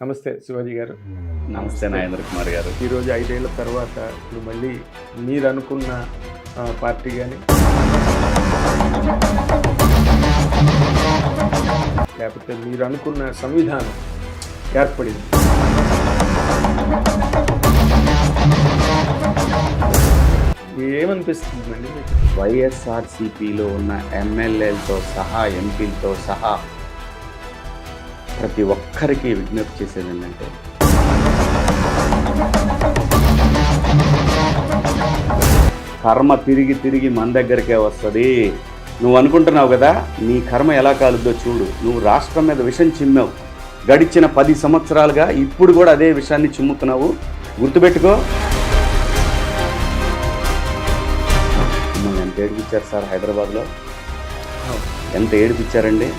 నమస్తే శివాజీ గారు. నమస్తే నాగేంద్ర కుమార్ గారు. ఈరోజు 5 ఏళ్ల తర్వాత ఇప్పుడు మళ్ళీ మీరు అనుకున్న పార్టీ కానీ లేకపోతే మీరు అనుకున్న సంవిధానం ఏర్పడింది. ఏమనిపిస్తుందండి మీకు? వైఎస్ఆర్సీపీలో ఉన్న ఎమ్మెల్యేలతో సహా ఎంపీలతో సహా ప్రతి ఒక్కరికి విజ్ఞప్తి చేసేది ఏంటంటే కర్మ తిరిగి తిరిగి మన దగ్గరికే వస్తుంది. నువ్వు అనుకుంటున్నావు కదా నీ కర్మ ఎలా కాలుద్దో చూడు. నువ్వు రాష్ట్రం మీద విషం చిమ్మావు గడిచిన 10 సంవత్సరాలుగా, ఇప్పుడు కూడా అదే విషయాన్ని చిమ్ముతున్నావు. గుర్తుపెట్టుకో. మిమ్మల్ని ఎంత ఏడిపించారు సార్ హైదరాబాద్లో? ఎంత ఏడిపించారండి?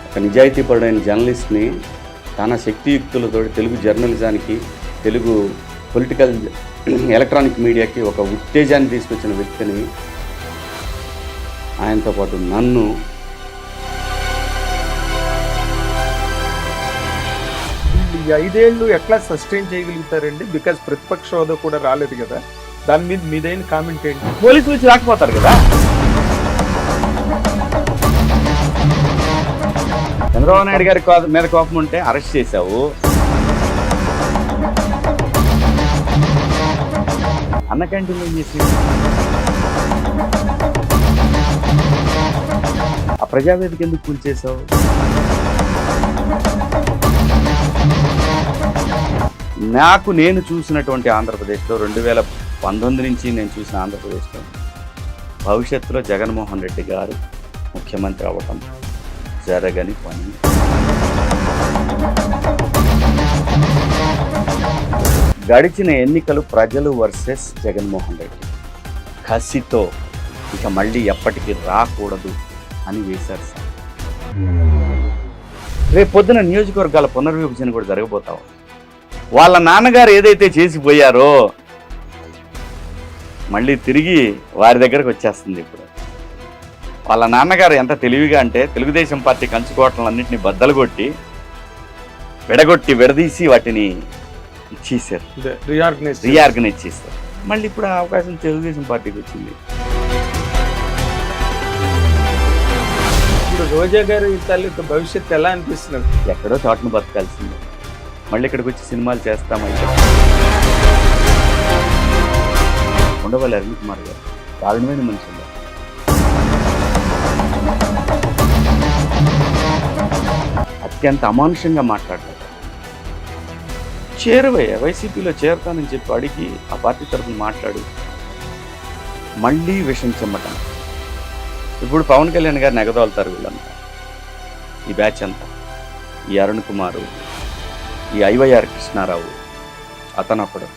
ఒక నిజాయితీపరుడైన జర్నలిస్ట్ని తన శక్తియుక్తులతో తెలుగు జర్నలిజానికి, తెలుగు పొలిటికల్ ఎలక్ట్రానిక్ మీడియాకి ఒక ఉత్తేజాన్ని తీసుకొచ్చిన వ్యక్తిని, ఆయనతో పాటు నన్ను ఈ 5 ఏళ్ళు ఎట్లా సస్టైన్ చేయగలుగుతారండి? బికాజ్ ప్రతిపక్ష హోదా కూడా రాలేదు కదా, దాని మీద మీదైన కామెంట్ ఏంటి? పోలీసులు వచ్చి రాకపోతారు కదా. చంద్రబాబు నాయుడు గారి మీద కోపం ఉంటే అరెస్ట్ చేశావు. అన్న క్యాంటీన్ ఏం చేసి ఆ ప్రజావేదిక ఎందుకు కూల్చేశావు? నేను చూసినటువంటి ఆంధ్రప్రదేశ్లో 2019 నుంచి నేను చూసిన ఆంధ్రప్రదేశ్లో భవిష్యత్తులో జగన్మోహన్ రెడ్డి గారు ముఖ్యమంత్రి అవ్వటం జరగని పని. గడిచిన ఎన్నికలు ప్రజలు వర్సెస్ జగన్మోహన్ రెడ్డి. కసితో ఇక మళ్ళీ ఎప్పటికీ రాకూడదు అని వేశారు సార్. రేపు పొద్దున నియోజకవర్గాల పునర్విభజన కూడా జరగబోతాం. వాళ్ళ నాన్నగారు ఏదైతే చేసిపోయారో మళ్ళీ తిరిగి వారి దగ్గరకు వచ్చేస్తుంది. ఇప్పుడు వాళ్ళ నాన్నగారు ఎంత తెలివిగా అంటే తెలుగుదేశం పార్టీ కంచుకోవటలన్నింటినీ బద్దలు కొట్టి విడదీసి వాటిని ఇచ్చేసారు, రీఆర్గనైజ్ చేశారు. మళ్ళీ ఇప్పుడు ఆ అవకాశం తెలుగుదేశం పార్టీకి వచ్చింది. ఇప్పుడు రోజా గారి తాలూకు భవిష్యత్తు ఎలా అనిపిస్తున్నారు? ఎక్కడో చోటను బతకాల్సింది, మళ్ళీ ఇక్కడికి వచ్చి సినిమాలు చేస్తామంటే ఉండవాలి. అరుణ్ కుమార్ గారు దారుణమైన మనిషి ఉన్నారు. అత్యంత అమానుషంగా మాట్లాడతారు. చేరువయ్యా వైసీపీలో చేరుతానని చెప్పి అడిగి ఆ పార్టీ తరఫున మాట్లాడు, మళ్ళీ విషం చెమ్మటం. ఇప్పుడు పవన్ కళ్యాణ్ గారిని ఎగదోలుతారు వీళ్ళంతా, ఈ బ్యాచ్ అంతా. ఈ అరుణ్ కుమారు, ఈ ఐవైఆర్ కృష్ణారావు, అతనొకడు.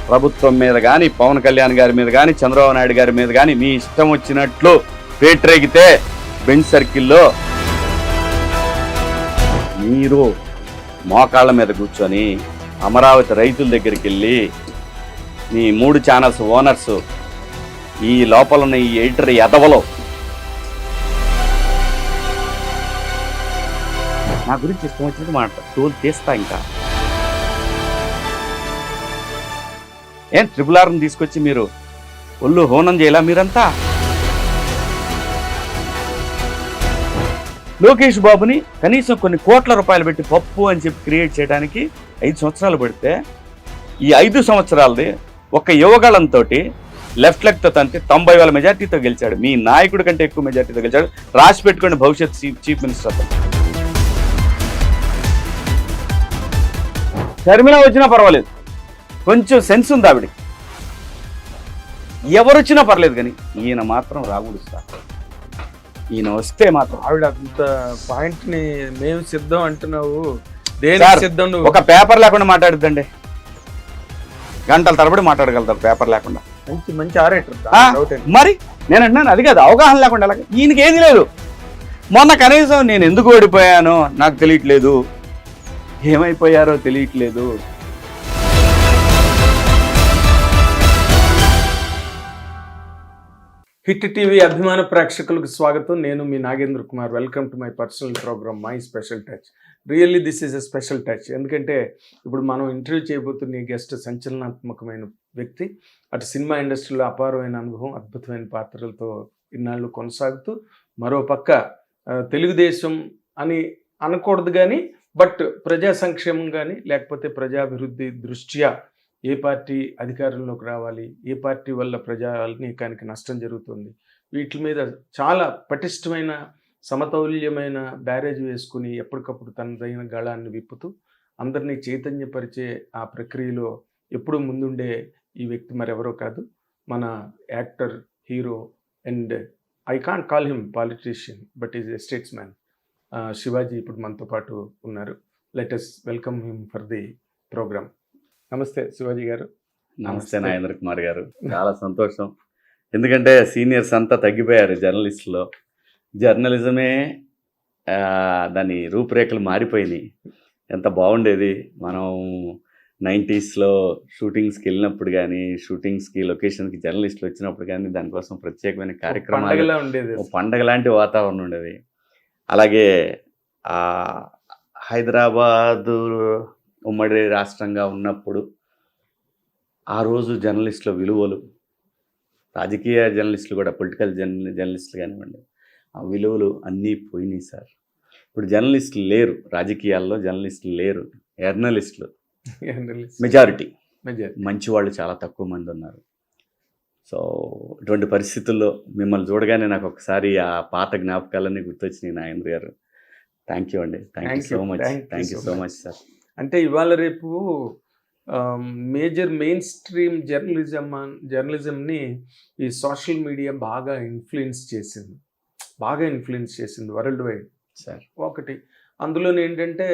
ప్రభుత్వం మీద కానీ, పవన్ కళ్యాణ్ గారి మీద కానీ, చంద్రబాబు నాయుడు గారి మీద కానీ మీ ఇష్టం వచ్చినట్లు పేట్రేగితే బెంచ్ సర్కిల్లో మీరు మోకాళ్ళ మీద కూర్చొని అమరావతి రైతుల దగ్గరికి వెళ్ళి మీ 3 ఛానల్స్ ఓనర్స్, ఈ లోపల ఉన్న ఈ ఎడిటర్ ఎదవలో నా గురించి ఇష్టం వచ్చినట్టు మాట్లాడు, తోలు తీస్తా. ఇంకా ఏం RRRని తీసుకొచ్చి మీరు ఒళ్ళు హోనం చేయాల? మీరంతా లోకేష్ బాబుని కనీసం కొన్ని కోట్ల రూపాయలు పెట్టి పప్పు అని చెప్పి క్రియేట్ చేయడానికి 5 సంవత్సరాలు పడితే, ఈ 5 సంవత్సరాలది ఒక యువగళంతో లెఫ్ట్ లెగ్తో తంతే 90,000 మెజార్టీతో గెలిచాడు. మీ నాయకుడి కంటే ఎక్కువ మెజార్టీతో గెలిచాడు. రాసి పెట్టుకోండి, భవిష్యత్ చీఫ్ మినిస్టర్ అతను. షర్మిల వచ్చినా పర్వాలేదు, కొంచెం సెన్స్ ఉంది ఆవిడ. ఎవరు వచ్చినా పర్లేదు, కానీ ఈయన మాత్రం రాకూడదు సార్. ఈయన వస్తే మాత్రం ఆవిడ అంత పాయింట్ ని మేము సిద్ధం అంటున్నావు, దేని సిద్ధం? ఒక పేపర్ లేకుండా మాట్లాడుద్దండి, గంటల తరబడి మాట్లాడగలుగుతాం పేపర్ లేకుండా. మంచి ఆరేటర్. మరి నేను అంటున్నాను, అది కాదు, అవగాహన లేకుండా అలాగే. ఈయనకి ఏది లేదు. మొన్న కనీసం నేను ఎందుకు ఓడిపోయానో నాకు తెలియట్లేదు, ఏమైపోయారో తెలియట్లేదు. హిట్ టీవీ అభిమాన ప్రేక్షకులకు స్వాగతం. నేను మీ Nagendra Kumar. Welcome to my personal program my special touch. Really this is a special touch. ఎందుకంటే ఇప్పుడు మనం ఇంటర్వ్యూ చేయబోతున్న ఈ గెస్ట్ సంచలనాత్మకమైన వ్యక్తి. అటు సినిమా ఇండస్ట్రీలో అపారమైన అనుభవం, అద్భుతమైన పాత్రలతో ఇన్నాళ్ళు కొనసాగుతూ, మరో పక్క తెలుగుదేశం అని అనకూడదు కానీ బట్ ప్రజా సంక్షేమం కానీ లేకపోతే ప్రజాభివృద్ధి దృష్ట్యా ఏ పార్టీ అధికారంలోకి రావాలి, ఏ పార్టీ వల్ల ప్రజానీకానికి నష్టం జరుగుతుంది, వీటి మీద చాలా పటిష్టమైన సమతౌల్యమైన బ్యారేజ్ వేసుకుని ఎప్పటికప్పుడు తనదైన గళాన్ని విప్పుతూ అందరినీ చైతన్యపరిచే ఆ ప్రక్రియలో ఎప్పుడూ ముందుండే ఈ వ్యక్తి మరెవరో కాదు, మన actor, hero and I can't call him politician but is a statesman. Shivaji ఇప్పుడు మనతో పాటు ఉన్నారు. Let us welcome him for the program. నమస్తే శివాజీ గారు. నమస్తే నాగేంద్ర కుమార్ గారు. చాలా సంతోషం. ఎందుకంటే సీనియర్స్ అంతా తగ్గిపోయారు జర్నలిస్టులో. జర్నలిజమే దాని రూపురేఖలు మారిపోయినాయి. ఎంత బాగుండేది మనం 90sలో షూటింగ్స్కి వెళ్ళినప్పుడు కానీ, షూటింగ్స్కి లొకేషన్కి జర్నలిస్టులు వచ్చినప్పుడు కానీ దానికోసం ప్రత్యేకమైన కార్యక్రమాలు, పండగ లాంటి వాతావరణం ఉండేది. అలాగే హైదరాబాదు ఉమ్మడి రాష్ట్రంగా ఉన్నప్పుడు ఆ రోజు జర్నలిస్టుల విలువలు, రాజకీయ జర్నలిస్టులు కూడా, పొలిటికల్ జర్నలిస్టులు కానివ్వండి, ఆ విలువలు అన్నీ పోయినాయి సార్. ఇప్పుడు జర్నలిస్టులు లేరు, రాజకీయాల్లో జర్నలిస్టులు లేరు. జర్నలిస్టులు మెజారిటీ, మంచి వాళ్ళు చాలా తక్కువ మంది ఉన్నారు. సో ఇటువంటి పరిస్థితుల్లో మిమ్మల్ని చూడగానే నాకు ఒకసారి ఆ పాత జ్ఞాపకాలన్నీ గుర్తొచ్చినాయి నాగేంద్ర గారు. థ్యాంక్ యూ అండి. Thank you so much sir. అంటే ఇవాళ రేపు మేజర్ మెయిన్ స్ట్రీమ్ జర్నలిజంని ఈ సోషల్ మీడియా బాగా ఇన్ఫ్లుయెన్స్ చేసింది వరల్డ్ వైడ్ సార్. ఒకటి అందులో ఏంటంటే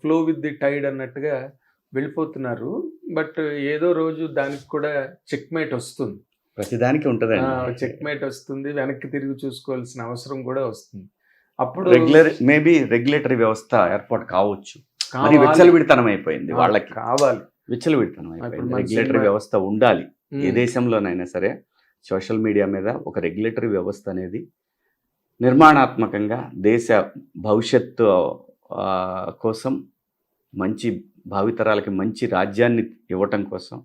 ఫ్లో విత్ ది టైడ్ అన్నట్టుగా వెళ్ళిపోతున్నారు. బట్ ఏదో రోజు దానికి కూడా చెక్మేట్ వస్తుంది. ప్రతిదానికి ఉంటుంది, చెక్మేట్ వస్తుంది, వెనక్కి తిరిగి చూసుకోవాల్సిన అవసరం కూడా వస్తుంది. అప్పుడు రెగ్యులేటరీ వ్యవస్థ ఏర్పాటు కావచ్చు. మరి విచ్చలవిడితనం అయిపోయింది, వాళ్ళకి కావాలి విచ్చలవిడితనం అయిపోయింది. రెగ్యులేటరీ వ్యవస్థ ఉండాలి ఏ దేశంలోనైనా సరే. సోషల్ మీడియా మీద ఒక రెగ్యులేటరీ వ్యవస్థ అనేది నిర్మాణాత్మకంగా దేశ భవిష్యత్తు కోసం, మంచి భావితరాలకి మంచి రాజ్యాన్ని ఇవ్వటం కోసం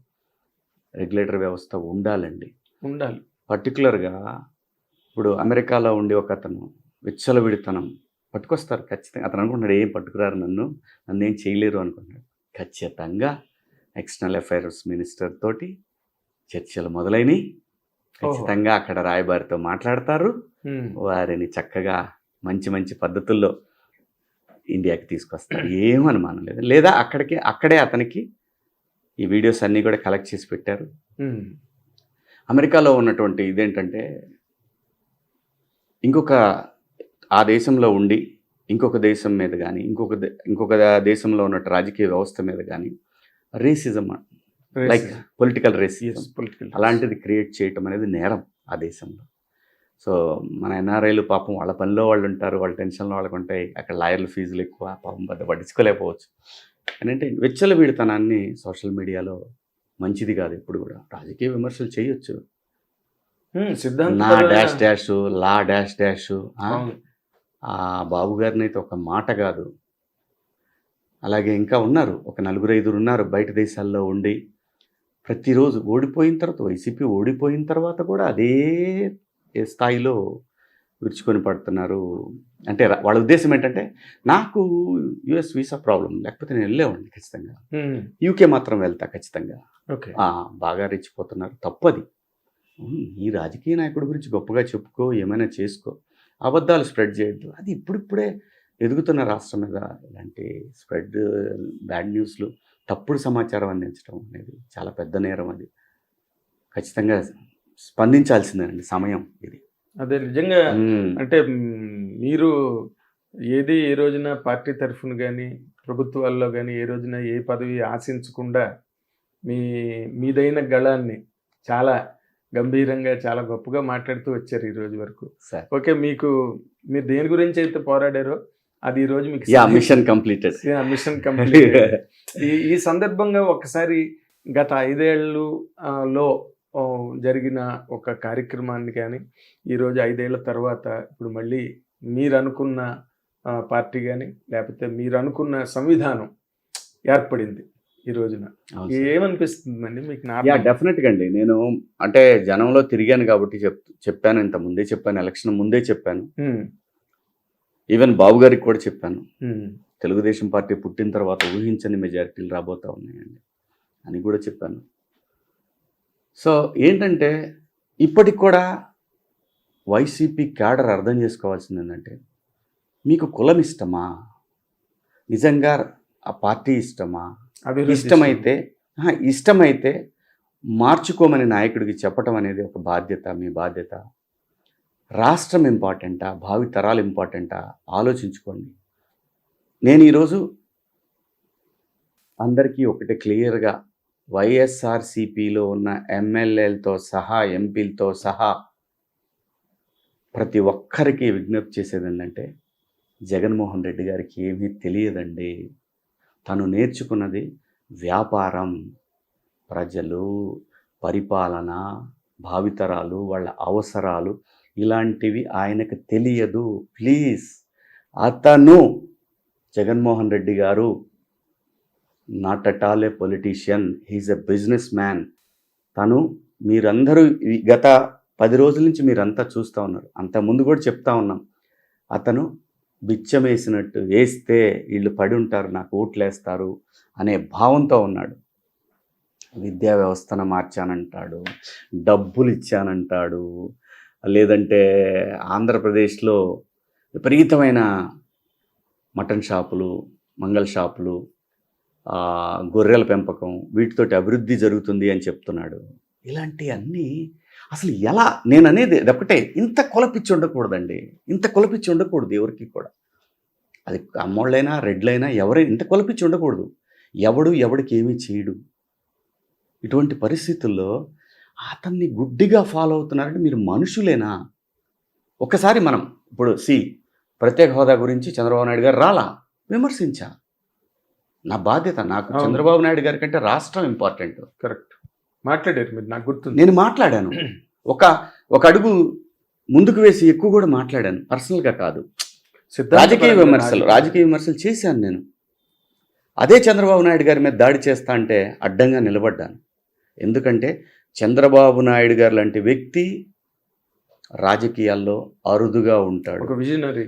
రెగ్యులేటరీ వ్యవస్థ ఉండాలి. పర్టికులర్గా ఇప్పుడు అమెరికాలో ఉండి ఒక అతను విచ్చలవిడితనం పట్టుకొస్తారు ఖచ్చితంగా. అతను అనుకుంటున్నాడు ఏం పట్టుకురారు, నన్ను ఏం చేయలేరు అనుకుంటున్నాడు. ఖచ్చితంగా ఎక్స్టర్నల్ అఫైర్స్ మినిస్టర్ తోటి చర్చలు మొదలైనవి. ఖచ్చితంగా అక్కడ రాయబారితో మాట్లాడతారు, వారిని చక్కగా మంచి మంచి పద్ధతుల్లో ఇండియాకి తీసుకొస్తారు. ఏం అనుమానం లేదు. లేదా అక్కడే అతనికి ఈ వీడియోస్ అన్నీ కూడా కలెక్ట్ చేసి పెట్టారు. అమెరికాలో ఉన్నటువంటి ఇదేంటంటే, ఆ దేశంలో ఉండి ఇంకొక దేశం మీద కానీ, ఇంకొక దేశంలో ఉన్నట్టు రాజకీయ వ్యవస్థ మీద కానీ రేసిజం, లైక్ పొలిటికల్ రేసిజం, అలాంటిది క్రియేట్ చేయటం అనేది నేరం ఆ దేశంలో. సో మన ఎన్ఆర్ఐలు పాపం వాళ్ళ పనిలో వాళ్ళు ఉంటారు, వాళ్ళ టెన్షన్లో వాళ్ళకు ఉంటాయి. అక్కడ లాయర్ల ఫీజులు ఎక్కువ, పాపం పట్టించుకోలేకపోవచ్చు. అంటే విచ్చలవిడితనాన్ని సోషల్ మీడియాలో మంచిది కాదు. ఎప్పుడు కూడా రాజకీయ విమర్శలు చేయొచ్చు, నా డాష్ డాష్, లా డాష్ డాష్. ఆ బాబు గారిని అయితే ఒక మాట కాదు. అలాగే ఇంకా ఉన్నారు, ఒక 4-5 ఉన్నారు బయట దేశాల్లో ఉండి ప్రతిరోజు ఓడిపోయిన తర్వాత, వైసీపీ ఓడిపోయిన తర్వాత కూడా అదే స్థాయిలో విరుచుకొని పడుతున్నారు. అంటే వాళ్ళ ఉద్దేశం ఏంటంటే, నాకు యుఎస్ వీసా ప్రాబ్లం లేకపోతే నేను వెళ్ళేవాడిని ఖచ్చితంగా, యూకే మాత్రం వెళ్తా ఖచ్చితంగా. బాగా రెచ్చిపోతున్నారు. తప్పది. ఈ రాజకీయ నాయకుడి గురించి గొప్పగా చెప్పుకో, ఏమైనా చేసుకో, అబద్ధాలు స్ప్రెడ్ చేయొద్దు. అది ఇప్పుడిప్పుడే ఎదుగుతున్న రాష్ట్రం మీద ఇలాంటి స్ప్రెడ్, బ్యాడ్ న్యూస్లు, తప్పుడు సమాచారం అందించడం అనేది చాలా పెద్ద నేరం. అది ఖచ్చితంగా స్పందించాల్సిందేనండి, సమయం ఇది. అదే నిజంగా. అంటే మీరు ఏ రోజున పార్టీ తరఫున కానీ, ప్రభుత్వాల్లో కానీ ఏ రోజున ఏ పదవి ఆశించకుండా మీదైన గళాన్ని చాలా గంభీరంగా, చాలా గొప్పగా మాట్లాడుతూ వచ్చారు ఈ రోజు వరకు. ఓకే, మీరు దేని గురించి అయితే పోరాడారో అది ఈ రోజు మీకు మిషన్ కంప్లీటెడ్. ఈ సందర్భంగా ఒకసారి గత 5 ఏళ్ళలో జరిగిన ఒక కార్యక్రమాన్ని కానీ ఈరోజు 5 ఏళ్ల తర్వాత ఇప్పుడు మళ్ళీ మీరు అనుకున్న పార్టీ కానీ లేకపోతే మీరు అనుకున్న సంవిధానం ఏర్పడింది ఈ రోజున. ఏమనిపిస్తుందండి మీకు? డెఫినెట్గా అండి. నేను అంటే జనంలో తిరిగాను కాబట్టి చెప్పాను, ఇంత ముందే చెప్పాను, ఎలక్షన్ ముందే చెప్పాను, ఈవెన్ బాబు గారికి కూడా చెప్పాను. తెలుగుదేశం పార్టీ పుట్టిన తర్వాత ఊహించని మెజారిటీలు రాబోతా ఉన్నాయండి అని కూడా చెప్పాను. సో ఏంటంటే ఇప్పటికి కూడా వైసీపీ క్యాడర్ అర్థం చేసుకోవాల్సింది ఏంటంటే, మీకు కులం ఇష్టమా, నిజంగా ఆ పార్టీ ఇష్టమా, ఇష్టమైతే మార్చుకోమని నాయకుడికి చెప్పటం అనేది ఒక బాధ్యత, మీ బాధ్యత. రాష్ట్రం ఇంపార్టెంటా, భావి తరాలు ఇంపార్టెంటా ఆలోచించుకోండి. నేను ఈరోజు అందరికీ ఒకటి క్లియర్గా వైఎస్ఆర్సిపిలో ఉన్న ఎమ్మెల్యేలతో సహా ఎంపీలతో సహా ప్రతి ఒక్కరికి విజ్ఞప్తి చేసేది ఏంటంటే, జగన్మోహన్ రెడ్డి గారికి ఏమీ తెలియదండి. తను నేర్చుకున్నది వ్యాపారం, ప్రజలు, పరిపాలన, భావితరాలు, వాళ్ళ అవసరాలు, ఇలాంటివి ఆయనకు తెలియదు. ప్లీజ్, అతను జగన్మోహన్ రెడ్డి గారు not at all a politician, he's a businessman. తను మీరందరూ గత 10 రోజుల నుంచి మీరంతా చూస్తూ ఉన్నారు, అంతకుముందు కూడా చెప్తా ఉన్నాం, అతను బిచ్చం వేసినట్టు వేస్తే వీళ్ళు పడి ఉంటారు, నాకు ఓట్లేస్తారు అనే భావంతో ఉన్నాడు. విద్యా వ్యవస్థను మార్చానంటాడు, డబ్బులు ఇచ్చానంటాడు, లేదంటే ఆంధ్రప్రదేశ్లో విపరీతమైన మటన్ షాపులు, మంగళ షాపులు, గొర్రెల పెంపకం, వీటితోటి అభివృద్ధి జరుగుతుంది అని చెప్తున్నాడు. ఇలాంటివన్నీ అసలు ఎలా, నేను అనేది ఒకటే, ఇంత కొలపిచ్చి ఉండకూడదండి, ఇంత కొలపిచ్చి ఉండకూడదు ఎవరికి కూడా. అది అమ్మోళ్ళైనా రెడ్లైనా ఎవరైనా ఇంత కొలపిచ్చి ఉండకూడదు. ఎవడికి ఏమీ చేయడు. ఇటువంటి పరిస్థితుల్లో అతన్ని గుడ్డిగా ఫాలో అవుతున్నారంటే మీరు మనుషులేనా? ఒకసారి మనం ఇప్పుడు ప్రత్యేక హోదా గురించి చంద్రబాబు నాయుడు గారు రాలా, విమర్శించా, నా బాధ్యత. నాకు చంద్రబాబు నాయుడు గారి కంటే రాష్ట్రం ఇంపార్టెంట్. కరెక్ట్ మాట్లాడారు మీరు, నాకు గుర్తుంది. నేను మాట్లాడాను, ఒక అడుగు ముందుకు వేసి ఎక్కువ కూడా మాట్లాడాను, పర్సనల్గా కాదు, రాజకీయ విమర్శలు చేశాను నేను. అదే చంద్రబాబు నాయుడు గారి మీద దాడి చేస్తా అంటే అడ్డంగా నిలబడ్డాను. ఎందుకంటే చంద్రబాబు నాయుడు గారు లాంటి వ్యక్తి రాజకీయాల్లో అరుదుగా ఉంటాడు, ఒక విజనరీ.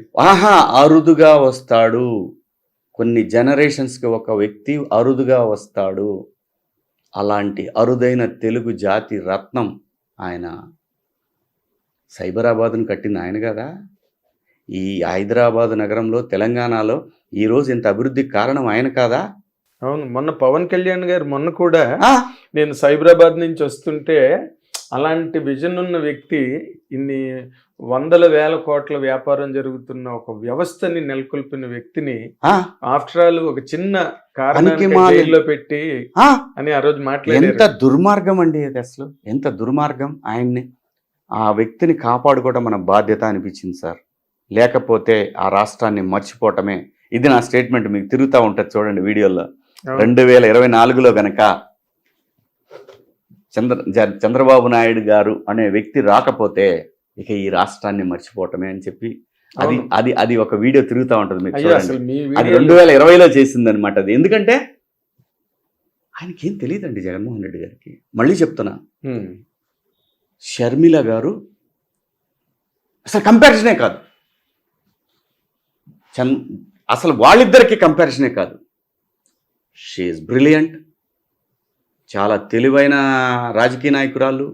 అరుదుగా వస్తాడు. కొన్ని జనరేషన్స్కి ఒక వ్యక్తి అరుదుగా వస్తాడు. అలాంటి అరుదైన తెలుగు జాతి రత్నం ఆయన. సైబరాబాద్ను కట్టింది ఆయన కదా. ఈ హైదరాబాద్ నగరంలో, తెలంగాణలో ఈరోజు ఇంత అభివృద్ధికి కారణం ఆయన కాదా? అవును, మొన్న పవన్ కళ్యాణ్ గారు మొన్న కూడా నేను సైబరాబాద్ నుంచి వస్తుంటే అలాంటి విజన్ ఉన్న వ్యక్తి, ఇన్ని వందల వేల కోట్ల వ్యాపారం జరుగుతున్న ఒక వ్యవస్థని నెలకొల్పిన వ్యక్తిని ఆఫ్టర్ ఆల్ ఒక చిన్న కారణంలో పెట్టి అని ఆ రోజు మాట్లాడారు. ఎంత దుర్మార్గం అండి అది, అసలు ఎంత దుర్మార్గం. ఆయన్ని, ఆ వ్యక్తిని కాపాడుకోవడం మన బాధ్యత అనిపించింది సార్. లేకపోతే ఆ రాష్ట్రాన్ని మర్చిపోవటమే. ఇది నా స్టేట్మెంట్, మీకు తిరుగుతూ ఉంటుంది చూడండి వీడియోలో. 2024లో గనక చంద్రబాబు నాయుడు గారు అనే వ్యక్తి రాకపోతే ఇక ఈ రాష్ట్రాన్ని మర్చిపోవటమే అని చెప్పి అది ఒక వీడియో తిరుగుతూ ఉంటుంది మీకు చూడండి. అది 2020లో చేసింది అనమాట అది. ఎందుకంటే ఆయనకేం తెలియదండి జగన్మోహన్ రెడ్డి గారికి. మళ్ళీ చెప్తున్నా, షర్మిల గారు అసలు కంపారిజనే కాదు, అసలు వాళ్ళిద్దరికి కంపారిజనే కాదు. షీఈస్ బ్రిలియంట్, చాలా తెలివైన రాజకీయ నాయకురాలు,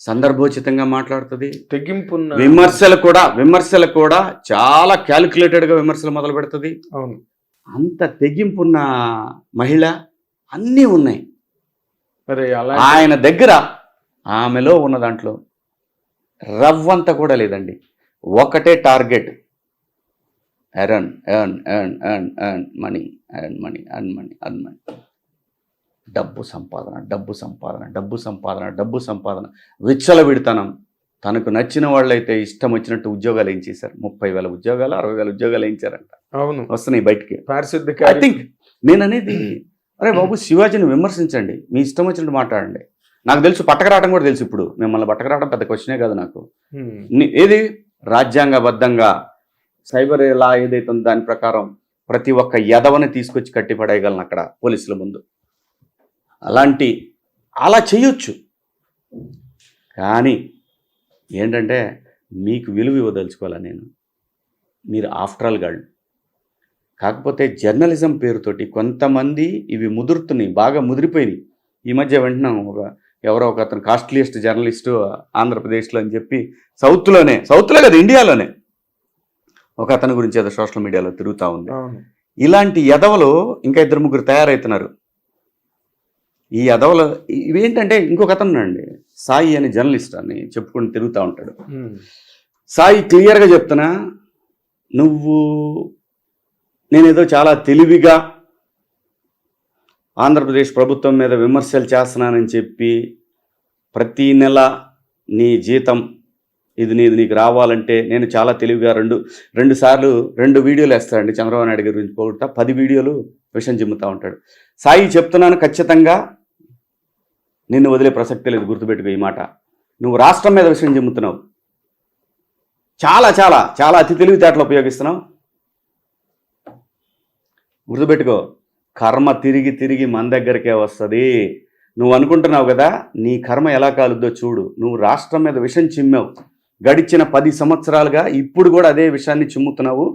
సందర్భోచితంగా మాట్లాడుతుంది. తెగింపు, విమర్శలు కూడా చాలా క్యాలిక్యులేటెడ్గా విమర్శలు మొదలు పెడుతుంది. అవును, అంత తెగింపున్న మహిళ, అన్నీ ఉన్నాయి. మరి ఆయన దగ్గర ఆమెలో ఉన్న దాంట్లో రవ్వంత కూడా లేదండి. ఒకటే టార్గెట్, ఎర్న్ మనీ, డబ్బు సంపాదన, విచ్చలవిడతనం. తనకు నచ్చిన వాళ్ళైతే ఇష్టం వచ్చినట్టు ఉద్యోగాలు ఏం చేశారు. 30,000 ఉద్యోగాలు, 60,000 ఉద్యోగాలు వేయించారంట. అవును, వస్తున్నాయి బయటికి. ఐ థింక్ నేను అనేది, అరే బాబు, శివాజీని విమర్శించండి, మీ ఇష్టం వచ్చినట్టు మాట్లాడండి. నాకు తెలుసు పట్టకరావడం కూడా తెలుసు. ఇప్పుడు మిమ్మల్ని పట్టకరావడం పెద్ద క్వశ్చనే కాదు నాకు. హ్మ్. ఏది రాజ్యాంగబద్ధంగా సైబర్ లా ఏదైతే ఉందో దాని ప్రకారం ప్రతి ఒక్క యదవని తీసుకొచ్చి కట్టి పడేయగలను అక్కడ పోలీసుల ముందు. అలా చేయొచ్చు. కానీ ఏంటంటే మీకు విలువ ఇవ్వదలుచుకోవాలా నేను. మీరు ఆఫ్టర్ ఆల్ గాళ్ళు. కాకపోతే జర్నలిజం పేరుతోటి కొంతమంది ఇవి ముదురుతున్నాయి, బాగా ముదిరిపోయినాయి. ఈ మధ్య వింటున్నాం, ఎవరో ఒక అతను కాస్ట్లీయెస్ట్ జర్నలిస్టు ఆంధ్రప్రదేశ్లో అని చెప్పి సౌత్లో కదా ఇండియాలోనే ఒక అతని గురించి ఏదో సోషల్ మీడియాలో తిరుగుతూ ఉంది. ఇలాంటి యదవలు ఇంకా 2-3 తయారవుతున్నారు. ఈ యదవలు ఇవేంటంటే ఇంకొక అతను అండి, సాయి అని జర్నలిస్ట్ అని చెప్పుకొని తిరుగుతూ ఉంటాడు. సాయి క్లియర్గా చెప్తున్నా, నేనేదో చాలా తెలివిగా ఆంధ్రప్రదేశ్ ప్రభుత్వం మీద విమర్శలు చేస్తున్నానని చెప్పి ప్రతీ నెల నీ జీతం ఇది నీకు రావాలంటే నేను చాలా తెలివిగా రెండు సార్లు 2 వీడియోలు వేస్తాడండి చంద్రబాబు నాయుడు గారి గురించి పోగొడతా, 10 వీడియోలు విషయం చిమ్ముతూ ఉంటాడు. సాయి చెప్తున్నాను, ఖచ్చితంగా నిన్ను వదిలే ప్రసక్తి లేదు. గుర్తుపెట్టుకో ఈ మాట. నువ్వు రాష్ట్రం మీద విషయం చిమ్ముతున్నావు, చాలా చాలా చాలా అతి తెలివితేటలు ఉపయోగిస్తున్నావు. గుర్తుపెట్టుకో, కర్మ తిరిగి తిరిగి మన దగ్గరికే వస్తుంది. నువ్వు అనుకుంటున్నావు కదా నీ కర్మ ఎలా కాలుద్దో చూడు. నువ్వు రాష్ట్రం మీద విషం చిమ్మావు గడిచిన 10 సంవత్సరాలుగా, ఇప్పుడు కూడా అదే విషయాన్ని చిమ్ముతున్నావు.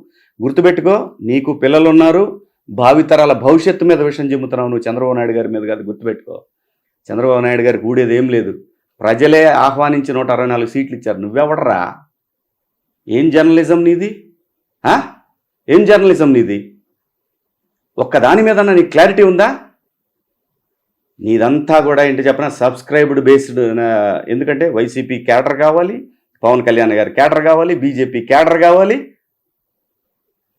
గుర్తుపెట్టుకో, నీకు పిల్లలు ఉన్నారు, భావితరాల భవిష్యత్తు మీద విషయం చిమ్ముతున్నావు. నువ్వు చంద్రబాబు నాయుడు గారి మీద కాదు. గుర్తుపెట్టుకో, చంద్రబాబు నాయుడు గారికి ఊడేది ఏం లేదు. ప్రజలే ఆహ్వానించి 164 సీట్లు ఇచ్చారు. నువ్వెవడరా? ఏం జర్నలిజం నీది? ఏం జర్నలిజం నీది? ఒక్కదాని మీద నీకు క్లారిటీ ఉందా? నీదంతా కూడా ఏంటి చెప్పిన సబ్స్క్రైబ్డ్ బేస్డ్. ఎందుకంటే వైసీపీ క్యాడర్ కావాలి, పవన్ కళ్యాణ్ గారి క్యాడర్ కావాలి, బీజేపీ క్యాడర్ కావాలి.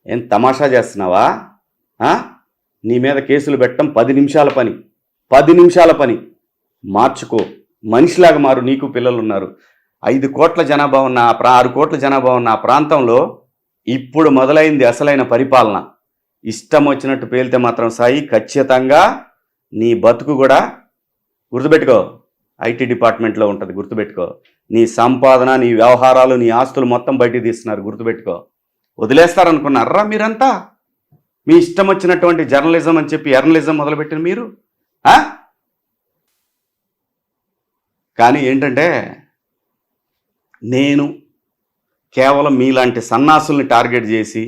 ఏం తమాషా చేస్తున్నావా? నీ మీద కేసులు పెట్టడం 10 నిమిషాల పని. 10 నిమిషాల పని. మార్చుకో, మనిషిలాగా మారు. నీకు పిల్లలు ఉన్నారు. 5 కోట్ల జనాభా ఉన్న 6 కోట్ల జనాభా ఉన్న ఆ ప్రాంతంలో ఇప్పుడు మొదలైంది అసలైన పరిపాలన. ఇష్టం వచ్చినట్టు పేలితే మాత్రం సాయి ఖచ్చితంగా నీ బతుకు కూడా గుర్తుపెట్టుకో ఐటీ డిపార్ట్మెంట్లో ఉంటుంది. గుర్తుపెట్టుకో, నీ సంపాదన, నీ వ్యవహారాలు, నీ ఆస్తులు మొత్తం బయటికి తీస్తున్నారు. గుర్తుపెట్టుకో, వదిలేస్తారనుకున్నారా మీరంతా? మీ ఇష్టం వచ్చినటువంటి జర్నలిజం అని చెప్పి ఎర్నలిజం మొదలుపెట్టిన మీరు. కానీ ఏంటంటే నేను కేవలం మీలాంటి సన్నాసుల్ని టార్గెట్ చేసి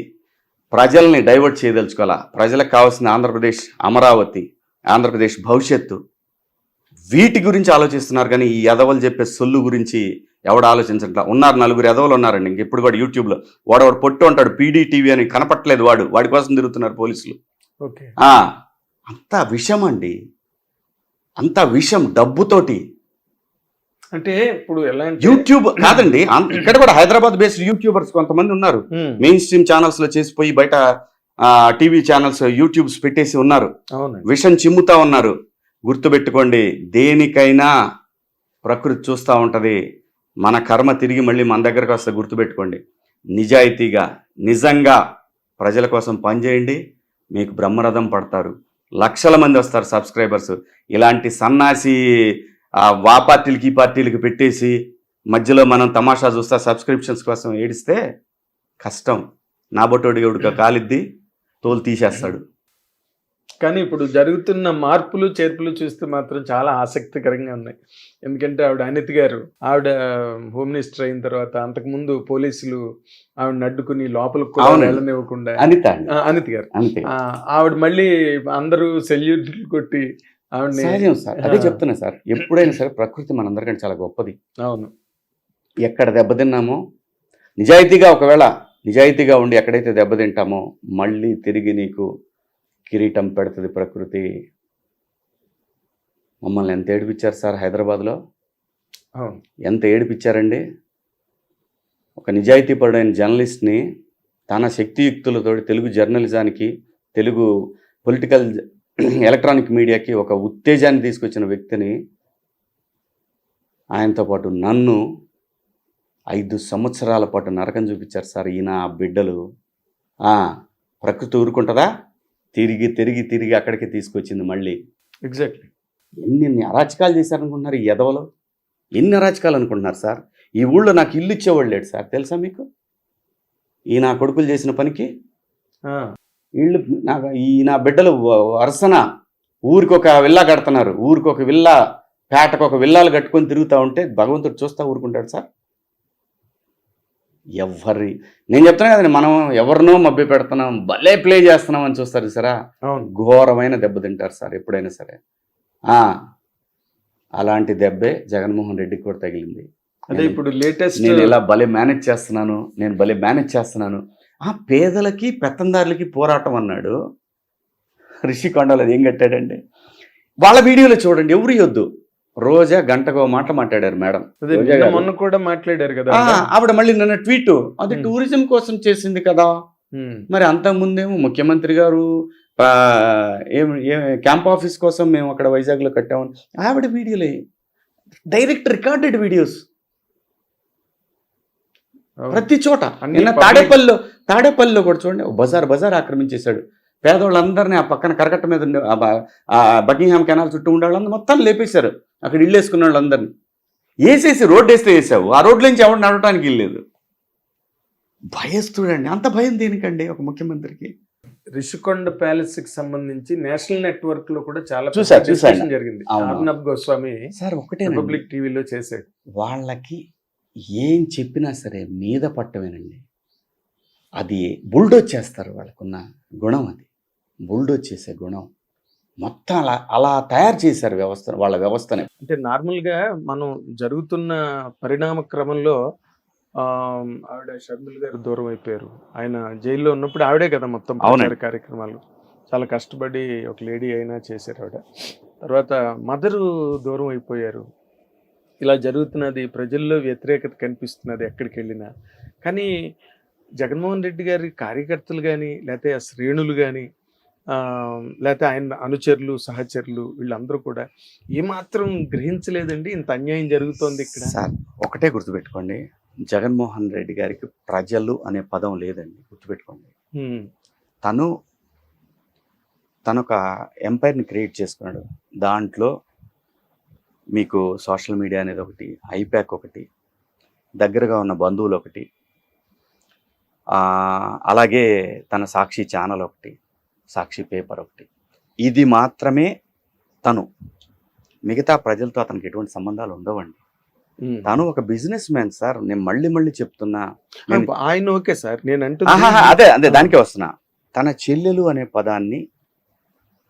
ప్రజల్ని డైవర్ట్ చేయదలుచుకోవాలా. ప్రజలకు కావాల్సిన ఆంధ్రప్రదేశ్ అమరావతి, ఆంధ్రప్రదేశ్ భవిష్యత్తు, వీటి గురించి ఆలోచిస్తున్నారు. కానీ ఈ ఎదవలు చెప్పే సొల్లు గురించి ఎవడు ఆలోచించట్లా. ఉన్నారు 4 ఎదవలు ఉన్నారండి ఇంకెప్పుడు కూడా యూట్యూబ్లో. వాడు పొట్టు ఉంటాడు, పీడీటీవీ అని కనపట్లేదు, వాడి కోసం తిరుగుతున్నారు పోలీసులు. అంతా విషం అండి, అంతా విషం. డబ్బుతోటి అంటే ఇప్పుడు యూట్యూబ్ కాదండి, ఇక్కడ కూడా హైదరాబాద్ బేస్డ్ యూట్యూబర్స్ కొంతమంది ఉన్నారు. మెయిన్ స్ట్రీమ్ ఛానల్స్ లో చేసిపోయి బయట టీవీ ఛానల్స్ యూట్యూబ్స్ పెట్టేసి ఉన్నారు, విషం చిమ్ముతా ఉన్నారు. గుర్తుపెట్టుకోండి, దేనికైనా ప్రకృతి చూస్తూ ఉంటుంది. మన కర్మ తిరిగి మళ్ళీ మన దగ్గరకు వస్తే గుర్తుపెట్టుకోండి. నిజాయితీగా నిజంగా ప్రజల కోసం పనిచేయండి, మీకు బ్రహ్మరథం పడతారు. లక్షల మంది వస్తారు సబ్స్క్రైబర్స్. ఇలాంటి సన్నాసి వా పార్టీలకి ఈ పార్టీలకి పెట్టేసి మధ్యలో మనం తమాషా చూస్తా సబ్స్క్రిప్షన్స్ కోసం ఏడిస్తే కష్టం. నా బొట్టోడి ఎవడికి కాలిద్ది, తోలు తీసేస్తాడు. కానీ ఇప్పుడు జరుగుతున్న మార్పులు చేర్పులు చూస్తే మాత్రం చాలా ఆసక్తికరంగా ఉన్నాయి. ఎందుకంటే అనిత్ గారు, హోమ్ మినిస్టర్ అయిన తర్వాత అంతకుముందు పోలీసులు అడ్డుకుని లోపలికి కూడా వెళ్ళనివ్వకుండా, అనిత్ గారు మళ్ళీ అందరూ సెల్యూట్లు కొట్టి అదే చెప్తున్నా సార్. ఎప్పుడైనా సరే ప్రకృతి మనందరికంటే చాలా గొప్పది. అవును. ఎక్కడ దెబ్బతిన్నామో ఒకవేళ నిజాయితీగా ఉండి ఎక్కడైతే దెబ్బతింటామో మళ్ళీ తిరిగి నీకు కిరీటం పెడుతుంది ప్రకృతి. మమ్మల్ని ఎంత ఏడిపించారు సార్ హైదరాబాద్లో, ఎంత ఏడిపించారండి. ఒక నిజాయితీపరుడైన జర్నలిస్ట్ని తన శక్తియుక్తులతో తెలుగు జర్నలిజానికి, తెలుగు పొలిటికల్ ఎలక్ట్రానిక్ మీడియాకి ఒక ఉత్తేజాన్ని తీసుకొచ్చిన వ్యక్తిని, ఆయనతో పాటు నన్ను 5 సంవత్సరాల పాటు నరకం చూపించారు సార్ ఈయన బిడ్డలు. ప్రకృతి ఊరుకుంటుందా? తిరిగి తిరిగి తిరిగి అక్కడికి తీసుకొచ్చింది మళ్ళీ. ఎగ్జాక్ట్లీ. ఎన్ని అరాచకాలు చేశారనుకుంటున్నారు ఈ ఎదవలో? ఎన్ని అరాచకాలు అనుకుంటున్నారు సార్? ఈ ఊళ్ళో నాకు ఇల్లు ఇచ్చేవాళ్ళు లేడు సార్, తెలుసా మీకు? ఈ నా కొడుకులు చేసిన పనికి ఇళ్ళు నా బిడ్డలు వరుసన ఊరికి ఒక విల్లా కడుతున్నారు, ఊరికి ఒక విల్లా, పేటకు ఒక విల్లాలు కట్టుకొని తిరుగుతూ ఉంటే భగవంతుడు చూస్తూ ఊరుకుంటాడు సార్? నేను చెప్తున్నా కదండి, మనం ఎవరినో మభ్య పెడుతున్నాం, భలే ప్లే చేస్తున్నాం అని చూస్తారు సరే, ఘోరమైన దెబ్బ తింటారు సార్ ఎప్పుడైనా సరే. అలాంటి దెబ్బే జగన్మోహన్ రెడ్డికి కూడా తగిలింది. అదే ఇప్పుడు లేటెస్ట్ నేను ఇలా భలే మేనేజ్ చేస్తున్నాను. ఆ పేదలకి పెత్తందారులకి పోరాటం అన్నాడు రిషికొండలో. ఏం కట్టాడండి? వాళ్ళ వీడియోలో చూడండి, ఎవరు ఇవ్వద్దు. రోజా గంటకో మాట మాట్లాడారు మేడం, మొన్న కూడా మాట్లాడారు కదా ఆవిడ. మళ్ళీ నిన్న ట్వీట్, అది టూరిజం కోసం చేసింది కదా. మరి అంతకుముందేమో ముఖ్యమంత్రి గారు క్యాంప్ ఆఫీస్ కోసం మేము అక్కడ వైజాగ్లో కట్టామని ఆవిడ వీడియోలే, డైరెక్ట్ రికార్డెడ్ వీడియోస్ ప్రతి చోట. నిన్న తాడేపల్లిలో కూడా చూడండి, బజార్ ఆక్రమించేశాడు. పేదవాళ్ళందరినీ ఆ పక్కన కరకట్ట మీద బకింగ్హామ్ కెనాల్ చుట్టూ ఉండే వాళ్ళందరూ మొత్తం లేపేశారు. అక్కడ ఇల్లు వేసుకున్న వాళ్ళందరినీ వేసేసి రోడ్డు వేస్తే వేసావు. ఆ రోడ్ల నుంచి ఎవరు నడవటానికి ఇల్లేదు. భయస్తుడండి. అంత భయం దేనికండి ఒక ముఖ్యమంత్రికి? రిషికొండ ప్యాలెస్ కి సంబంధించి నేషనల్ నెట్వర్క్ లో కూడా చాలా చూసాను జరిగింది. అర్నబ్ గోస్వామి సార్ ఒకటే రిపబ్లిక్ టీవీలో చేశాడు. వాళ్ళకి ఏం చెప్పినా సరే మీద పట్టమేనండి. అది బుల్డోజ్ చేస్తారు, వాళ్ళకున్న గుణం అది, బుల్డోజ్ చేసే గుణం. మొత్తం అలా తయారు చేశారు వాళ్ళ వ్యవస్థని. అంటే నార్మల్గా మనం జరుగుతున్న పరిణామ క్రమంలో ఆవిడ షర్మిల గారు దూరం అయిపోయారు. ఆయన జైల్లో ఉన్నప్పుడు ఆవిడే కదా మొత్తం కార్యక్రమాలు చాలా కష్టపడి ఒక లేడీ అయినా చేశారు ఆవిడ. తర్వాత మదరు దూరం అయిపోయారు. ఇలా జరుగుతున్నది, ప్రజల్లో వ్యతిరేకత కనిపిస్తున్నది ఎక్కడికి వెళ్ళినా. కానీ జగన్మోహన్ రెడ్డి గారి కార్యకర్తలు కానీ, లేకపోతే ఆ శ్రేణులు కానీ, లేకపోతే ఆయన అనుచరులు సహచరులు వీళ్ళందరూ కూడా ఏమాత్రం గ్రహించలేదండి ఇంత అన్యాయం జరుగుతోంది ఇక్కడ. సార్ ఒకటే గుర్తుపెట్టుకోండి, జగన్మోహన్ రెడ్డి గారికి ప్రజలు అనే పదం లేదండి, గుర్తుపెట్టుకోండి. తను ఒక ఎంపైర్ని క్రియేట్ చేసుకున్నాడు. దాంట్లో మీకు సోషల్ మీడియా అనేది ఒకటి, ఐప్యాక్ ఒకటి, దగ్గరగా ఉన్న బంధువులు ఒకటి, అలాగే తన సాక్షి ఛానల్ ఒకటి, సాక్షి పేపర్ ఒకటి. ఇది మాత్రమే తను. మిగతా ప్రజలతో అతనికి ఎటువంటి సంబంధాలు ఉండవండి. తను ఒక బిజినెస్ మ్యాన్ సార్. నేను మళ్ళీ చెప్తున్నా, ఆయన ఓకే సార్, నేను అదే దానికే వస్తున్నా. తన చెల్లెలు అనే పదాన్ని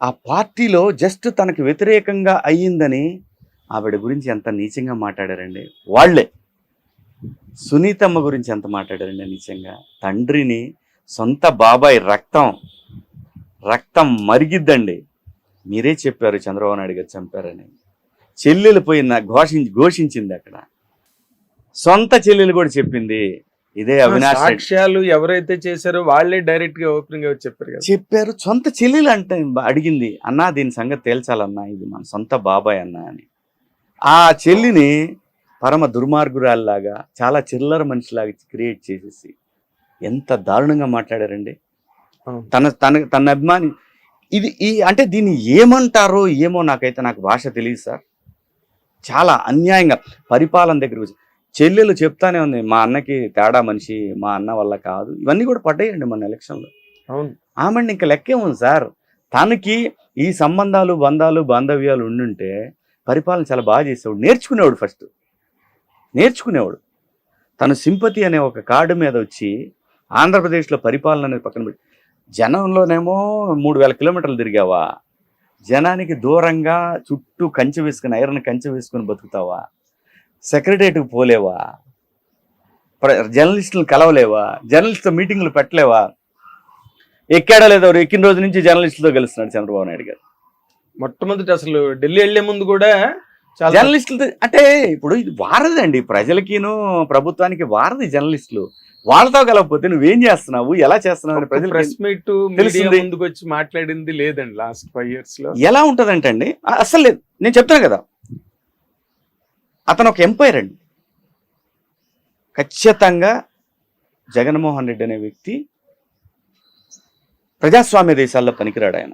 ఆ పార్టీలో జస్ట్ తనకి వ్యతిరేకంగా అయ్యిందని ఆవిడ గురించి ఎంత నీచంగా మాట్లాడారండి వాళ్ళే. సునీతమ్మ గురించి ఎంత మాట్లాడారండి నీచంగా. తండ్రిని, సొంత బాబాయ్ రక్తం మరిగిద్దండి. మీరే చెప్పారు చంద్రబాబు నాయుడు గారు చంపారని. చెల్లెలు పోయిన ఘోషించింది అక్కడ. సొంత చెల్లెలు కూడా చెప్పింది ఇదే. అవినాష్ సాక్ష్యాలు ఎవరైతే చేశారో వాళ్ళే డైరెక్ట్ గా ఓపెనింగ్ గా చెప్పారు. సొంత చెల్లెలు అంటే అడిగింది, అన్నా దీని సంగతి తేల్చాలన్నా, ఇది మన సొంత బాబాయ్ అన్నా అని. ఆ చెల్లిని పరమ దుర్మార్గురాల్లాగా, చాలా చిల్లర మనిషిలాగా క్రియేట్ చేసేసి ఎంత దారుణంగా మాట్లాడారండి. తన అభిమాని ఇది అంటే దీన్ని ఏమంటారో ఏమో, నాకు భాష తెలియదు సార్. చాలా అన్యాయంగా పరిపాలన దగ్గర చెల్లెలు చెప్తానే ఉంది, మా అన్నకి తేడా మనిషి, మా అన్న వల్ల కాదు. ఇవన్నీ కూడా పడ్డాయండి మన ఎలక్షన్లో. అవును, ఆమె ఇంకా లెక్కే ఉంది సార్. తనకి ఈ సంబంధాలు, బంధాలు, బాంధవ్యాలు ఉండుంటే పరిపాలన చాలా బాగా చేసేవాడు. నేర్చుకునేవాడు. తను సింపతి అనే ఒక కార్డు మీద వచ్చి ఆంధ్రప్రదేశ్లో పరిపాలన అనేది పక్కన పెట్టి, జనంలోనేమో 3000 కిలోమీటర్లు తిరిగావా, జనానికి దూరంగా చుట్టూ కంచె వేసుకుని, ఐరన్ కంచె వేసుకుని బతుకుతావా, సెక్రటరియట్కి పోలేవా, జర్నలిస్టులను కలవలేవా, జర్నలిస్టుతో మీటింగ్లు పెట్టలేవా. ఎక్కాడా లేదా, ఎక్కిన రోజు నుంచి జర్నలిస్టులతో కలుస్తున్నాడు చంద్రబాబు నాయుడు గారు. మొట్టమొదటి అసలు ఢిల్లీ వెళ్లే ముందు కూడా జర్నలిస్టులతో, అంటే ఇప్పుడు ఇది వారధి అండి, ప్రజలకిను ప్రభుత్వానికి వారధి జర్నలిస్టులు. వాళ్ళతో కలవకపోతే నువ్వేం చేస్తున్నావు, ఎలా చేస్తున్నావు ప్రజలు. ప్రెస్ మీట్ ముందుకు వచ్చి మాట్లాడింది లేదండి లాస్ట్ 5 years లో. ఎలా ఉంటదంటే అండి, అసలు లేదు. నేను చెప్తాను కదా, అతను ఒక ఎంపైర్ అండి. ఖచ్చితంగా జగన్మోహన్ రెడ్డి అనే వ్యక్తి ప్రజాస్వామ్య దేశాల్లో పనికిరాడు. ఆయన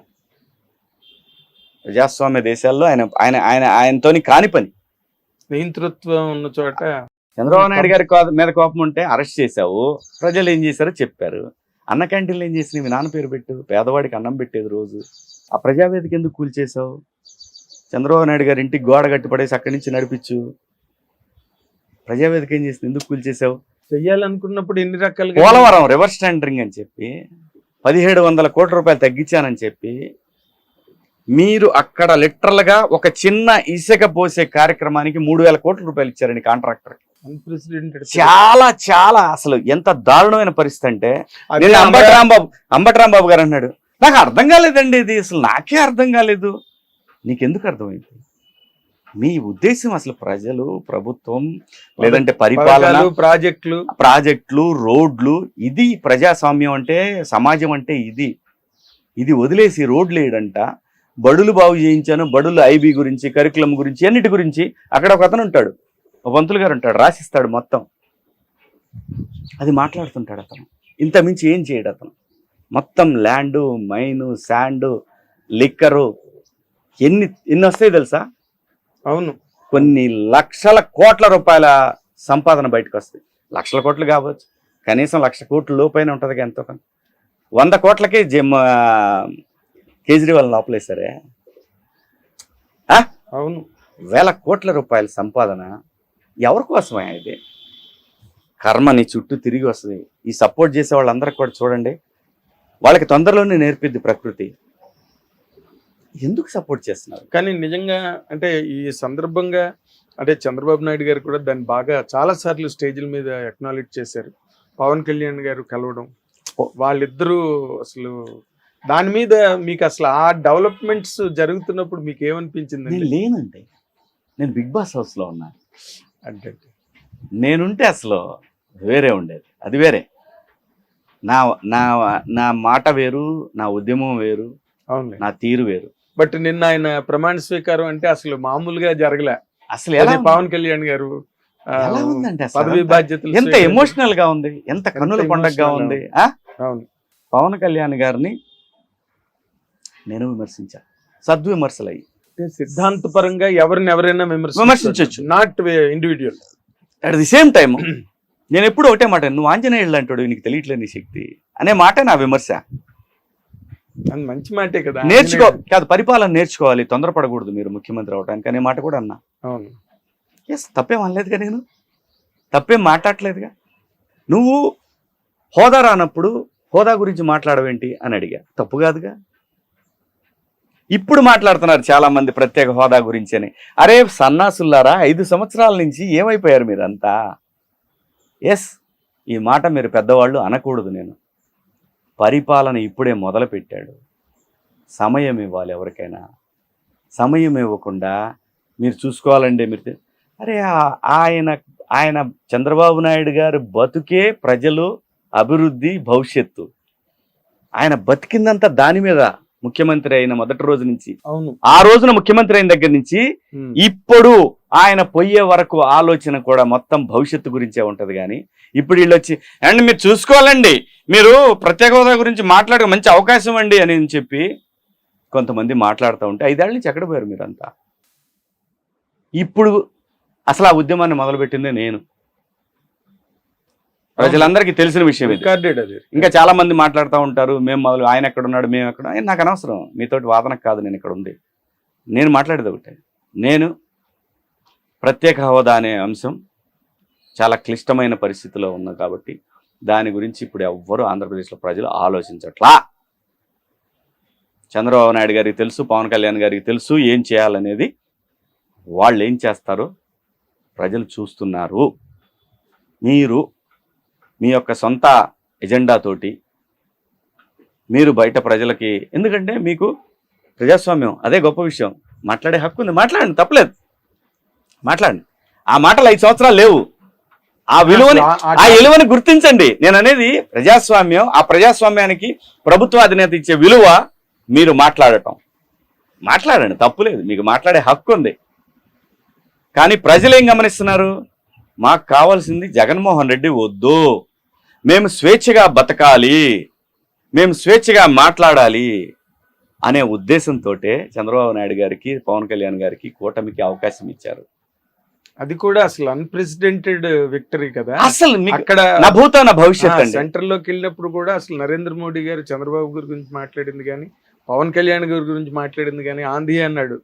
ప్రజాస్వామ్య దేశాల్లో ఆయనతోని కాని పని. నియంతృత్వం ఉన్న చోట చంద్రబాబు నాయుడు గారి మీద కోపం ఉంటే అరెస్ట్ చేశావు, ప్రజలు ఏం చేశారో చెప్పారు. అన్న క్యాంటీన్లు ఏం చేసినావు? మీ నాన్న పేరు పెట్టు, పేదవాడికి అన్నం పెట్టేది రోజు. ఆ ప్రజావేదిక ఎందుకు కూల్చేశావు? చంద్రబాబు నాయుడు గారి ఇంటికి గోడ కట్టిపడేసి అక్కడి నుంచి నడిపించు. ప్రజావేదిక ఏం చేసింది? ఎందుకు కూల్చేశావు? చెయ్యాలనుకున్నప్పుడు ఎన్ని రకాలుగా పోలవరం రివర్స్ టెండరింగ్ అని చెప్పి 1700 కోట్ల రూపాయలు తగ్గించానని చెప్పి మీరు అక్కడ లిటరల్గా ఒక చిన్న ఇసుక పోసే కార్యక్రమానికి 3000 కోట్ల రూపాయలు ఇచ్చారండి కాంట్రాక్టర్. అన్ప్రెసిడెంటెడ్. చాలా చాలా అసలు ఎంత దారుణమైన పరిస్థితి అంటే అంబటి రాంబాబు గారు అన్నాడు, నాకు అర్థం కాలేదండి ఇది, అసలు నాకే అర్థం కాలేదు. నీకెందుకు అర్థమైంది? మీ ఉద్దేశం అసలు ప్రజలు, ప్రభుత్వం, లేదంటే పరిపాలన, ప్రాజెక్టులు, రోడ్లు, ఇది ప్రజాస్వామ్యం అంటే, సమాజం అంటే ఇది వదిలేసి రోడ్లు వేయడంట. బడులు బాగు చేయించాను, బడులు ఐబీ గురించి, కరికులం గురించి, అన్నిటి గురించి అక్కడ ఒక అతను ఉంటాడు, ఒక పంతులు గారు ఉంటాడు, రాసిస్తాడు మొత్తం. అది మాట్లాడుతుంటాడు అతను. ఇంత మించి ఏం చేయడు అతను. మొత్తం ల్యాండు, మైను, శాండు, లిక్కరు ఎన్ని వస్తాయి తెలుసా? అవును, కొన్ని లక్షల కోట్ల రూపాయల సంపాదన బయటకు వస్తాయి. లక్షల కోట్లు కావచ్చు, కనీసం 1,00,000 కోట్ల లోపైన ఉంటుంది. ఎంతో 100 కోట్లకి కేజ్రీవాల్ లోపలేసారే. అవును, 1000 కోట్ల రూపాయల సంపాదన ఎవరి కోసమే? ఇది కర్మని చుట్టూ తిరిగి వస్తుంది. ఈ సపోర్ట్ చేసే వాళ్ళందరికీ కూడా చూడండి, వాళ్ళకి తొందరలోనే నేర్పిద్ది ప్రకృతి. ఎందుకు సపోర్ట్ చేస్తున్నారు? కానీ నిజంగా అంటే ఈ సందర్భంగా అంటే చంద్రబాబు నాయుడు గారు కూడా దాన్ని బాగా చాలా సార్లు స్టేజ్ల మీద అక్నాలెడ్జ్ చేశారు. పవన్ కళ్యాణ్ గారు కలవడం, వాళ్ళిద్దరూ అసలు దాని మీద మీకు అసలు ఆ డెవలప్మెంట్స్ జరుగుతున్నప్పుడు మీకు ఏమనిపించింది? నేను లేనండి, నేను బిగ్ బాస్ హౌస్లో ఉన్నాను. అంటే నేనుంటే అసలు వేరే ఉండేది, అది వేరే. నా నా నా మాట వేరు, నా ఉద్యమం వేరు, అవును, నా తీరు వేరు. బట్ నిన్న ఆయన ప్రమాణ స్వీకారం అంటే అసలు మామూలుగా జరగలే. అసలు ఎలా పవన్ కళ్యాణ్ గారు ఎలా ఉందంటే పదవి బాధ్యతలు ఎంత ఎమోషనల్ గా ఉంది, ఎంత కన్నుల పండగగా ఉంది. అవును, పవన్ కళ్యాణ్ గారిని నేను విమర్శించా, సద్విమర్శలు అయ్యి. సిద్ధాంతపరంగా ఎవరైనా విమర్శించవచ్చు, not individual. At the same time నేను ఎప్పుడు ఒకటే మాట, నువ్వు ఆంజనేయుడు అంటాడు, నీకు తెలియట్లేదు నీ శక్తి అనే మాట నా విమర్శ. మంచి మాటే కదా, కాదు, పరిపాలన నేర్చుకోవాలి, తొందరపడకూడదు మీరు ముఖ్యమంత్రి అవడానికి అనే మాట కూడా అన్నా. అవును, ఎస్, తప్పేం అనలేదుగా, నేను తప్పేం మాట్లాడలేదుగా. నువ్వు హోదా రానప్పుడు హోదా గురించి మాట్లాడవేంటి అని అడిగా, తప్పు కాదుగా. ఇప్పుడు మాట్లాడుతున్నారు చాలా మంది ప్రత్యేక హోదా గురించి అని. అరే సన్నాసుల్లారా, 5 సంవత్సరాల నుంచి ఏమైపోయారు మీరంతా? ఎస్, ఈ మాట మీరు పెద్దవాళ్ళు అనకూడదు. నేను పరిపాలన ఇప్పుడే మొదలు పెట్టాడు, సమయం ఇవ్వాలి ఎవరికైనా. సమయం ఇవ్వకుండా మీరు చూసుకోవాలండి. మీరు అరే ఆయన చంద్రబాబు నాయుడు గారు బతుకే ప్రజలు, అభివృద్ధి, భవిష్యత్తు. ఆయన బతికిందంతా దాని మీద. ముఖ్యమంత్రి అయిన మొదటి రోజు నుంచి, అవును, ఆ రోజున ముఖ్యమంత్రి అయిన దగ్గర నుంచి ఇప్పుడు ఆయన పోయే వరకు ఆలోచన కూడా మొత్తం భవిష్యత్తు గురించే ఉంటది. కానీ ఇప్పుడు వీళ్ళు వచ్చి అండ్ మీరు చూసుకోవాలండి, మీరు ప్రత్యేక హోదా గురించి మాట్లాడే మంచి అవకాశం అండి అని చెప్పి కొంతమంది మాట్లాడుతూ ఉంటే 5 ఏళ్ల నుంచి ఎక్కడ పోయారు మీరంతా? ఇప్పుడు అసలు ఆ ఉద్యమాన్ని మొదలుపెట్టిందే నేను. ప్రజలందరికీ తెలిసిన విషయం ఇది. ఇంకా చాలా మంది మాట్లాడుతూ ఉంటారు, ఆయన ఎక్కడ ఉన్నాడు, మేము ఎక్కడ. నాకు అనవసరం, మీతోటి వాదనకు కాదు నేను ఇక్కడ ఉంది. నేను మాట్లాడేది ఒకటే, నేను ప్రత్యేక హోదా అనే అంశం చాలా క్లిష్టమైన పరిస్థితిలో ఉంది కాబట్టి దాని గురించి ఇప్పుడు ఎవ్వరూ ఆంధ్రప్రదేశ్లో ప్రజలు ఆలోచించట్లా. చంద్రబాబు నాయుడు గారికి తెలుసు, పవన్ కళ్యాణ్ గారికి తెలుసు ఏం చేయాలనేది. వాళ్ళు ఏం చేస్తారో ప్రజలు చూస్తున్నారు. మీరు మీ యొక్క సొంత ఎజెండాతోటి మీరు బయట ప్రజలకి, ఎందుకంటే మీకు ప్రజాస్వామ్యం అదే గొప్ప విషయం, మాట్లాడే హక్కు ఉంది, మాట్లాడండి, తప్పలేదు, మాట్లాడండి. ఆ మాటలు 5 సంవత్సరాలు లేవు. ఆ విలువని గుర్తించండి. నేను అనేది ప్రజాస్వామ్యం, ఆ ప్రజాస్వామ్యానికి ప్రభుత్వ అధినేత ఇచ్చే విలువ మీరు మాట్లాడండి, తప్పులేదు, మీకు మాట్లాడే హక్కు ఉంది. కానీ ప్రజలు ఏం గమనిస్తున్నారు? మాకు కావాల్సింది జగన్మోహన్ రెడ్డి వద్దు, మేము స్వేచ్ఛగా బతకాలి, మేము స్వేచ్ఛగా మాట్లాడాలి అనే ఉద్దేశంతో చంద్రబాబు నాయుడు గారికి పవన్ కళ్యాణ్ గారికి కూటమికి అవకాశం ఇచ్చారు. అది కూడా అసలు అన్ప్రెసిడెంటెడ్ విక్టరీ కదా. అసలు అక్కడ నా భూతో నా భవిష్యత్ అండి. సెంటర్ లోకి వెళ్ళినప్పుడు కూడా అసలు నరేంద్ర మోడీ గారు చంద్రబాబు గారి గురించి మాట్లాడింది కానీ, పవన్ కళ్యాణ్ గారి గురించి మాట్లాడింది కానీ ఆంధీ అన్నాడు.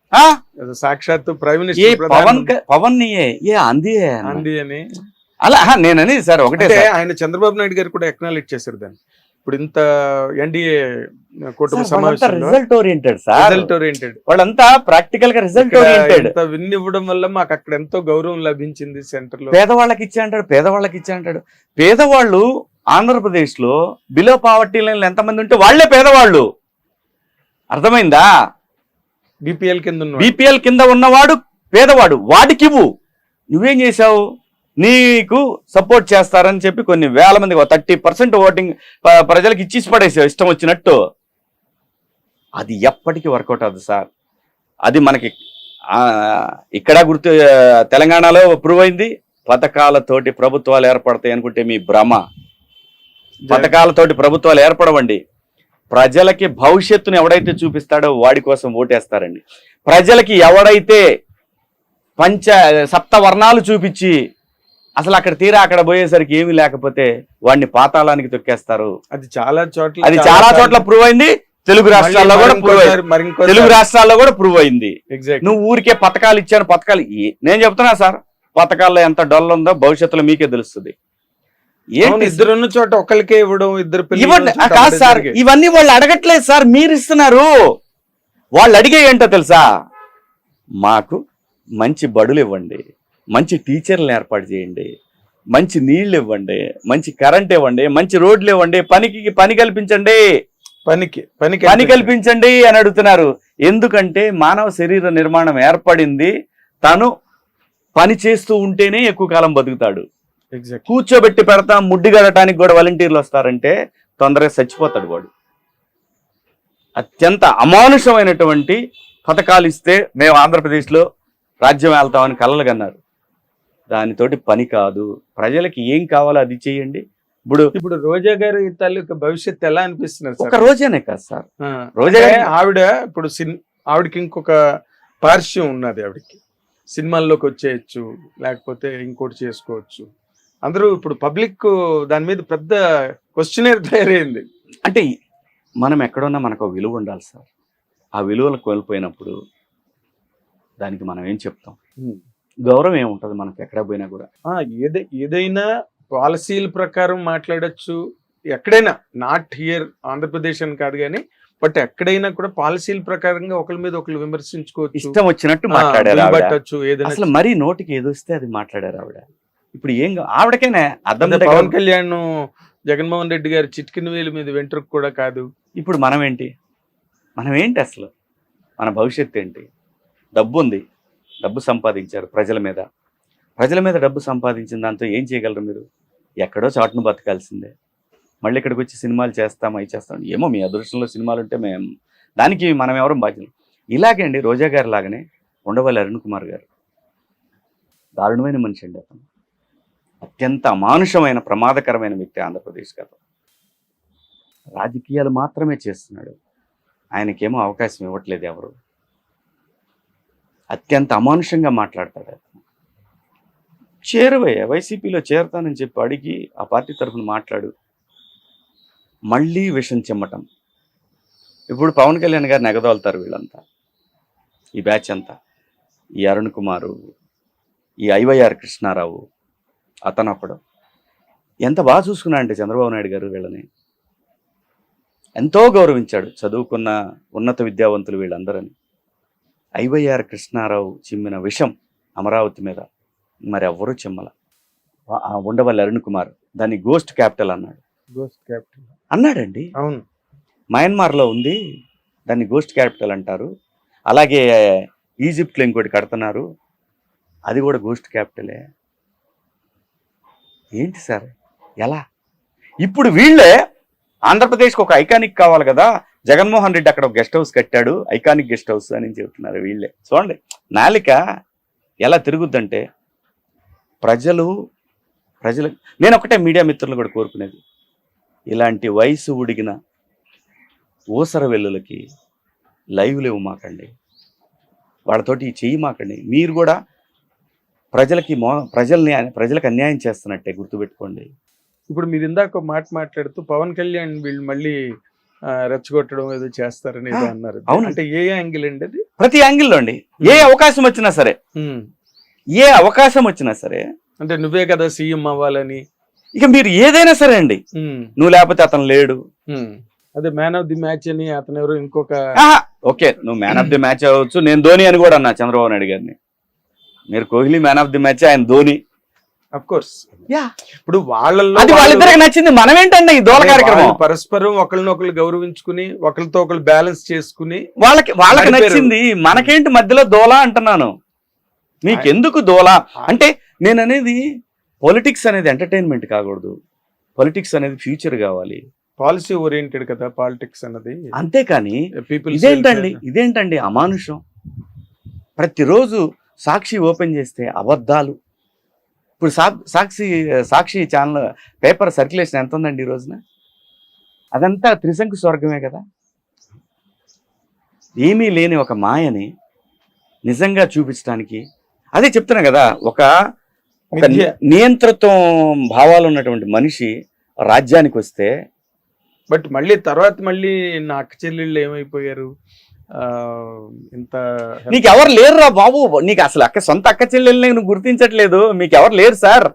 సాక్షాత్తు ప్రైమ్ మినిస్టర్ పవన్ ఆంధీ అని అలా నేనని సార్ ఒకటే. ఆయన చంద్రబాబు నాయుడు గారు కూడా ఎక్నాలెడ్జ్ చేశారు దాన్ని. ఇప్పుడు ఇంత ఎన్డీఏ కూటమి సమావేశంలో result oriented sir, result oriented వాళ్ళంతా ప్రాక్టికల్ గా రిజల్ట్ ఓరియంటెడ్. విన్ ఇవ్వడం వల్ల మాకు అక్కడ ఎంతో గౌరవం లభించింది. సెంటర్ లో పేదవాళ్ళకి ఇచ్చా అంటాడు. పేదవాళ్ళు ఆంధ్రప్రదేశ్ లో బిలో పావర్టీ లైన్ ఎంతమంది ఉంటే వాళ్లే పేదవాళ్ళు. అర్థమైందా? బీపీఎల్ కింద ఉన్నవాడు పేదవాడు, వాడికి ఇవ్వు. నువ్వేం చేశావు? నీకు సపోర్ట్ చేస్తారని చెప్పి కొన్ని వేల మంది 30% ఓటింగ్ ప్రజలకు ఇచ్చి పడేసావు ఇష్టం వచ్చినట్టు. అది ఎప్పటికీ వర్కౌట్ అవుతుంది సార్. అది మనకి ఇక్కడ తెలంగాణలో ప్రూవ్ అయింది. పథకాలతోటి ప్రభుత్వాలు ఏర్పడతాయి అనుకుంటే మీ భ్రమ. పథకాలతోటి ప్రభుత్వాలు ఏర్పడవండి. ప్రజలకి భవిష్యత్తును ఎవడైతే చూపిస్తాడో వాడి కోసం ఓటేస్తారండి. ప్రజలకి ఎవడైతే సప్తవర్ణాలు చూపించి అసలు అక్కడ తీరా అక్కడ పోయేసరికి ఏమీ లేకపోతే వాడిని పాతాళానికి తొక్కేస్తారు. అది చాలా చోట్ల ప్రూవ్ అయింది. తెలుగు రాష్ట్రాల్లో కూడా ప్రూవ్ అయింది. నువ్వు ఊరికే పథకాలు పథకాలు నేను చెప్తున్నా సార్, పథకాల్లో ఎంత డొల్ల ఉందో భవిష్యత్తులో మీకే తెలుస్తుంది. ఇద్దరున్న చోట ఒకరికే ఇవ్వడం, ఇద్దరు ఇవ్వండి కాదు సార్, ఇవన్నీ వాళ్ళు అడగట్లేదు సార్, మీరు ఇస్తున్నారు. వాళ్ళు అడిగే ఏంటో తెలుసా? మాకు మంచి బడులు ఇవ్వండి, మంచి టీచర్లను ఏర్పాటు చేయండి, మంచి నీళ్లు ఇవ్వండి, మంచి కరెంట్ ఇవ్వండి, మంచి రోడ్లు ఇవ్వండి, పని కల్పించండి, పని కల్పించండి అని అడుగుతున్నారు. ఎందుకంటే మానవ శరీర నిర్మాణం ఏర్పడింది, తను పని చేస్తూ ఉంటేనే ఎక్కువ కాలం బతుకుతాడు. కూర్చోబెట్టి పెడతా ముడ్డి గడటానికి కూడా వాలంటీర్లు వస్తారంటే తొందరగా చచ్చిపోతాడు వాడు. అత్యంత అమానుషమైనటువంటి పథకాలు ఇస్తే మేము ఆంధ్రప్రదేశ్లో రాజ్యం వెళ్తామని కలలు కన్నారు. దానితోటి పని కాదు. ప్రజలకి ఏం కావాలో అది చేయండి. ఇప్పుడు రోజా గారి తాలూకా భవిష్యత్తు ఎలా అనిపిస్తున్నారు? ఒక రోజానే కాదు సార్, రోజా ఆవిడ ఇప్పుడు ఆవిడకి ఇంకొక పార్శ్యం ఉన్నది. ఆవిడకి సినిమాల్లోకి వచ్చేయచ్చు, లేకపోతే ఇంకోటి చేసుకోవచ్చు. అందరూ ఇప్పుడు పబ్లిక్ దాని మీద పెద్ద క్వశ్చనర్ తయారైంది. అంటే మనం ఎక్కడున్నా మనకు ఒక విలువ ఉండాలి సార్. ఆ విలువలు కోల్పోయినప్పుడు దానికి మనం ఏం చెప్తాం? గౌరవం ఏముంటుంది మనకు ఎక్కడ పోయినా కూడా? ఏదైనా పాలసీల ప్రకారం మాట్లాడచ్చు ఎక్కడైనా, నాట్ హియర్ ఆంధ్రప్రదేశ్ అని కాదు కానీ, బట్ ఎక్కడైనా కూడా పాలసీల ప్రకారంగా ఒకరి మీద ఒకరు విమర్శించుకోవచ్చు, ఇష్టం వచ్చినట్టు మాట్లాడారు. అసలు మరీ నోటికి ఏదో వస్తే అది మాట్లాడారు ఆవిడ. ఇప్పుడు ఏం ఆవిడకైనా అర్థం. పవన్ కళ్యాణ్ జగన్మోహన్ రెడ్డి గారి చిటికిన వేలు మీద వెంట్రుకు కూడా కాదు. ఇప్పుడు మనం ఏంటి అసలు? మన భవిష్యత్తు ఏంటి? డబ్బు ఉంది, డబ్బు సంపాదించారు ప్రజల మీద డబ్బు సంపాదించిన దాంతో ఏం చేయగలరు మీరు? ఎక్కడో చాటును బతకాల్సిందే. మళ్ళీ ఇక్కడికి వచ్చి సినిమాలు చేస్తాం, అవి చేస్తాం. ఏమో మీ అదృష్టంలో సినిమాలు ఉంటే మేము దానికి మనం ఎవరూ బాధ్యులు. ఇలాగే అండి రోజా గారి లాగానే ఉండవల్లి అరుణ్ కుమార్ గారు దారుణమైన మనిషి అండి. అతను అత్యంత అమానుషమైన ప్రమాదకరమైన వ్యక్తి ఆంధ్రప్రదేశ్ గారు. రాజకీయాలు మాత్రమే చేస్తున్నాడు, ఆయనకేమో అవకాశం ఇవ్వట్లేదు ఎవరు. అత్యంత అమానుషంగా మాట్లాడతాడు. చేరువయ్యా, వైసీపీలో చేరతానని చెప్పి అడిగి ఆ పార్టీ తరఫున మాట్లాడు. మళ్ళీ విషం చెమ్మటం. ఇప్పుడు పవన్ కళ్యాణ్ గారిని ఎగదోలుతారు వీళ్ళంతా, ఈ బ్యాచ్ అంతా. ఈ అరుణ్ కుమారు, ఈ ఐవైఆర్ కృష్ణారావు, అతను ఒకడు. ఎంత బాగా చూసుకున్నా అంటే చంద్రబాబు నాయుడు గారు వీళ్ళని ఎంతో గౌరవించాడు. చదువుకున్న ఉన్నత విద్యావంతులు వీళ్ళందరని. ఐవైఆర్ కృష్ణారావు చిమ్మిన విషం అమరావతి మీద మరి ఎవ్వరూ చిమ్మల. ఉండవల్లి అరుణ్ కుమార్ దాన్ని గోస్ట్ క్యాపిటల్ అన్నాడు. అన్నాడండి. అవును, మయన్మార్లో ఉంది, దాన్ని గోస్ట్ క్యాపిటల్ అంటారు. అలాగే ఈజిప్ట్లో ఇంకోటి కడుతున్నారు, అది కూడా గోస్ట్ క్యాపిటలే. ఏంటి సార్ ఎలా? ఇప్పుడు వీళ్ళే ఆంధ్రప్రదేశ్కి ఒక ఐకానిక్ కావాలి కదా, జగన్మోహన్ రెడ్డి అక్కడ ఒక గెస్ట్ హౌస్ కట్టాడు, ఐకానిక్ గెస్ట్ హౌస్ అని చెబుతున్నారు వీళ్ళే. చూడండి నాలిక ఎలా తిరుగుద్దంటే. ప్రజలు నేను ఒకటే మీడియా మిత్రులు కూడా కోరుకునేది, ఇలాంటి వయసు ఉడిగిన ఊసర వెల్లులకి లైవ్లు ఇవ్వమాకండి, వాళ్ళతోటి చెయ్యి మాకండి. మీరు కూడా ప్రజలకు అన్యాయం చేస్తున్నట్టే గుర్తుపెట్టుకోండి. ఇప్పుడు మీరు ఇందాక ఒక మాట మాట్లాడుతూ పవన్ కళ్యాణ్ వీళ్ళు మళ్ళీ రెచ్చగొట్టడం ఏదో చేస్తారని ఏదో అన్నారు. అవును. అంటే ఏ యాంగిల్ అండి అది? ప్రతి యాంగిల్లో అండి. ఏ అవకాశం వచ్చినా సరే, ఏ అవకాశం వచ్చినా సరే, అంటే నువ్వే కదా సీఎం అవ్వాలని, ఇక మీరు ఏదైనా సరే అండి, నువ్వు లేకపోతే అతను లేడు, అదే మ్యాన్ ఆఫ్ ది మ్యాచ్ అని అతను ఎవరు ఇంకొక, ఓకే నువ్వు మ్యాన్ ఆఫ్ ది మ్యాచ్ అవ్వచ్చు, నేను ధోని అని కూడా అన్నా చంద్రబాబు నాయుడు గారిని. మీరు Kohli man of the match, ఆయన ధోని. Of course. ఇప్పుడు వాళ్ళల్లో అది వాళ్ళిద్దరికి నచ్చింది, మనం ఏంటండి ఈ దోల కార్యక్రమం? పరస్పరం ఒకరినొకరు గౌరవించుకుని ఒకరితో ఒకరు బ్యాలెన్స్ చేసుకుని వాళ్ళకి నచ్చింది, మనకేంటి మధ్యలో దోల అంటున్నాను. మీకెందుకు దోల అంటే, నేను అనేది పొలిటిక్స్ అనేది ఎంటర్టైన్మెంట్ కాకూడదు, పొలిటిక్స్ అనేది ఫ్యూచర్ కావాలి, పాలసీ ఓరియంటెడ్ కదా పాలిటిక్స్ అన్నది. అంతేకాని పీపుల్ ఇదేంటండి అమానుషం. ప్రతిరోజు సాక్షి ఓపెన్ చేస్తే అబద్ధాలు. ఇప్పుడు సాక్షి ఛానల్ పేపర్ సర్క్యులేషన్ ఎంత ఉందండి ఈ రోజున? అదంతా త్రిశంకు స్వర్గమే కదా. ఏమీ లేని ఒక మాయని నిజంగా చూపించడానికి, అదే చెప్తున్నా కదా, ఒక నియంత్రిత్వం భావాలు ఉన్నటువంటి మనిషి రాజ్యానికి వస్తే. బట్ మళ్ళీ తర్వాత మళ్ళీ నా అక్క చెల్లెళ్ళు ఏమైపోయారు, ఇంత నీకు ఎవరు లేరురా బాబు, నీకు అసలు సొంత అక్క చెల్లెల్ని నువ్వు గుర్తించట్లేదు, మీకు ఎవరు లేరు సార్.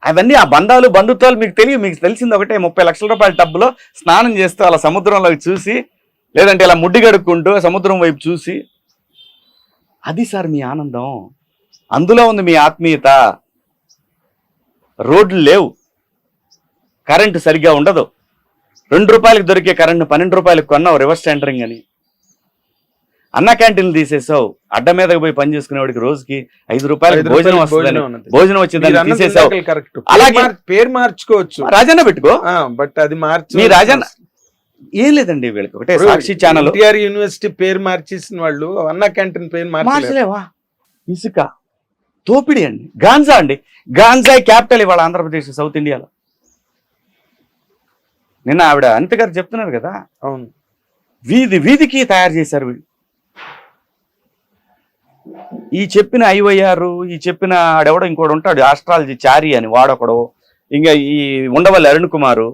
అవన్నీ ఆ బంధాలు బంధుత్వాలు మీకు తెలియదు. మీకు తెలిసింది ఒకటే, 30 లక్షల రూపాయల టబ్బులో స్నానం చేస్తూ అలా సముద్రంలోకి చూసి, లేదంటే ఇలా ముడ్డి గడుక్కుంటూ సముద్రం వైపు చూసి, అది సార్ మీ ఆనందం. అందులో ఉంది మీ ఆత్మీయత. రోడ్లు లేవు, కరెంటు సరిగ్గా ఉండదు, 2 రూపాయలకు దొరికే కరెంటు 12 రూపాయలకు కొన్నావు రివర్స్ టెండరింగ్ అని. అన్న క్యాంటీన్లు తీసేసావు, అడ్డ మీదకి పోయి పని చేసుకునేవాడికి రోజుకి 5 రూపాయలకు భోజనం వస్తుందని, భోజనం వచ్చిందని తీసేసావు. అలాగే పేరు మార్చుకోవచ్చు, రాజన్న పెట్టుకో, బట్ అది మార్చి మీ రాజన్న ఏం లేదండి. వీళ్ళకి ఒకటే సాక్షి ఛానల్, ఎన్టీఆర్ యూనివర్సిటీ పేరు మార్చేసిన వాళ్ళు అన్న క్యాంటీన్ పేరు మార్చలేవా? ఇసుక తోపిడి అండి, గాంజా అండి, గాంజా క్యాపిటల్ ఇవాళ ఆంధ్రప్రదేశ్, సౌత్ ఇండియాలో. నిన్న ఆవిడ అనిత గారు చెప్తున్నారు కదా, అవును, వీధికి తయారు చేశారు వీళ్ళు. ఈ చెప్పిన ఐవైఆర్, ఈ చెప్పిన ఆడెవడో ఇంకోటి ఉంటాడు ఆస్ట్రాలజీ చారి అని వాడొకడు, ఇంకా ఈ ఉండవల్లి అరుణ్ కుమారు,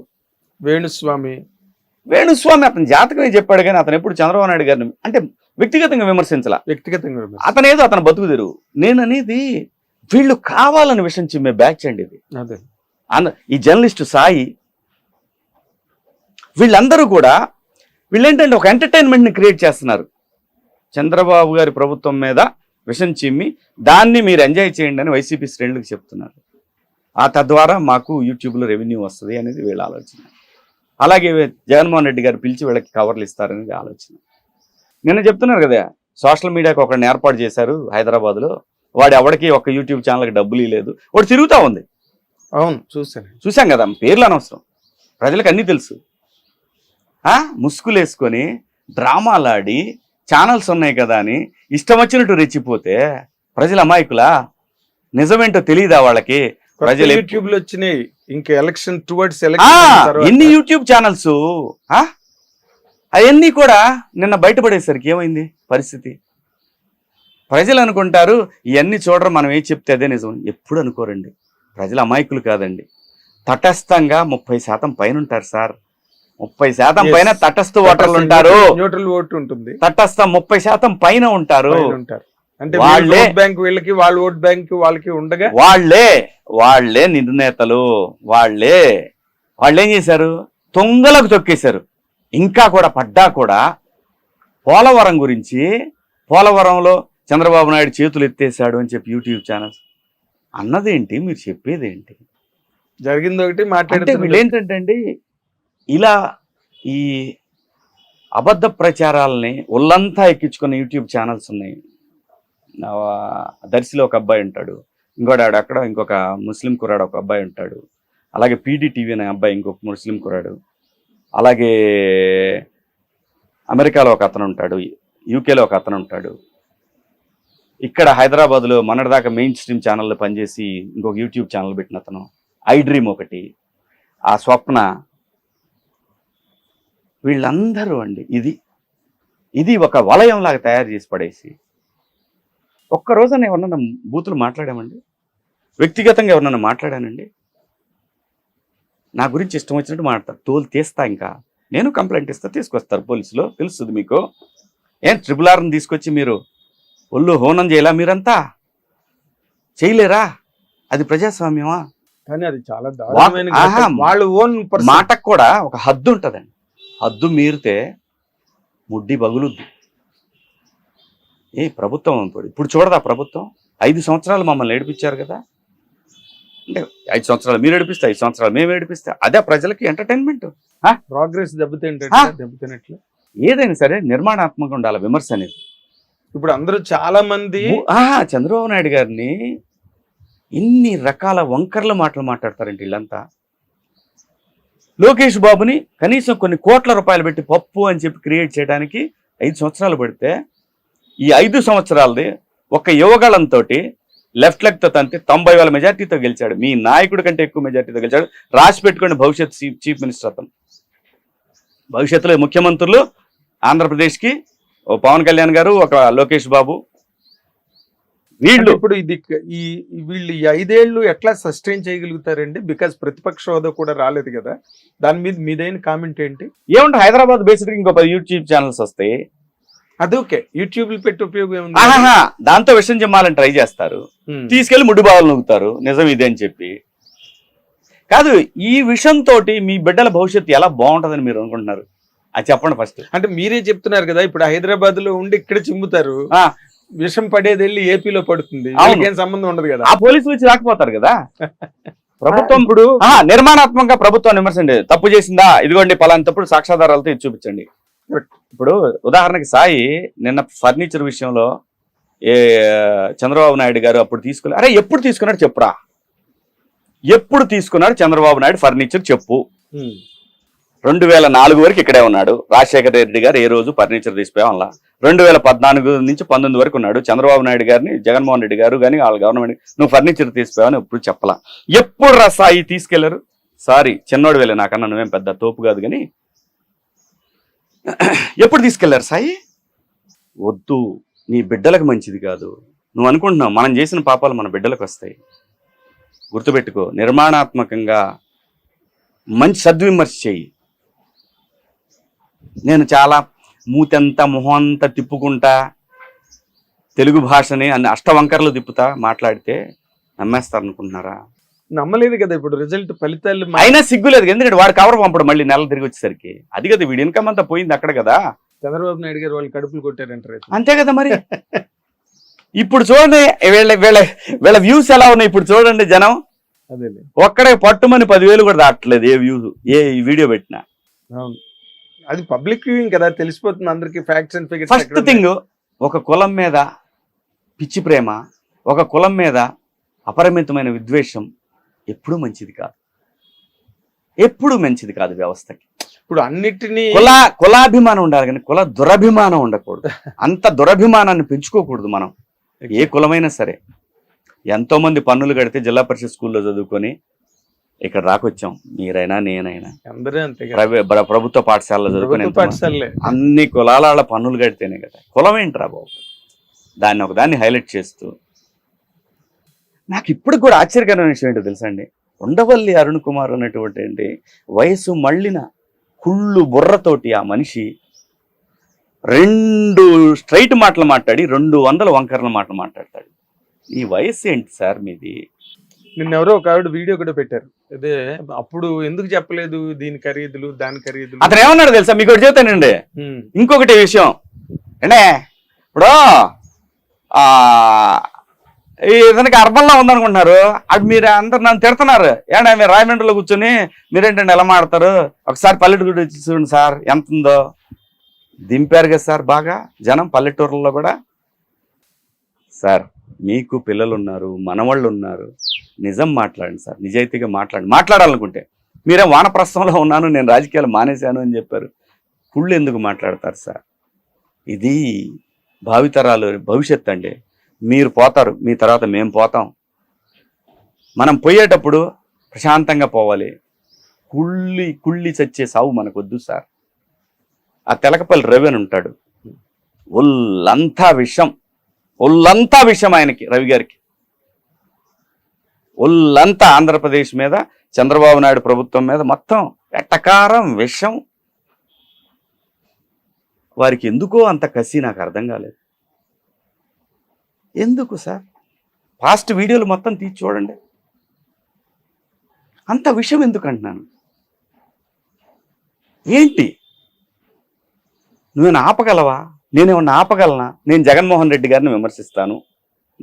వేణుస్వామి అతని జాతకమే చెప్పాడు, కానీ అతను ఎప్పుడు చంద్రబాబు నాయుడు గారిని అంటే వ్యక్తిగతంగా విమర్శించాల. అతనేదో అతను బతుకు తెరువు. నేను అనేది వీళ్ళు కావాలని విషయం చిమ్మే బ్యాచ్ అండి ఇది. ఈ జర్నలిస్టు సాయి, వీళ్ళందరూ కూడా వీళ్ళేంటంటే ఒక ఎంటర్టైన్మెంట్ ని క్రియేట్ చేస్తున్నారు. చంద్రబాబు గారి ప్రభుత్వం మీద విషం చిమ్మి దాన్ని మీరు ఎంజాయ్ చేయండి అని వైసీపీ శ్రేణులకు చెప్తున్నారు. తద్వారా మాకు యూట్యూబ్లో రెవెన్యూ వస్తుంది అనేది వీళ్ళ ఆలోచన. అలాగే జగన్మోహన్ రెడ్డి గారు పిలిచి వీళ్ళకి కవర్లు ఇస్తారనేది ఆలోచన. నిన్న చెప్తున్నారు కదా, సోషల్ మీడియాకి ఒకరిని ఏర్పాటు చేశారు హైదరాబాద్లో, వాడు ఎవరికి ఒక యూట్యూబ్ ఛానల్కి డబ్బులు లేదు, వాడు తిరుగుతూ ఉంది. అవును, చూసాం కదా, పేర్లు అనవసరం, ప్రజలకు అన్నీ తెలుసు. ముసుగులు వేసుకొని డ్రామాలాడి ఛానల్స్ ఉన్నాయి కదా అని ఇష్టం వచ్చినట్టు రెచ్చిపోతే ప్రజల అమాయకులా? నిజమేంటో తెలియదా వాళ్ళకి? ప్రజలు యూట్యూబ్ లో వచ్చినాయి, ఇంకా ఎలక్షన్ టువర్డ్స్ ఎన్ని యూట్యూబ్ ఛానల్స్ అవన్నీ కూడా నిన్న బయటపడేసరికి ఏమైంది పరిస్థితి? ప్రజలు అనుకుంటారు ఇవన్నీ చూడరు, మనం ఏం చెప్తే అదే నిజం. ఎప్పుడు అనుకోరండి, ప్రజలు అమాయకులు కాదండి. తటస్థంగా 30% పైన ఉంటారు సార్, 30% పైన తటస్థ ఓటర్లు ఉంటారు. న్యూట్రల్ ఓటు ఉంటుంది, తటస్థ 30% పైన ఉంటారు. అంటే వాళ్ళే బ్యాంక్ వీళ్ళకి, వాళ్ళ ఓట్ బ్యాంక్ వాళ్ళకి ఉండగా వాళ్ళే నిర్ణేతలు. వాళ్ళేం చేశారు? తొంగలకు తొక్కేశారు. ఇంకా కూడా పడ్డా కూడా పోలవరం గురించి, పోలవరంలో చంద్రబాబు నాయుడు చేతులు ఎత్తేసాడు అని చెప్పి యూట్యూబ్ ఛానల్స్ అన్నదేంటి? మీరు చెప్పేదేంటి? జరిగింది ఒకటి మాట్లాడితే వీళ్ళు ఏంటంటే అండి, ఇలా ఈ అబద్ధ ప్రచారాలని ఒళ్ళంతా ఎక్కించుకున్న యూట్యూబ్ ఛానల్స్ ఉన్నాయి. దర్శిలో ఒక అబ్బాయి ఉంటాడు, ఇంకోటి అక్కడ ఇంకొక ముస్లిం కుర్రాడు ఒక అబ్బాయి ఉంటాడు, అలాగే పీడీటీవీ అనే అబ్బాయి ఇంకొక ముస్లిం కుర్రాడు, అలాగే అమెరికాలో ఒక అతను ఉంటాడు, యూకేలో ఒక అతను ఉంటాడు, ఇక్కడ హైదరాబాద్లో మొన్నటిదాకా మెయిన్ స్ట్రీమ్ ఛానల్లో పనిచేసి ఇంకొక యూట్యూబ్ ఛానల్ పెట్టిన అతను, ఐ డ్రీమ్ ఒకటి, ఆ స్వప్న, వీళ్ళందరూ అండి. ఇది ఇది ఒక వలయంలాగా తయారు చేసి పడేసి ఒక్క రోజున ఎవరన్నా బూతులు మాట్లాడామండి, వ్యక్తిగతంగా ఎవరన్నా మాట్లాడానండి, నా గురించి ఇష్టం వచ్చినట్టు మాట్లాడతారు, తోలు తీస్తా, ఇంకా నేను కంప్లైంట్ ఇస్తా, తీసుకొస్తారు పోలీసులు, తెలుస్తుంది మీకు. ఏం RRRని తీసుకొచ్చి మీరు ఒళ్ళు హోనం చేయాలా? మీరంతా చేయలేరా? అది ప్రజాస్వామ్యమా? కానీ అది చాలా దారుణమైన ఘటన. వాళ్ళ ఓన్ మాటకు కూడా ఒక హద్దు ఉంటుందండి. హద్దు మీరితే ముడ్డి బగులుద్ది. ప్రభుత్వం ఇప్పుడు చూడదా? ప్రభుత్వం 5 సంవత్సరాలు మమ్మల్ని ఏడిపించారు కదా, అంటే 5 సంవత్సరాలు మీరు ఏడిపిస్తే 5 సంవత్సరాలు మేము ఏడిపిస్తే అదే ప్రజలకి ఎంటర్టైన్మెంట్. ప్రోగ్రెస్ దెబ్బతిన్నట్లు. ఏదైనా సరే నిర్మాణాత్మకంగా ఉండాలి విమర్శ అనేది. ఇప్పుడు అందరూ చాలా మంది చంద్రబాబు నాయుడు గారిని ఇన్ని రకాల వంకర్ల మాటలు మాట్లాడతారండి వీళ్ళంతా. లోకేష్ బాబుని కనీసం కొన్ని కోట్ల రూపాయలు పెట్టి పప్పు అని చెప్పి క్రియేట్ చేయడానికి 5 సంవత్సరాలు పడితే, ఈ 5 సంవత్సరాలది ఒక యువగళంతో లెఫ్ట్ లెగ్ తో తంతే 90,000 మెజార్టీతో గెలిచాడు. మీ నాయకుడి కంటే ఎక్కువ మెజార్టీతో గెలిచాడు. రాసి పెట్టుకోండి, భవిష్యత్ చీఫ్ మినిస్టర్ అతను. భవిష్యత్తులో ముఖ్యమంత్రులు ఆంధ్రప్రదేశ్కి ఓ పవన్ కళ్యాణ్ గారు, ఒక లోకేష్ బాబు, వీళ్ళు. ఇప్పుడు వీళ్ళు 5 ఏళ్ళు ఎట్లా సస్టైన్ చేయగలుగుతారండి? బికాస్ ప్రతిపక్ష హోదా కూడా రాలేదు కదా. దాని మీద మీదైన కామెంట్ ఏంటి? ఏమంటే హైదరాబాద్ బేస్డ్ ఇంకో 10 యూట్యూబ్ ఛానల్స్ వస్తాయి, అది ఓకే. యూట్యూబ్ లో పెట్టి ఉపయోగం ఏముంది? దాంతో విషయం చెప్పాలని ట్రై చేస్తారు, తీసుకెళ్లి ముడ్డు బావలు నొక్కుతారు నిజం ఇదే అని చెప్పి. కాదు, ఈ విషయంతో మీ బిడ్డల భవిష్యత్తు ఎలా బాగుంటుందని మీరు అనుకుంటున్నారు? అది చెప్పండి ఫస్ట్. అంటే మీరే చెప్తున్నారు కదా, ఇప్పుడు హైదరాబాద్ లో ఉండి ఇక్కడ చిమ్ముతారు, విషం పడేది వెళ్ళి ఏపీలో పడుతుంది, ఏం సంబంధం ఉండదు కదా. ఆ పోలీసులు వచ్చి రాకపోతారు కదా. ప్రభుత్వం ఇప్పుడు నిర్మాణాత్మకంగా ప్రభుత్వం విమర్శండి, తప్పు చేసిందా, ఇదిగోండి పలానా తప్పుడు సాక్ష్యాధారాలతో ఇది చూపించండి. ఇప్పుడు ఉదాహరణకి సాయి నిన్న ఫర్నిచర్ విషయంలో చంద్రబాబు నాయుడు గారు అప్పుడు తీసుకున్నారు. అరే ఎప్పుడు తీసుకున్నాడు చెప్పురా, ఎప్పుడు తీసుకున్నాడు చంద్రబాబు నాయుడు ఫర్నిచర్ చెప్పు. 2004 వరకు ఇక్కడే ఉన్నాడు. రాజశేఖర రెడ్డి గారు ఏ రోజు ఫర్నిచర్ తీసిపోయాం అలా. 2014 నుంచి 19 వరకు ఉన్నాడు. చంద్రబాబు నాయుడు గారిని జగన్మోహన్ రెడ్డి గారు కానీ వాళ్ళ గవర్నమెంట్ నువ్వు ఫర్నిచర్ తీసిపోయావని ఎప్పుడు చెప్పలా. ఎప్పుడు రా సాయి తీసుకెళ్లారు? సారీ చిన్నోడు వెళ్ళే, నాకన్నా నువ్వేం పెద్ద తోపు కాదు కానీ ఎప్పుడు తీసుకెళ్లారు సాయి? వద్దు, నీ బిడ్డలకు మంచిది కాదు. నువ్వు అనుకుంటున్నావు మనం చేసిన పాపాలు మన బిడ్డలకు వస్తాయి. గుర్తుపెట్టుకో, నిర్మాణాత్మకంగా మంచి సద్విమర్శ చెయ్యి. నేను చాలా మూతంతా మొహంతా తిప్పుకుంటా తెలుగు భాషని అన్ని అష్టవంకర్లు తిప్పుతా మాట్లాడితే నమ్మేస్తారు అనుకుంటున్నారా? నమ్మలేదు కదా. ఇప్పుడు రిజల్ట్ ఫలితాలు అయినా సిగ్గులేదు, ఎందుకంటే వాడు కవర్ పంపడు మళ్ళీ నెల తిరిగి వచ్చేసరికి. అది కదా వీడి ఇన్కమ్ అంతా పోయింది అక్కడ కదా. చంద్రబాబు నాయుడు గారు వాళ్ళు కడుపులు కొట్టారంటారు, అంతే కదా మరి. ఇప్పుడు చూడండి వీళ్ళ వ్యూస్ ఎలా ఉన్నాయి ఇప్పుడు చూడండి. జనం అదే ఒక్కడే పట్టుమని 10,000 కూడా దాటలేదు ఏ వ్యూ, ఏ వీడియో పెట్టినా. అది పబ్లిక్ వ్యూయింగ్ కదా, తెలిసిపోతుంది అందరికి facts and figures. First thing, ఒక కులం మీద పిచ్చి ప్రేమ, ఒక కులం మీద అపరిమితమైన విద్వేషం ఎప్పుడూ మంచిది కాదు, ఎప్పుడు మంచిది కాదు వ్యవస్థకి. ఇప్పుడు అన్నిటినీ కులాభిమానం ఉండాలి కానీ కుల దురభిమానం ఉండకూడదు. అంత దురభిమానాన్ని పెంచుకోకూడదు మనం. ఏ కులమైనా సరే. ఎంతో మంది పన్నులు కడితే జిల్లా పరిషత్ స్కూల్లో చదువుకొని ఇక్కడ రాకొచ్చాం. మీరైనా నేనైనా అందరూ అంతే. ప్రభుత్వ పాఠశాలలో చదువుకొని అన్ని కులాల పన్నులు కడితేనే కదా. కులం ఏంట్రా బాబు? దాన్ని ఒకదాన్ని హైలైట్ చేస్తూ నాకు ఇప్పుడు కూడా ఆశ్చర్యకరమైన విషయం ఏంటో తెలుసా అండి, ఉండవల్లి అరుణ్ కుమార్ అనేటువంటి వయసు మళ్ళిన కుళ్ళు బుర్రతోటి ఆ మనిషి 2 స్ట్రైట్ మాటలు మాట్లాడి 200 వంకరల మాటలు మాట్లాడతాడు. ఈ వయసు ఏంటి సార్ మీది? నిన్నెవరో ఒక ఆవిడ వీడియో కూడా పెట్టారు, అదే అప్పుడు ఎందుకు చెప్పలేదు దీని ఖరీదులు దాని ఖరీదులు. అతను ఏమన్నాడు తెలుసా, మీకు ఒకటి చెప్తానండి. ఇంకొకటి విషయం అంటే, ఇప్పుడు ఇతనికి అర్బన్లో ఉందనుకుంటున్నారు, అది మీరు అందరు నన్ను తిడుతున్నారు. ఏంటంటే మీరు రాయమండ్రిలో కూర్చొని మీరేంటంటే ఎలా మాడతారు, ఒకసారి పల్లెటూరు వచ్చి చూడండి సార్ ఎంత ఉందో. దింపారు కదా సార్ బాగా జనం పల్లెటూరులో కూడా. సార్ మీకు పిల్లలు ఉన్నారు, మనవాళ్ళు ఉన్నారు, నిజం మాట్లాడండి సార్, నిజాయితీగా మాట్లాడాలనుకుంటే. మీరే వానప్రస్థంలో ఉన్నాను, నేను రాజకీయాలు మానేశాను అని చెప్పారు. కుళ్ళు ఎందుకు మాట్లాడతారు సార్? ఇది భావితరాలు భవిష్యత్తు అండి. మీరు పోతారు, మీ తర్వాత మేము పోతాం. మనం పోయేటప్పుడు ప్రశాంతంగా పోవాలి. కుళ్ళి చచ్చే సావు మనకొద్దు సార్. ఆ తెలకపల్లి రవి అని ఉంటాడు, ఒళ్ళంతా విషం ఆయనకి, రవి గారికి ఒళ్ళంతా ఆంధ్రప్రదేశ్ మీద, చంద్రబాబు నాయుడు ప్రభుత్వం మీద మొత్తం ఎట్టకారం విషం. వారికి ఎందుకో అంత కసి నాకు అర్థం కాలేదు. ఎందుకు సార్? పాస్ట్ వీడియోలు మొత్తం తీసి చూడండి. అంత విషయం ఎందుకు అంటున్నాను? ఏంటి నువ్వేనా ఆపగలవా? నేనేమన్నా ఆపగలనా? నేను జగన్మోహన్ రెడ్డి గారిని విమర్శిస్తాను,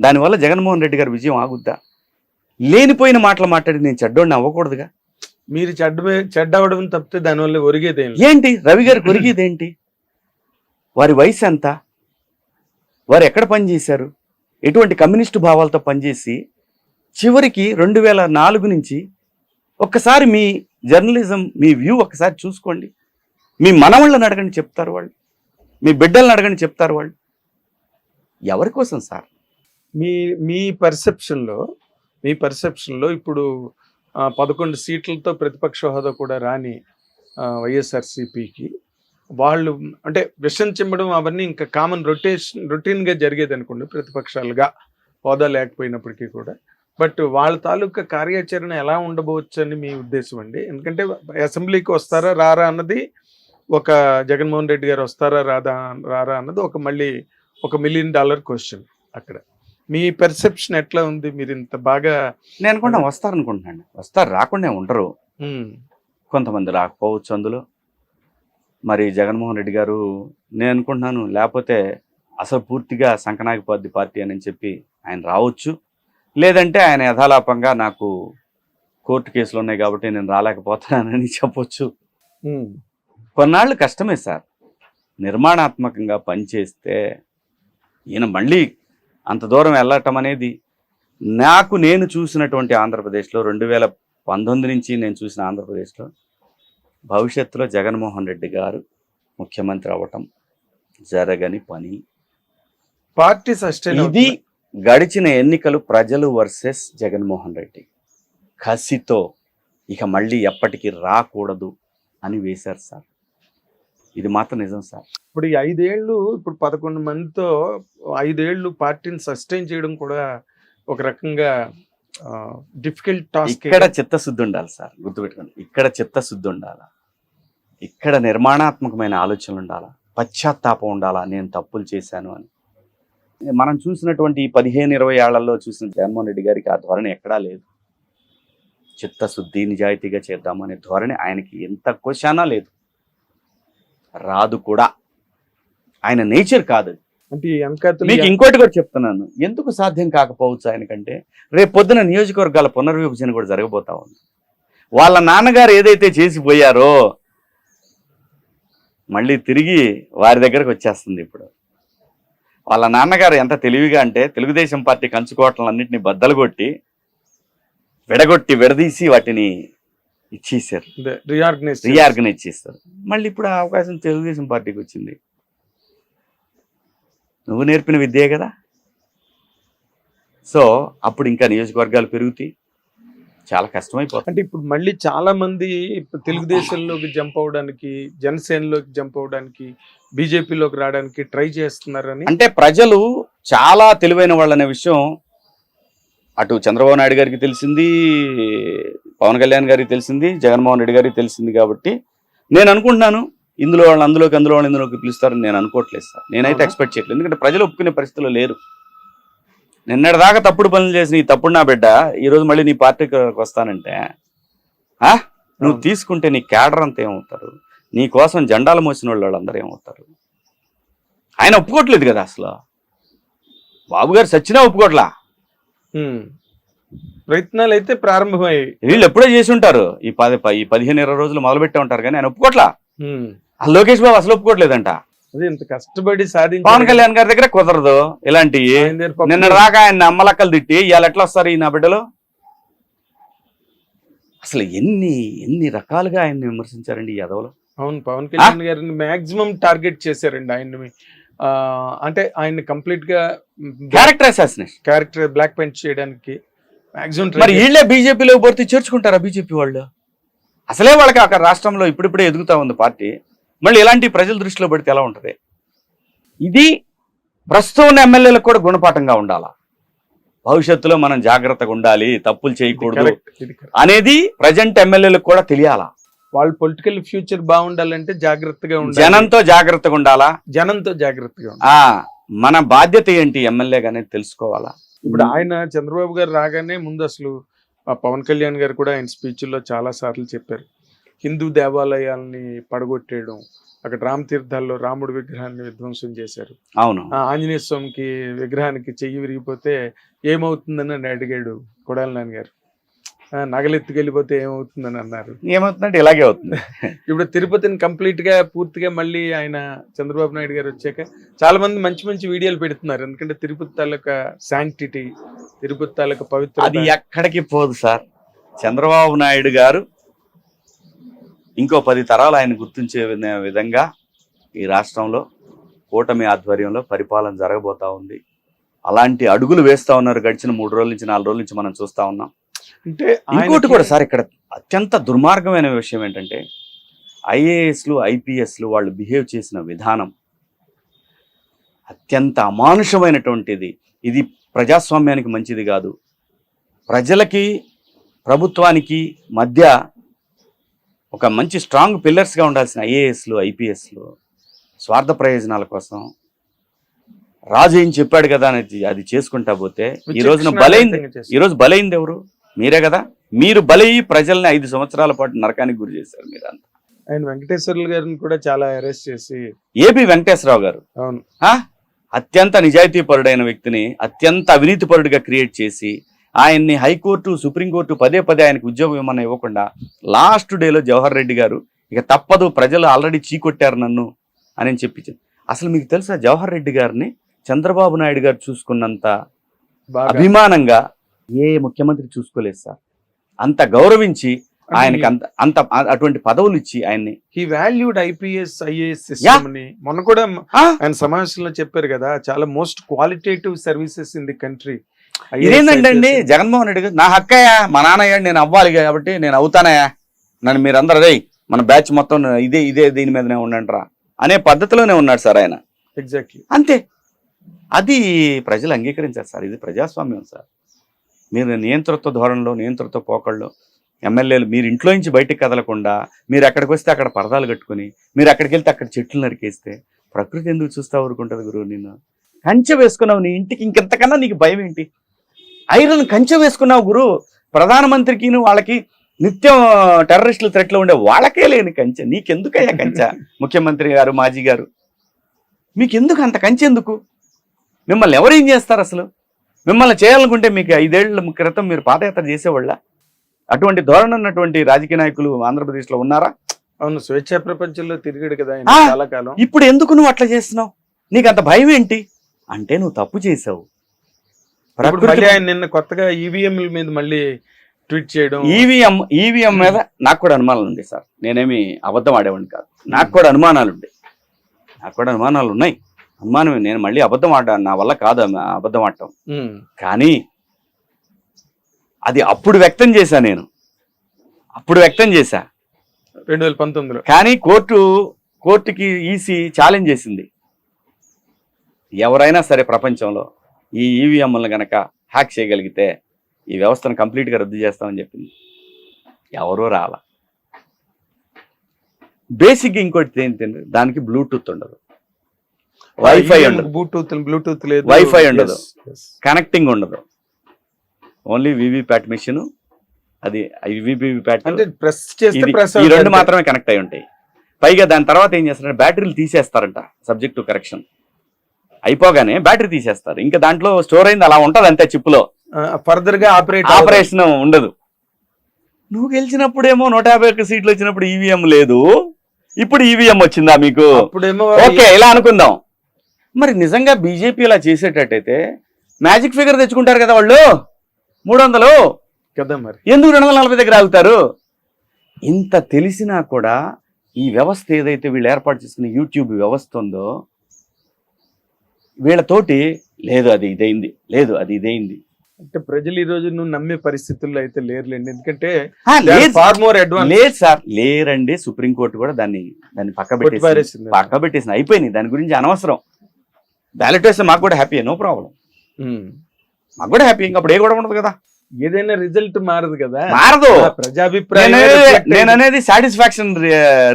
దానివల్ల జగన్మోహన్ రెడ్డి గారి విజయం ఆగుద్దా? లేనిపోయిన మాటలు మాట్లాడి నేను చెడ్డోడిని అవ్వకూడదుగా. మీరు చెడ్డవడం తప్పితే దానివల్ల ఒరిగేది ఏంటి? రవి గారికి ఒరిగేదేంటి? వారి వయసు ఎంత? వారు ఎక్కడ పనిచేశారు? ఎటువంటి కమ్యూనిస్టు భావాలతో పనిచేసి చివరికి 2004 నుంచి ఒక్కసారి మీ జర్నలిజం, మీ వ్యూ ఒక్కసారి చూసుకోండి. మీ మనవాళ్ళని అడగండి చెప్తారు వాళ్ళు, మీ బిడ్డలను అడగండి చెప్తారు వాళ్ళు. ఎవరి కోసం సార్? మీ పర్సెప్షన్లో ఇప్పుడు 11 సీట్లతో ప్రతిపక్ష హోదా కూడా రాని వైఎస్ఆర్సీపీకి వాళ్ళు అంటే విషం చిమ్మడం అవన్నీ ఇంకా కామన్ రొటీన్గా జరిగేది అనుకోండి ప్రతిపక్షాలుగా, హోదా లేకపోయినప్పటికీ కూడా. బట్ వాళ్ళ తాలూకా కార్యాచరణ ఎలా ఉండబోవచ్చు అని మీ ఉద్దేశం అండి? ఎందుకంటే అసెంబ్లీకి వస్తారా రారా అన్నది ఒక, జగన్మోహన్ రెడ్డి గారు వస్తారా రారా అన్నది ఒక మళ్ళీ $1 మిలియన్ క్వశ్చన్. అక్కడ మీ పెర్సెప్షన్ ఎట్లా ఉంది? మీరు ఇంత బాగా నేను అనుకుంటా వస్తారనుకుంటున్నాను. వస్తారు, రాకుండా ఉండరు. కొంతమంది రాకపోవచ్చు అందులో. మరి జగన్మోహన్ రెడ్డి గారు నేను అనుకుంటున్నాను లేకపోతే అసలు పూర్తిగా సంకనాగిపోద్ది పార్టీ అని చెప్పి ఆయన రావచ్చు. లేదంటే ఆయన యథాలాపంగా నాకు కోర్టు కేసులు ఉన్నాయి కాబట్టి నేను రాలేకపోతున్నానని చెప్పొచ్చు. కొన్నాళ్ళు కష్టమే సార్. నిర్మాణాత్మకంగా పనిచేస్తే ఈయన మళ్ళీ అంత దూరం వెళ్ళటం అనేది నేను చూసినటువంటి ఆంధ్రప్రదేశ్లో 2019 నుంచి నేను చూసిన ఆంధ్రప్రదేశ్లో భవిష్యత్తులో జగన్మోహన్ రెడ్డి గారు ముఖ్యమంత్రి అవ్వటం జరగని పని. పార్టీ సస్టైన్ ఇది గడిచిన ఎన్నికలు ప్రజలు వర్సెస్ జగన్మోహన్ రెడ్డి కసితో ఇక మళ్ళీ ఎప్పటికీ రాకూడదు అని వేశారు సార్. ఇది మాత్రం నిజం సార్. ఇప్పుడు ఈ 5 ఏళ్ళు, ఇప్పుడు 11 మందితో 5 ఏళ్ళు పార్టీని సస్టైన్ చేయడం కూడా ఒక రకంగా డిఫికల్ట్ టాస్క్. ఇక్కడ చిత్తశుద్ధి ఉండాలి సార్, గుర్తుపెట్టుకోండి. ఇక్కడ చిత్తశుద్ధి ఉండాలా, ఇక్కడ నిర్మాణాత్మకమైన ఆలోచనలు ఉండాలా, పశ్చాత్తాపం ఉండాలా, నేను తప్పులు చేశాను అని. మనం చూసినటువంటి 15-20 ఏళ్లలో చూసిన జగన్మోహన్ రెడ్డి గారికి ఆ ధోరణి ఎక్కడా లేదు. చిత్తశుద్ధి, నిజాయితీగా చేద్దామనే ధోరణి ఆయనకి ఎంత క్వశ్చనా లేదు, రాదు కూడా. ఆయన నేచర్ కాదు. మీకు ఇంకోటి కూడా చెప్తున్నాను, ఎందుకు సాధ్యం కాకపోవచ్చు ఆయనకంటే, రేపు పొద్దున నియోజకవర్గాల పునర్విభజన కూడా జరగబోతా ఉంది. వాళ్ళ నాన్నగారు ఏదైతే చేసిపోయారో మళ్ళీ తిరిగి వారి దగ్గరకు వచ్చేస్తుంది. ఇప్పుడు వాళ్ళ నాన్నగారు ఎంత తెలివిగా అంటే తెలుగుదేశం పార్టీ కంచుకోవటలన్నింటినీ బద్దలు కొట్టి విడదీసి వాటిని ఇచ్చేసారు, రీఆర్గనైజ్ చేస్తారు. మళ్ళీ ఇప్పుడు ఆ అవకాశం తెలుగుదేశం పార్టీకి వచ్చింది. నువ్వు నేర్పిన విద్యే కదా. సో అప్పుడు ఇంకా నియోజకవర్గాలు పెరుగుతాయి, చాలా కష్టమైపోతుంది. అంటే ఇప్పుడు మళ్ళీ చాలా మంది తెలుగుదేశంలోకి జంప్ అవడానికి, జనసేనలోకి జంప్ అవడానికి, బీజేపీలోకి రావడానికి ట్రై చేస్తున్నారని. అంటే ప్రజలు చాలా తెలివైన వాళ్ళనే విషయం అటు చంద్రబాబు నాయుడు గారికి తెలిసింది, పవన్ కళ్యాణ్ గారికి తెలిసింది, జగన్మోహన్ రెడ్డి గారికి తెలిసింది. కాబట్టి నేను అనుకుంటున్నాను ఇందులో వాళ్ళు అందులోకి ఇందులోకి పిలుస్తారని నేను అనుకోవట్లేదు సార్. నేనైతే ఎక్స్పెక్ట్ చేయట్లేదు. ఎందుకంటే ప్రజలు ఒప్పుకునే పరిస్థితుల్లో లేరు. నిన్నటిదాకా తప్పుడు పనులు చేసిన ఈ తప్పుడు నా బిడ్డ ఈరోజు మళ్ళీ నీ పార్టీకి వస్తానంటే నువ్వు తీసుకుంటే నీ క్యాడర్ అంతా ఏమవుతారు, నీ కోసం జెండాలు మోసిన వాళ్ళందరూ ఏమవుతారు? ఆయన ఒప్పుకోవట్లేదు కదా అసలు. బాబు గారు సచ్చినా ఒప్పుకోట్లా. ప్రయత్నాలు అయితే ప్రారంభమయ్యాయి. వీళ్ళు ఎప్పుడో చేసి ఉంటారు, ఈ 15-20 రోజులు మొదలుపెట్టే ఉంటారు, కానీ ఆయన ఒప్పుకోట్లా. లోకేష్ బాబు అసలు ఒప్పుకోవట్లేదంట. అదే ఇంత కష్టపడి సాధించి పవన్ కళ్యాణ్ గారి దగ్గర కుదరదు ఇలాంటివి. నిన్న రాక ఆయన అమ్మలక్కలు తిట్టి ఇవాళ ఎట్లా వస్తారు ఈ నా బిడ్డలు? అసలు ఎన్ని రకాలుగా ఆయన్ని విమర్శించారండి ఈ యాదవులు. అవును, పవన్ కళ్యాణ్ గారిని మాక్సిమం టార్గెట్ చేశారండి ఆయన్ని. అంటే ఆయన కంప్లీట్ గా క్యారెక్టర్ బ్లాక్ పెయింట్ చేయడానికి మాక్సిమం. మరి వీళ్ళే బీజేపీలో భర్తీ చేర్చుకుంటారా బీజేపీ వాళ్ళు? అసలే వాళ్ళకి అక్కడ రాష్ట్రంలో ఇప్పుడిప్పుడే ఎదుగుతా ఉంది పార్టీ, మళ్ళీ ఇలాంటి ప్రజల దృష్టిలో పడితే ఎలా ఉంటది? ఇది ప్రస్తుతం ఉన్న ఎమ్మెల్యేలకు కూడా గుణపాఠంగా ఉండాలా. భవిష్యత్తులో మనం జాగ్రత్తగా ఉండాలి, తప్పులు చేయకూడదు అనేది ప్రజెంట్ ఎమ్మెల్యేలకు కూడా తెలియాలా. వాళ్ళ పొలిటికల్ ఫ్యూచర్ బాగుండాలంటే జాగ్రత్తగా ఉండాలి, జనంతో జాగ్రత్తగా ఉండాలా, జనంతో జాగ్రత్తగా ఉండాలి. మన బాధ్యత ఏంటి ఎమ్మెల్యేగా అనేది తెలుసుకోవాలా. ఇప్పుడు ఆయన చంద్రబాబు గారు రాగానే ముందు అసలు పవన్ కళ్యాణ్ గారు కూడా ఆయన స్పీచ్ల్లో చాలా సార్లు చెప్పారు, హిందూ దేవాలయాల్ని పడగొట్టేయడం, అక్కడ రామ తీర్థాల్లో రాముడి విగ్రహాన్ని విధ్వంసం చేశారు. అవును. ఆంజనేయ స్వామికి విగ్రహానికి చెయ్యి విరిగిపోతే ఏమవుతుందని అడిగాడు కొడాలి నాని గారు. నగలెత్తుకెళ్ళిపోతే ఏమవుతుందని అన్నారు. ఏమవుతుందంటే ఇలాగే అవుతుంది. ఇప్పుడు తిరుపతిని కంప్లీట్ గా పూర్తిగా మళ్ళీ ఆయన చంద్రబాబు నాయుడు గారు వచ్చాక చాలా మంది మంచి మంచి వీడియోలు పెడుతున్నారు. ఎందుకంటే తిరుపతి తాలూకా శాంక్టిటీ, తిరుపతి తాలూకా పవిత్ర అది ఎక్కడికి పోదు సార్. చంద్రబాబు నాయుడు గారు ఇంకో 10 తరాలు ఆయన గుర్తించే విధంగా ఈ రాష్ట్రంలో కూటమి ఆధ్వర్యంలో పరిపాలన జరగబోతా ఉంది. అలాంటి అడుగులు వేస్తా ఉన్నారు. గడిచిన 3 రోజుల నుంచి 4 రోజుల నుంచి మనం చూస్తా ఉన్నాం. అంటే ఇంకోటి కూడా సార్, ఇక్కడ అత్యంత దుర్మార్గమైన విషయం ఏంటంటే ఐఏఎస్లు ఐపీఎస్లు వాళ్ళు బిహేవ్ చేసిన విధానం అత్యంత అమానుషమైనటువంటిది. ఇది ప్రజాస్వామ్యానికి మంచిది కాదు. ప్రజలకి ప్రభుత్వానికి మధ్య ఒక మంచి స్ట్రాంగ్ పిల్లర్స్గా ఉండాల్సిన ఐఏఎస్లు ఐపీఎస్లు స్వార్థ ప్రయోజనాల కోసం రాజు ఏం చెప్పాడు కదా అనేది అది చేసుకుంటా పోతే ఈ రోజు బలైంది ఎవరు? మీరే కదా. మీరు బలయ్యి ప్రజల్ని 5 సంవత్సరాల పాటు నరకానికి గురి చేశారు మీరంతా. ఆయన వెంకటేశ్వర్లు గారిని కూడా చాలా అరెస్ట్ చేసి, ఏపీ వెంకటేశ్వరరావు గారు అవును అత్యంత నిజాయితీ పరుడైన వ్యక్తిని అత్యంత అవినీతి పరుడుగా క్రియేట్ చేసి ఆయన్ని హైకోర్టు సుప్రీంకోర్టు పదే ఆయనకు ఉద్యోగం ఏమన్నా ఇవ్వకుండా లాస్ట్ డేలో జవహర్ రెడ్డి గారు ఇక తప్పదు ప్రజలు ఆల్రెడీ చీకొట్టారు నన్ను అని చెప్పించారు. అసలు మీకు తెలుసా, జవహర్ రెడ్డి గారిని చంద్రబాబు నాయుడు గారు చూసుకున్నంత అభిమానంగా ఏ ముఖ్యమంత్రి చూసుకోలేదు సార్. అంత గౌరవించి ఆయనకి అంత అటువంటి పదవులు ఇచ్చి ఆయన్ని he valued IPS IAS system ని మొన్న కూడా ఆయన సమావేశంలో చెప్పారు కదా, చాలా most qualitative services in the country. ఇదేంటండి జగన్మోహన్ రెడ్డి గారు, నా హక్కయ్యా మా నాన్నయ్య నేను అవ్వాలి కాబట్టి నేను అవుతానయ్యా, నన్ను మీరందరూ రే మన బ్యాచ్ మొత్తం ఇదే దీని మీదనే ఉండండిరా అనే పద్ధతిలోనే ఉన్నాడు సార్ ఆయన. ఎగ్జాక్ట్లీ అంతే. అది ప్రజలు అంగీకరించారు సార్. ఇది ప్రజాస్వామ్యం సార్. మీరు నియంతృత్వ ధోరణిలో నియంతృత్వ పోకళ్ళు ఎమ్మెల్యేలు మీరు ఇంట్లో నుంచి బయటకు కదలకుండా మీరు అక్కడికి వస్తే అక్కడ పరదాలు కట్టుకుని మీరు అక్కడికి వెళ్తే అక్కడ చెట్లు నరికేస్తే ప్రకృతి ఎందుకు చూస్తా ఊరుకుంటుంది గురువు? నిన్ను కంచె వేసుకున్నావు నీ ఇంటికి, ఇంకెంతకన్నా నీకు భయం ఏంటి? ఐరన్ కంచె వేసుకున్నావు గురు. ప్రధానమంత్రికి వాళ్ళకి నిత్యం టెర్రరిస్టులు థ్రెట్లో ఉండే వాళ్ళకే లేని కంచె నీకెందుకయ్యా కంచె? ముఖ్యమంత్రి గారు మాజీ గారు మీకెందుకు అంత కంచె ఎందుకు? మిమ్మల్ని ఎవరేం చేస్తారు అసలు? మిమ్మల్ని చేయాలనుకుంటే మీకు 5 ఏళ్ల క్రితం మీరు పాదయాత్ర చేసేవాళ్ళ? అటువంటి ధోరణి ఉన్నటువంటి రాజకీయ నాయకులు ఆంధ్రప్రదేశ్లో ఉన్నారా? అవును, స్వేచ్ఛా ప్రపంచంలో తిరిగాడు కదా చాలా కాలం. ఇప్పుడు ఎందుకు నువ్వు అట్లా చేస్తున్నావు? నీకు అంత భయం ఏంటి అంటే నువ్వు తప్పు చేసావు. నిన్న కొత్తగా ఈవీఎంల మీద మళ్ళీ ట్వీట్ చేయడం, ఈవీఎం మీద నాకు కూడా అనుమానాలు ఉంది సార్. నేనేమి అబద్ధం ఆడేవాడిని కాదు. నాకు కూడా అనుమానాలు ఉన్నాయి. అనుమానమే. నేను మళ్ళీ అబద్ధం ఆడాను, నా వల్ల కాదు అబద్ధం ఆడటం. కానీ అది అప్పుడు వ్యక్తం చేశా, నేను అప్పుడు వ్యక్తం చేశా 2019లో. కానీ కోర్టుకి ఈసీ ఛాలెంజ్ చేసింది. ఎవరైనా సరే ప్రపంచంలో ఈ ఈవీఎంలను గనక హ్యాక్ చేయగలిగితే ఈ వ్యవస్థను కంప్లీట్గా రద్దు చేస్తామని చెప్పింది. ఎవరూ రాలా. బేసిక్గా ఇంకోటి ఏంటంటే దానికి బ్లూటూత్ ఉండదు, వైఫై బ్లూటూత్ లేదు, వైఫై ఉండదు, కనెక్టింగ్ ఉండదు. ఓన్లీ వివిప్యాట్ మిషన్, అది వివిప్యాట్ ఈ 2 మాత్రమే కనెక్ట్ అయి ఉంటాయి. పైగా దాని తర్వాత ఏం చేస్తారంటే బ్యాటరీలు తీసేస్తారంట. సబ్జెక్ట్ టు కరెక్షన్ అయిపోగానే బ్యాటరీ తీసేస్తారు. ఇంకా దాంట్లో స్టోర్ అయింది అలా ఉంటది అంతే, చిప్లో ఫర్దర్ గా ఆపరేషన్ ఉండదు. నువ్వు గెలిచినప్పుడేమో 151 సీట్లు వచ్చినప్పుడు ఈవీఎం లేదు, ఇప్పుడు ఈవీఎం వచ్చిందా మీకు? ఓకే, ఇలా అనుకుందాం. మరి నిజంగా బీజేపీ ఇలా చేసేటట్టయితే మ్యాజిక్ ఫిగర్ తెచ్చుకుంటారు కదా వాళ్ళు 300 కదా, మరి ఎందుకు 240 దగ్గర ఆగుతారు? ఇంత తెలిసినా కూడా ఈ వ్యవస్థ ఏదైతే వీళ్ళు ఏర్పాటు చేసుకున్న యూట్యూబ్ వ్యవస్థ ఉందో వీళ్ళతోటి లేదు అది ఇదైంది, లేదు అది ఇదైంది అంటే ప్రజలు ఈ రోజు నువ్వు నమ్మే పరిస్థితుల్లో అయితే లేరులేండి. ఎందుకంటే లేదు సార్, లేరండి. సుప్రీంకోర్టు కూడా దాన్ని పక్క పెట్టేసింది. అయిపోయింది, దాని గురించి అనవసరం. బ్యాలెట్ వేస్తే మాకు కూడా హ్యాపీ, నో ప్రాబ్లం, మాకు కూడా హ్యాపీ. ఇంకా అప్పుడు ఏ కూడా ఉండదు కదా, ఏదైనా రిజల్ట్ మారదు కదా, మారదు. ప్రజాభిప్రాయం నేను అనేది సాటిస్ఫాక్షన్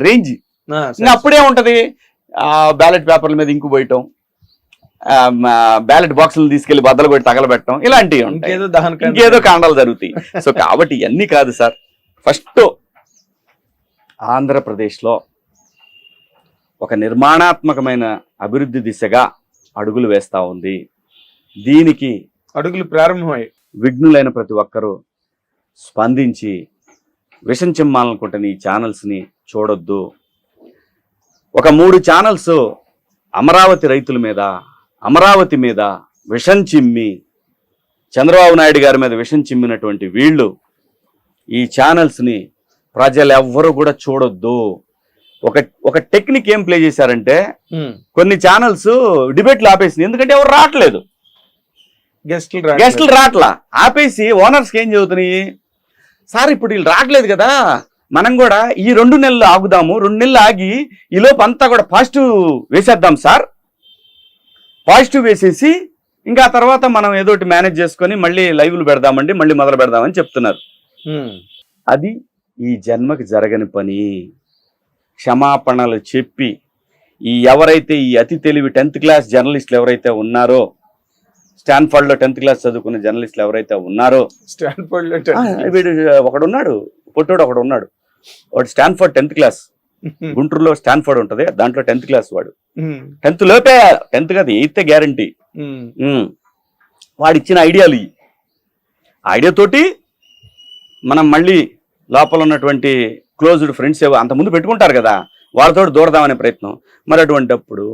రేంజ్. ఇంకా అప్పుడే ఉంటది బ్యాలెట్ పేపర్ల మీద ఇంకు పోయటం, బ్యాలెట్ బాక్సులు తీసుకెళ్లి బద్దలు కొట్టి తగలబెట్టడం, ఇలాంటివి ఉంటాయి, ఇంకేదో కాండాలు జరుగుతాయి. సో కాబట్టి ఇవన్నీ కాదు సార్. ఫస్ట్ ఆంధ్రప్రదేశ్లో ఒక నిర్మాణాత్మకమైన అభివృద్ధి దిశగా అడుగులు వేస్తా ఉంది. దీనికి అడుగులు ప్రారంభమయ్యాయి. విఘ్నులైన ప్రతి ఒక్కరూ స్పందించి విషం చిమ్మాలనుకుంటున్న ఈ ఛానల్స్ని చూడొద్దు. ఒక 3 ఛానల్స్ అమరావతి రైతుల మీద, అమరావతి మీద విషం చిమ్మి, చంద్రబాబు నాయుడు గారి మీద విషం చిమ్మినటువంటి వీళ్ళు ఈ ఛానల్స్ని ప్రజలు ఎవ్వరూ కూడా చూడొద్దు. ఒక టెక్నిక్ ఏం ప్లే చేశారంటే, కొన్ని ఛానల్స్ డిబేట్లు ఆపేసింది, ఎందుకంటే ఎవరు రావట్లేదు, గెస్టులు రావట్లా, ఆపేసి ఓనర్స్కి ఏం చెబుతున్నాయి, సార్ ఇప్పుడు వీళ్ళు రావట్లేదు కదా, మనం కూడా ఈ 2 నెలలు ఆగుదాము, 2 నెలలు ఆగి ఈ లోపు అంతా కూడా పాజిటివ్ వేసేద్దాం సార్, పాజిటివ్ వేసేసి ఇంకా ఆ తర్వాత మనం ఏదోటి మేనేజ్ చేసుకొని మళ్ళీ లైవ్లు పెడదామండి, మళ్ళీ మొదలు పెడదామని చెప్తున్నారు. అది ఈ జన్మకి జరగని పని. క్షమాపణలు చెప్పి ఎవరైతే ఈ అతి తెలివి 10th క్లాస్ జర్నలిస్టులు ఎవరైతే ఉన్నారో, స్టాన్ఫర్డ్ లో 10th క్లాస్ చదువుకున్న జర్నలిస్టులు ఎవరైతే ఉన్నారో, స్టాన్ఫర్డ్ లో వీడు ఒకడున్నాడు, పొట్టోడు ఒకడు ఉన్నాడు, వాడు స్టాన్ఫర్డ్ 10th క్లాస్, గుంటూరులో స్టాన్ఫర్డ్ ఉంటది, దాంట్లో 10th క్లాస్ వాడు, 10th లోపే, 10th కాదు 8th గ్యారంటీ. వాడు ఇచ్చిన ఐడియాలు, ఐడియాతోటి మనం మళ్ళీ లోపల ఉన్నటువంటి క్లోజ్డ్ ఫ్రెండ్స్ అంతకుముందు పెట్టుకుంటారు కదా, వాళ్ళతో దూరదామనే ప్రయత్నం. మరి అటువంటిప్పుడు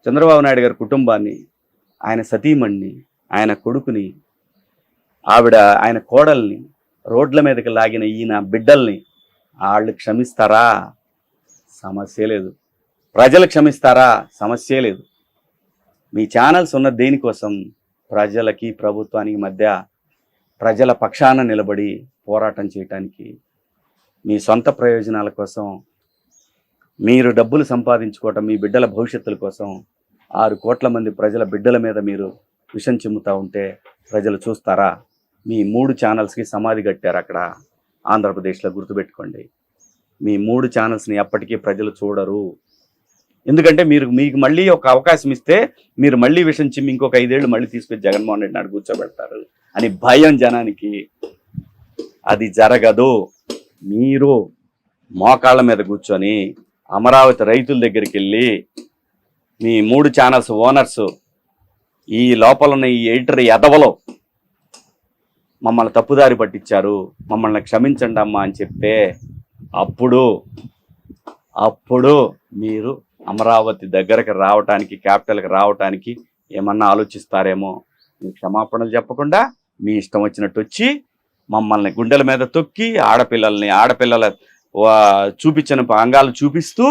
చంద్రబాబు నాయుడు గారి కుటుంబాన్ని, ఆయన సతీమణ్ణి, ఆయన కొడుకుని, ఆయన కోడల్ని రోడ్ల మీదకి లాగిన ఈయన బిడ్డల్ని వాళ్ళు క్షమిస్తారా? సమస్య లేదు. ప్రజలు క్షమిస్తారా? సమస్య లేదు. మీ ఛానల్స్ ఉన్న దేనికోసం? ప్రజలకి ప్రభుత్వానికి మధ్య ప్రజల పక్షాన నిలబడి పోరాటం చేయటానికి, మీ సొంత ప్రయోజనాల కోసం, మీరు డబ్బులు సంపాదించుకోవటం, మీ బిడ్డల భవిష్యత్తుల కోసం 6 కోట్ల మంది ప్రజల బిడ్డల మీద మీరు విషం చిమ్ముతా ఉంటే ప్రజలు చూస్తారా? మీ 3 ఛానల్స్కి సమాధి కట్టారు అక్కడ ఆంధ్రప్రదేశ్లో, గుర్తుపెట్టుకోండి. మీ 3 ఛానల్స్ని ఎప్పటికీ ప్రజలు చూడరు. ఎందుకంటే మీకు మళ్ళీ ఒక అవకాశం ఇస్తే మీరు మళ్ళీ విషం చిమ్మి ఇంకొక 5 ఏళ్ళు మళ్ళీ తీసుకొచ్చి జగన్మోహన్ రెడ్డి నాడు కూర్చోబెడతారు అని భయం జనానికి. అది జరగదు. మీరు మోకాళ్ళ మీద కూర్చొని అమరావతి రైతుల దగ్గరికి వెళ్ళి మీ 3 ఛానల్స్ ఓనర్స్, ఈ లోపల ఉన్న ఈ ఎడిటర్ ఎదవలో మమ్మల్ని తప్పుదారి పట్టించారు, మమ్మల్ని క్షమించండి అమ్మా అని చెప్తే అప్పుడు మీరు అమరావతి దగ్గరకు రావటానికి, క్యాపిటల్కి రావటానికి ఏమన్నా ఆలోచిస్తారేమో. మీరు క్షమాపణలు చెప్పకుండా మీ ఇష్టం వచ్చినట్టు వచ్చి మమ్మల్ని గుండెల మీద తొక్కి ఆడపిల్లల చూపించిన అంగాలు చూపిస్తూ,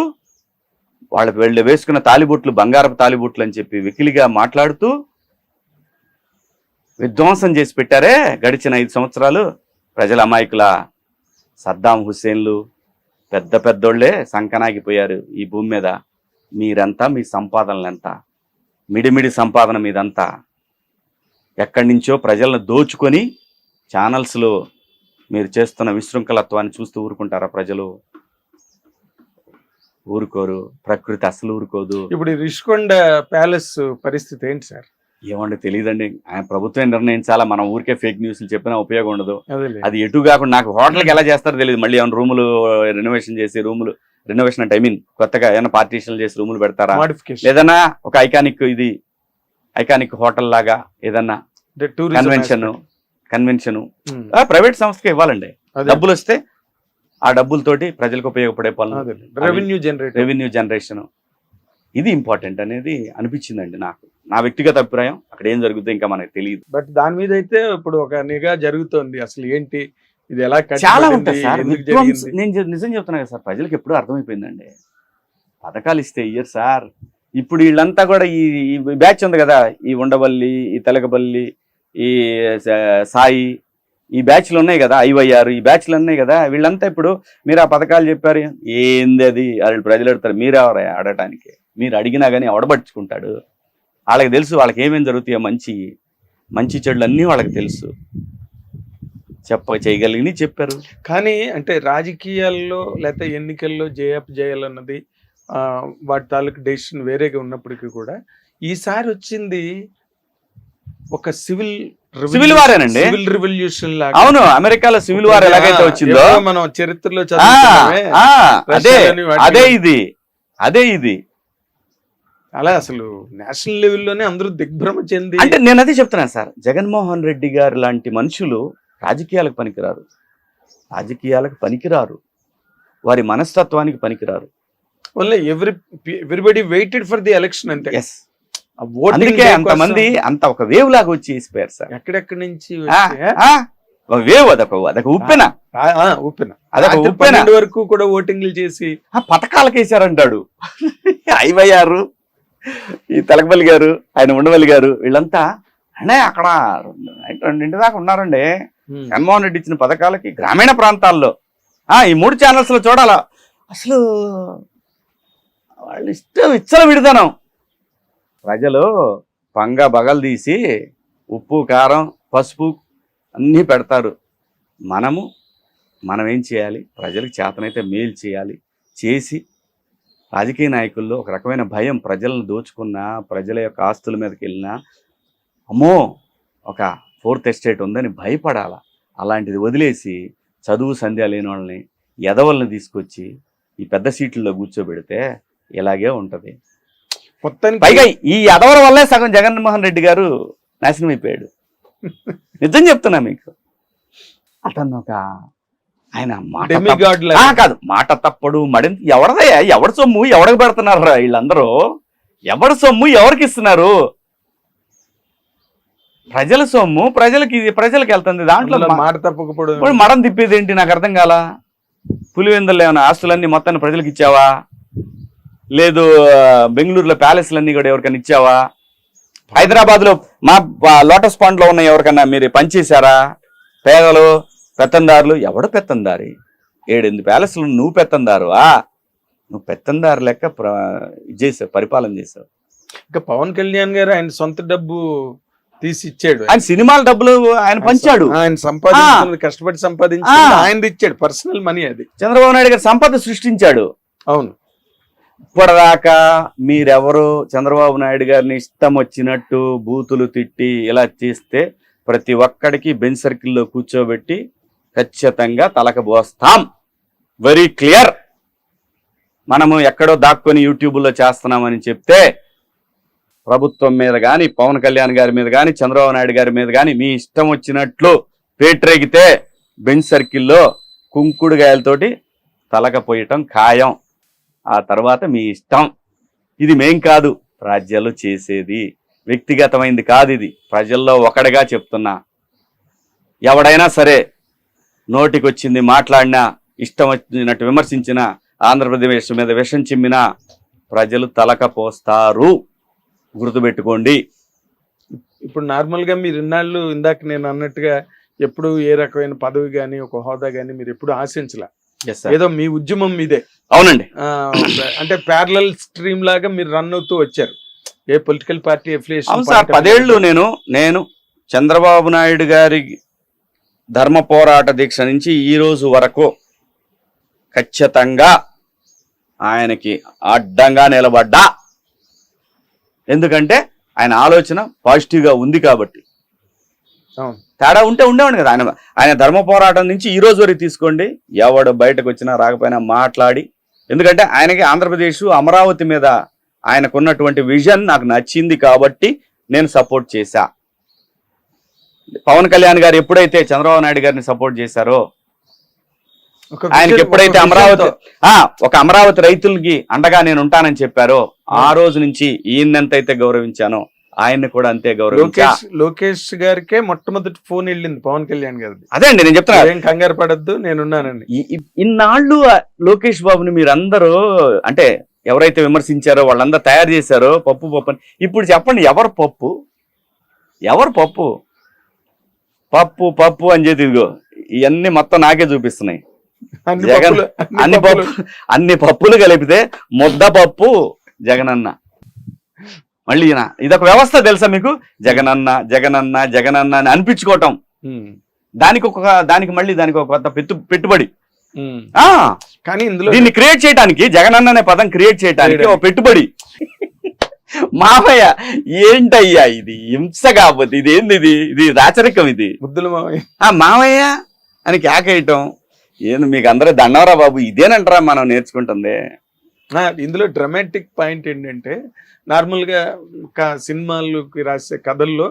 వాళ్ళకి వేసుకున్న తాలిబొట్లు బంగారపు తాలిబొట్లు అని చెప్పి వెకిలిగా మాట్లాడుతూ విధ్వంసం చేసి పెట్టారే గడిచిన 5 సంవత్సరాలు. ప్రజల అమాయకుల సద్దాం హుస్సేన్లు పెద్దోళ్లే సంకనాగిపోయారు ఈ భూమి మీద. మీరంతా, మీ సంపాదనలు ఎంత, మిడిమిడి సంపాదన మీదంతా ఎక్కడి నుంచో ప్రజలను దోచుకొని ఛానల్స్లో మీరు చేస్తున్న విశృంఖలత్వాన్ని చూస్తూ ఊరుకుంటారా? ప్రజలు ఊరుకోరు, ప్రకృతి అసలు ఊరుకోదు. ఇప్పుడు రిషికొండ ప్యాలెస్ పరిస్థితి ఏంటి సార్? ఏమంటే తెలియదండి, ఆయన ప్రభుత్వం నిర్ణయించాలా, మనం ఊరికే ఫేక్ న్యూస్లు చెప్పినా ఉపయోగం ఉండదు. అది ఎటు కాకుండా నాకు హోటల్కి ఎలా చేస్తారో తెలియదు. మళ్ళీ ఏమైనా రూములు రెనోవేషన్ చేసి, రెనోవేషన్ అంటే కొత్తగా ఏమైనా పార్టీషన్లు చేసి రూములు పెడతారా? లేదన్నా ఒక ఐకానిక్ హోటల్ లాగా ఏదన్నా కన్వెన్షన్ ప్రైవేట్ సంస్థకి ఇవ్వాలండి. డబ్బులు వస్తే ఆ డబ్బులతోటి ప్రజలకు ఉపయోగపడే పనులు, రెవెన్యూ జనరేషన్, ఇది ఇంపార్టెంట్ అనేది అనిపించిందండి నాకు. నా వ్యక్తిగత అభిప్రాయం. అక్కడ ఏం జరుగుతుందో ఇంకా మనకు తెలియదు. బట్ దాని మీద అయితే ఇప్పుడు ఒక నిఘా జరుగుతోంది. అసలు ఏంటి ఇది, ఎలా చాలా ఉంటాయి సార్. నేను నిజం చెప్తున్నా కదా సార్, ప్రజలకు ఎప్పుడూ అర్థమైపోయిందండి. పథకాలు ఇస్తే ఇయ్యరు సార్. ఇప్పుడు వీళ్ళంతా కూడా ఈ బ్యాచ్ ఉంది కదా, ఈ ఉండవల్లి, ఈ తెలకపల్లి, ఈ సాయి, ఈ బ్యాచ్లు ఉన్నాయి కదా, IYR, ఈ బ్యాచ్లు ఉన్నాయి కదా, వీళ్ళంతా ఇప్పుడు మీరు ఆ పథకాలు చెప్పారు, ఏంది అది వాళ్ళు ప్రజలు అడుగుతారు. మీరెవరు ఆడటానికి? మీరు అడిగినా కానీ ఎవడబట్టించుకుంటాడు? వాళ్ళకి తెలుసు వాళ్ళకి ఏమేమి జరుగుతాయో మంచి చెడులు అన్నీ వాళ్ళకి తెలుసు. చేయగలిగి చెప్పారు. కానీ అంటే రాజకీయాల్లో లేకపోతే ఎన్నికల్లో జయాలన్నది వాటి తాలూకు డెసిషన్ వేరేగా ఉన్నప్పటికీ కూడా ఈసారి వచ్చింది ఒక సివిల్ వారేనండి. సివిల్ రెవల్యూషన్ లాగా. అవును, అమెరికాలో సివిల్ వార్ ఎలాగైతే వచ్చిందో మనం చరిత్రలో అదే ఇది అలా అసలు నేషనల్ లెవెల్లోనే అందరూ దిగ్భ్రమ చెంది. అంటే నేను అదే చెప్తున్నాను సార్, జగన్మోహన్ రెడ్డి గారు లాంటి మనుషులు రాజకీయాలకు పనికిరారు, వారి మనస్తత్వానికి పనికిరారు. Everybody waited for the election అంతే. అందుకే అంతమంది అంత ఒక వేవ్ లాగా వచ్చి వేసిపోయారు సార్. ఎక్కడెక్కడి నుంచి ఒక వేవ్, అదొక ఉప్పెన వరకు కూడా ఓటింగ్లు చేసి పథకాలకు వేసారంటాడు. ఐవయ్యారు, ఈ తలకపల్లి గారు, ఆయన ఉండవల్లి గారు, వీళ్ళంతా అంటే అక్కడ 2 దాకా ఉన్నారండి. జగన్మోహన్ రెడ్డి ఇచ్చిన పథకాలకి గ్రామీణ ప్రాంతాల్లో ఈ 3 ఛానల్స్ లో చూడాలా. అసలు వాళ్ళు ఇచ్చలు విడతాను. ప్రజలు బగలు తీసి ఉప్పు, కారం, పసుపు అన్నీ పెడతారు. మనం ఏం చేయాలి? ప్రజలకు చేతనైతే మేలు చేసి రాజకీయ నాయకుల్లో ఒక రకమైన భయం, ప్రజలను దోచుకున్నా, ప్రజల యొక్క ఆస్తుల మీదకి వెళ్ళినా అమ్మో ఒక 4th ఎస్టేట్ ఉందని భయపడాల. అలాంటిది వదిలేసి చదువు సంధ్య లేని వాళ్ళని, ఎదవల్ని తీసుకొచ్చి ఈ పెద్ద సీట్లలో కూర్చోబెడితే ఇలాగే ఉంటుంది. పైగా ఈ ఎదవల వల్లే సగం జగన్మోహన్ రెడ్డి గారు నాశనం అయిపోయాడు. నిజం చెప్తున్నా మీకు. అతను ఆయన కాదు, మాట తప్పడు, మడింత ఎవరిదయ్యా, ఎవరి సొమ్ము ఎవరికి పెడుతున్నారు వీళ్ళందరూ? ఎవరి సొమ్ము ఎవరికి ఇస్తున్నారు? ప్రజల సొమ్ము ప్రజలకి వెళ్తుంది. దాంట్లో మాట తప్పకపోవడం, మడం తిప్పేది ఏంటి నాకు అర్థం కాల. పులివెందులు ఏమైనా ఆస్తులన్నీ మొత్తాన్ని ప్రజలకు ఇచ్చావా? లేదు బెంగళూరులో ప్యాలెస్లన్నీ కూడా ఎవరికైనా ఇచ్చావా? హైదరాబాద్ లో మా లోటస్ పాండ్ లో ఉన్న ఎవరికన్నా మీరు పనిచేశారా? పేదలు, పెత్తందారులు, ఎవడు పెత్తందారి? 7-8 ప్యాలెస్లు నువ్వు పెత్తందారువా? నువ్వు పెత్తందారు లెక్క చేసావు, పరిపాలన చేసావు. ఇంకా పవన్ కళ్యాణ్ గారు ఆయన సొంత డబ్బు తీసి ఇచ్చాడు. ఆయన సినిమాల డబ్బులు ఆయన పంచాడు. ఆయన సంపాదించుకున్నది, కష్టపడి సంపాదించి ఆయన ఇచ్చాడు. పర్సనల్ మనీ అది. చంద్రబాబు నాయుడు గారు సంపద సృష్టించాడు. అవును. ఇప్పటిదాకా మీరెవరు చంద్రబాబు నాయుడు గారిని ఇష్టం వచ్చినట్టు బూతులు తిట్టి ఇలా చేస్తే ప్రతి ఒక్కడికి బెంచ్ సర్కిల్లో కూర్చోబెట్టి ఖచ్చితంగా తలకబోస్తాం. Very clear. మనము ఎక్కడో దాక్కొని యూట్యూబ్లో చేస్తున్నామని చెప్తే ప్రభుత్వం మీద కానీ, పవన్ కళ్యాణ్ గారి మీద కానీ, చంద్రబాబు నాయుడు గారి మీద కానీ మీ ఇష్టం వచ్చినట్లు పేట్రేగితే బెంచ్ సర్కిల్లో కుంకుడుగాయలతోటి తలకపోయటం ఖాయం. ఆ తర్వాత మీ ఇష్టం. ఇది మేం కాదు, రాజ్యాలు చేసేది. వ్యక్తిగతమైంది కాదు, ఇది ప్రజల్లో ఒకటిగా చెప్తున్నా. ఎవడైనా సరే నోటికి వచ్చింది మాట్లాడినా, ఇష్టం వచ్చినట్టు విమర్శించినా, ఆంధ్రప్రదేశ్ మీద విషం చిమ్మినా ప్రజలు తలకపోస్తారు. గుర్తుపెట్టుకోండి. ఇప్పుడు నార్మల్గా మీరు ఇన్నాళ్ళు ఇందాక నేను అన్నట్టుగా ఎప్పుడు ఏ రకమైన పదవి కానీ, ఒక హోదా కానీ మీరు ఎప్పుడు ఆశించలే. ఏదో మీ ఉద్యమం మీదే. అవునండి. అంటే ప్యారలల్ స్ట్రీమ్ లాగా మీరు రన్ అవుతూ వచ్చారు. ఏ పొలిటికల్ పార్టీ ఎఫిలియేషన్. 10 ఏళ్ళు నేను చంద్రబాబు నాయుడు గారి ధర్మ పోరాట దీక్ష నుంచి ఈ రోజు వరకు ఖచ్చితంగా ఆయనకి అడ్డంగా నిలబడ్డా. ఎందుకంటే ఆయన ఆలోచన పాజిటివ్గా ఉంది కాబట్టి. తేడా ఉంటే ఉండేవాడు కదా. ఆయన ధర్మ పోరాటం నుంచి ఈ రోజు వరకు తీసుకోండి, ఎవడు బయటకు వచ్చినా రాకపోయినా మాట్లాడి. ఎందుకంటే ఆయనకి ఆంధ్రప్రదేశ్, అమరావతి మీద ఆయనకున్నటువంటి విజన్ నాకు నచ్చింది కాబట్టి నేను సపోర్ట్ చేశా. పవన్ కళ్యాణ్ గారు ఎప్పుడైతే చంద్రబాబు నాయుడు గారిని సపోర్ట్ చేశారో, ఆయనకి ఎప్పుడైతే అమరావతి రైతులకి అండగా నేను ఉంటానని చెప్పారో, ఆ రోజు నుంచి ఈయనంతైతే గౌరవించానో ఆయన్ని కూడా అంతే గౌరవించా. లోకేష్ గారికే మొట్టమొదటి ఫోన్ వెళ్ళింది పవన్ కళ్యాణ్ గారిది. అదే అండి నేను చెప్తున్నా, ఏం కంగారు పడద్దు, నేనున్నానండి. ఇన్నాళ్ళు లోకేష్ బాబుని మీరందరూ అంటే ఎవరైతే విమర్శించారో వాళ్ళందరూ తయారు చేశారో పప్పు అని. ఇప్పుడు చెప్పండి, ఎవరు పప్పు పప్పు అని చెప్పి ఇదిగో ఇవన్నీ మొత్తం నాకే చూపిస్తున్నాయి. జగన్ అన్ని పప్పులు కలిపితే ముద్ద పప్పు జగనన్న. మళ్ళీ ఇదొక వ్యవస్థ తెలుసా మీకు? జగనన్న జగనన్న జగనన్న అని అనిపించుకోవటం, దానికి ఒక కొత్త పెట్టుబడి. కానీ ఇందులో దీన్ని క్రియేట్ చేయడానికి, జగనన్న అనే పదం క్రియేట్ చేయడానికి ఒక పెట్టుబడి. మావయ్య ఏంటయ్యా ఇది హింస కాకపోతే ఇదేంది? ఇది రాచరికం. ఇది ముద్దులు మావయ్య అని కేకేయటం ఏంది? మీకు అందరూ దండవరా బాబు, ఇదేనంటారా మనం నేర్చుకుంటుంది? ఇందులో డ్రామాటిక్ పాయింట్ ఏంటంటే, నార్మల్గా సినిమాలకి రాసే కథల్లో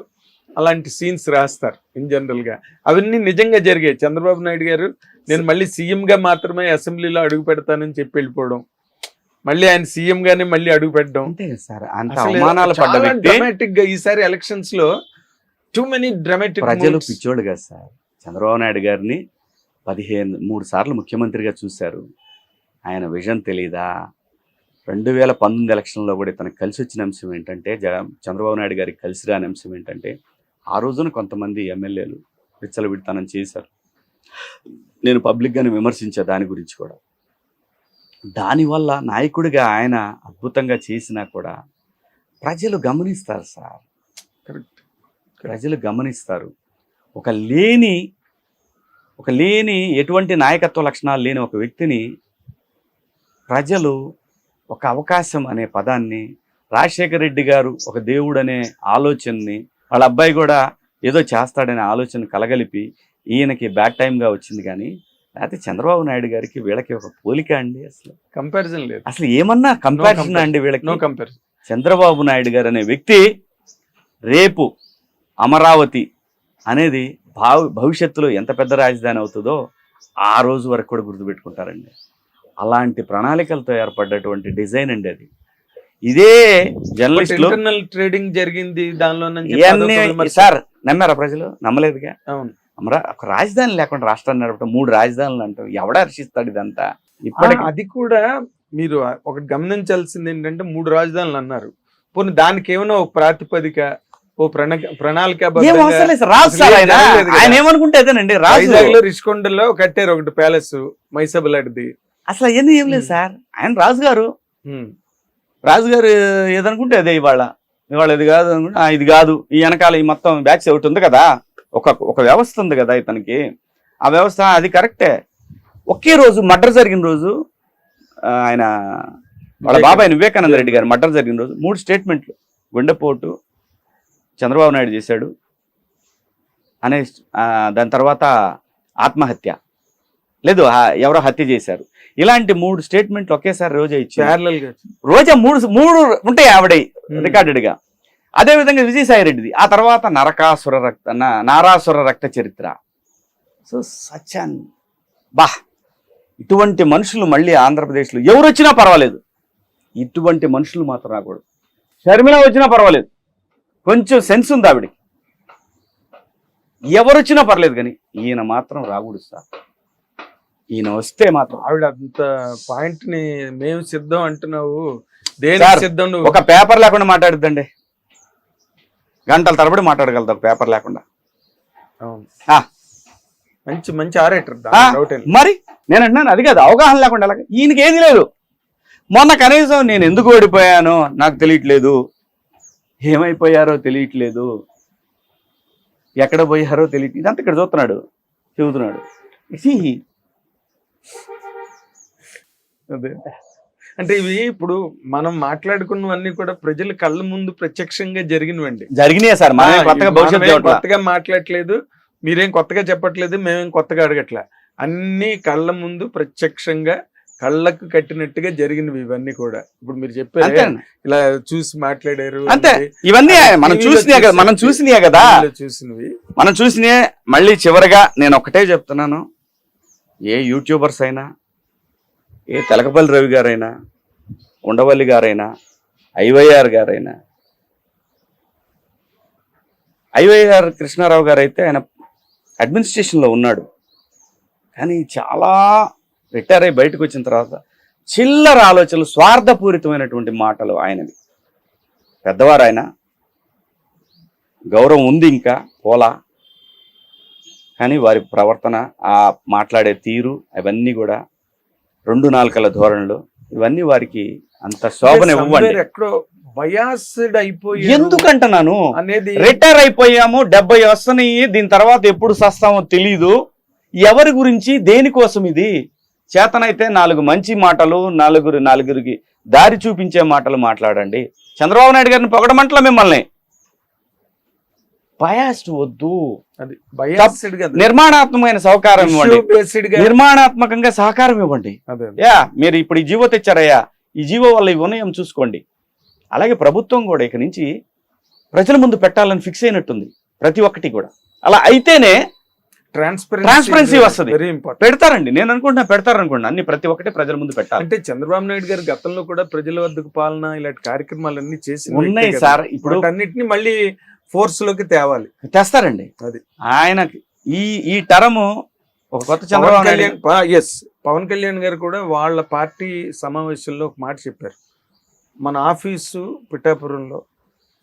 అలాంటి సీన్స్ రాస్తారు ఇన్ జనరల్ గా. అవన్నీ నిజంగా జరిగాయి. చంద్రబాబు నాయుడు గారు నేను మళ్ళీ సీఎం గా మాత్రమే అసెంబ్లీలో అడుగు పెడతానని చెప్పి వెళ్ళిపోవడం, మళ్ళీ ఆయన సీఎం గానే మళ్ళీ అడుగు పెట్టడం. డ్రామాటిక్ గా ఈసారి ఎలక్షన్స్ లో టూ మెనీ డ్రామాటిక్. ప్రజలు పిచ్చోళ్ళు కదా సార్. చంద్రబాబు నాయుడు గారిని 3 సార్లు ముఖ్యమంత్రిగా చూశారు. ఆయన విజన్ తెలీదా? 2019 ఎలక్షన్లో కూడా తనకు కలిసి వచ్చిన అంశం ఏంటంటే, చంద్రబాబు నాయుడు గారికి కలిసి రాని అంశం ఏంటంటే, ఆ రోజున కొంతమంది ఎమ్మెల్యేలు విచ్చలవిడితనం చేశారు. నేను పబ్లిక్గానే విమర్శించా దాని గురించి కూడా. దానివల్ల నాయకుడిగా ఆయన అద్భుతంగా చేసినా కూడా ప్రజలు గమనిస్తారు సార్. ప్రజలు గమనిస్తారు. ఒక లేని ఎటువంటి నాయకత్వ లక్షణాలు లేని ఒక వ్యక్తిని ప్రజలు ఒక అవకాశం అనే పదాన్ని, రాజశేఖర రెడ్డి గారు ఒక దేవుడు అనే ఆలోచనని, వాళ్ళ అబ్బాయి కూడా ఏదో చేస్తాడనే ఆలోచన కలగలిపి ఈయనకి బ్యాడ్ టైంగా వచ్చింది. కానీ లేకపోతే చంద్రబాబు నాయుడు గారికి వీళ్ళకి ఒక పోలిక అండి? అసలు కంపారిజన్ లేదు. అసలు ఏమన్నా కంపారిజన్ అండి వీళ్ళకి? No comparison. చంద్రబాబు నాయుడు గారు అనే వ్యక్తి రేపు అమరావతి అనేది భవిష్యత్తులో ఎంత పెద్ద రాజధాని అవుతుందో ఆ రోజు వరకు కూడా గుర్తుపెట్టుకుంటారండి. అలాంటి ప్రణాళికలతో ఏర్పడ్డటువంటి డిజైన్ అండి అది. ఇదే జర్నలిస్టులు ట్రేడింగ్ జరిగింది దానిలో సార్. నమ్మారా ప్రజలు? నమ్మలేదుగా. అవును. ఒక రాజధాని లేకుండా రాష్ట్రాన్ని నడపడం, 3 రాజధానులు అంటాం, ఎవడ హర్షిస్తాడు ఇదంతా? ఇప్పటికి అది కూడా మీరు ఒకటి గమనించాల్సింది ఏంటంటే, 3 రాజధానులు అన్నారు. పోనీ దానికి ఏమైనా ఒక ప్రాతిపదిక, ఓ ప్రణాళిక ఆయన ఏమనుకుంటే అదేనండి. రాజధానిలో రిషికొండలో కట్టారు ఒకటి ప్యాలెస్, మైసబులాడిది. అసలు అవన్నీ ఏం లేదు సార్. ఆయన రాజుగారు ఏదనుకుంటే అదే. ఇవాళ ఇది కాదు అనుకుంటే ఇది కాదు. ఈ వెనకాల ఈ మొత్తం బ్యాచ్ ఒకటి ఉంది కదా, ఒక వ్యవస్థ ఉంది కదా ఇతనికి. ఆ వ్యవస్థ అది కరెక్టే. ఒకే రోజు మర్డర్ జరిగిన రోజు, ఆయన వాళ్ళ బాబాయ్ వివేకానంద రెడ్డి గారు మర్డర్ జరిగిన రోజు 3 స్టేట్మెంట్లు. గుండెపోటు చంద్రబాబు నాయుడు చేశాడు అనే, దాని తర్వాత ఆత్మహత్య, లేదు ఎవరో హత్య చేశారు. ఇలాంటి 3 స్టేట్మెంట్లు ఒకేసారి రోజా ఇచ్చారు. రోజా 3 ఉంటాయి ఆవిడ రికార్డెడ్ గా. అదేవిధంగా విజయసాయి రెడ్డిది. ఆ తర్వాత నారాసుర రక్త చరిత్ర. సో సచాన్ ఇటువంటి మనుషులు మళ్ళీ ఆంధ్రప్రదేశ్లో ఎవరు వచ్చినా పర్వాలేదు, ఇటువంటి మనుషులు మాత్రం రాకూడదు. షర్మిల వచ్చినా పర్వాలేదు, కొంచెం సెన్స్ ఉంది ఆవిడకి. ఎవరు వచ్చినా పర్లేదు, కానీ ఈయన మాత్రం రాకూడదు సార్. ఈయన వస్తే మాత్రం ఆవిడ అంత పాయింట్ ని మేము సిద్ధం అంటున్నావు, దేని సిద్ధం? ఒక పేపర్ లేకుండా మాట్లాడుద్దండి, గంటల తరబడి మాట్లాడగలుగుతా ఒక పేపర్ లేకుండా. మంచి ఆరేటర్. మరి నేను అంటున్నాను అది కాదు, అవగాహన లేకుండా ఈయనకి ఏది లేదు. మొన్న కనీసం నేను ఎందుకు ఓడిపోయానో నాకు తెలియట్లేదు, ఏమైపోయారో తెలియట్లేదు, ఎక్కడ పోయారో తెలియట్లేదు, ఇదంతా ఇక్కడ చెబుతున్నాడు. అదే అంటే ఇవి ఇప్పుడు మనం మాట్లాడుకున్నవన్నీ కూడా ప్రజల కళ్ళ ముందు ప్రత్యక్షంగా జరిగినాయి సార్. కొత్తగా మాట్లాడట్లేదు, మీరేం కొత్తగా చెప్పట్లేదు, మేమేం కొత్తగా అడగట్లే. అన్ని కళ్ళ ముందు ప్రత్యక్షంగా కళ్ళకు కట్టినట్టుగా జరిగినవి ఇవన్నీ కూడా. ఇప్పుడు మీరు చెప్పారు ఇలా చూసి మాట్లాడారు, ఇవన్నీ మనం చూసినవే కదా. మనం చూసినవే. మళ్ళీ చివరిగా నేను ఒకటే చెప్తున్నాను, ఏ యూట్యూబర్స్ అయినా, ఏ తెలకపల్లి రవి గారైనా, ఉండవల్లి గారైనా, ఐవైఆర్ గారైనా, ఐవైఆర్ కృష్ణారావు గారు అయితే ఆయన అడ్మినిస్ట్రేషన్లో ఉన్నాడు, కానీ చాలా రిటైర్ అయి బయటకు వచ్చిన తర్వాత చిల్లర ఆలోచనలు, స్వార్థపూరితమైనటువంటి మాటలు ఆయనవి. పెద్దవారు ఆయన, గౌరవం ఉంది ఇంకా పోలా, కానీ వారి ప్రవర్తన, ఆ మాట్లాడే తీరు, అవన్నీ కూడా 2 నాలుకల ధోరణులు, ఇవన్నీ వారికి అంత శోభన ఇవ్వండి. ఎక్కడో బయాస్డ్ అయిపోయి ఎందుకంటున్నాను అనేది రిటైర్ అయిపోయాము, 70 వస్తున్నాయి, దీని తర్వాత ఎప్పుడు సస్తామో తెలీదు. ఎవరి గురించి దేనికోసం ఇది? చేతనైతే 4 మంచి మాటలు, నలుగురికి దారి చూపించే మాటలు మాట్లాడండి. చంద్రబాబు నాయుడు గారిని పొగడమంటలా మిమ్మల్ని. బయాస్డ్ వద్దు, అది బయాస్డ్ గా నిర్మాణాత్మకమైన సహకారం ఇవ్వండి, బేస్డ్ గా నిర్మాణాత్మకంగా సహకారం ఇవ్వండి. యా, మీరు ఇప్పుడు ఈ జీవో తెచ్చారయ్యా, ఈ జీవో వల్ల ఈ ఉన్నయం చూసుకోండి. అలాగే ప్రభుత్వం కూడా ఇక నుంచి ప్రజల ముందు పెట్టాలని ఫిక్స్ అయినట్టుంది ప్రతి ఒక్కటి కూడా. అలా అయితేనే ట్రాన్స్పరెన్సీ వస్తుంది. Very important. పెడతారండి, నేను అనుకుంటున్నా పెడతారనుకోండి. అన్ని ప్రతి ఒక్కటి ప్రజల ముందు పెట్టాలి. అంటే చంద్రబాబు నాయుడు గారు గతంలో కూడా ప్రజల వద్దకు పాలన ఇలాంటి కార్యక్రమాలన్నీ చేసి ఉన్నాయి సార్. ఇప్పుడు అన్నిటిని మళ్ళీ ఫోర్స్ లోకి తేవాలి, తెస్తారండి. అది ఆయనకి ఈ టర్మ్ ఒక కొత్త చంద్రబాబు నాయుడు. పవన్ కళ్యాణ్ గారు కూడా వాళ్ళ పార్టీ సమావేశంలో ఒక మాట చెప్పారు. మన ఆఫీసు పిఠాపురంలో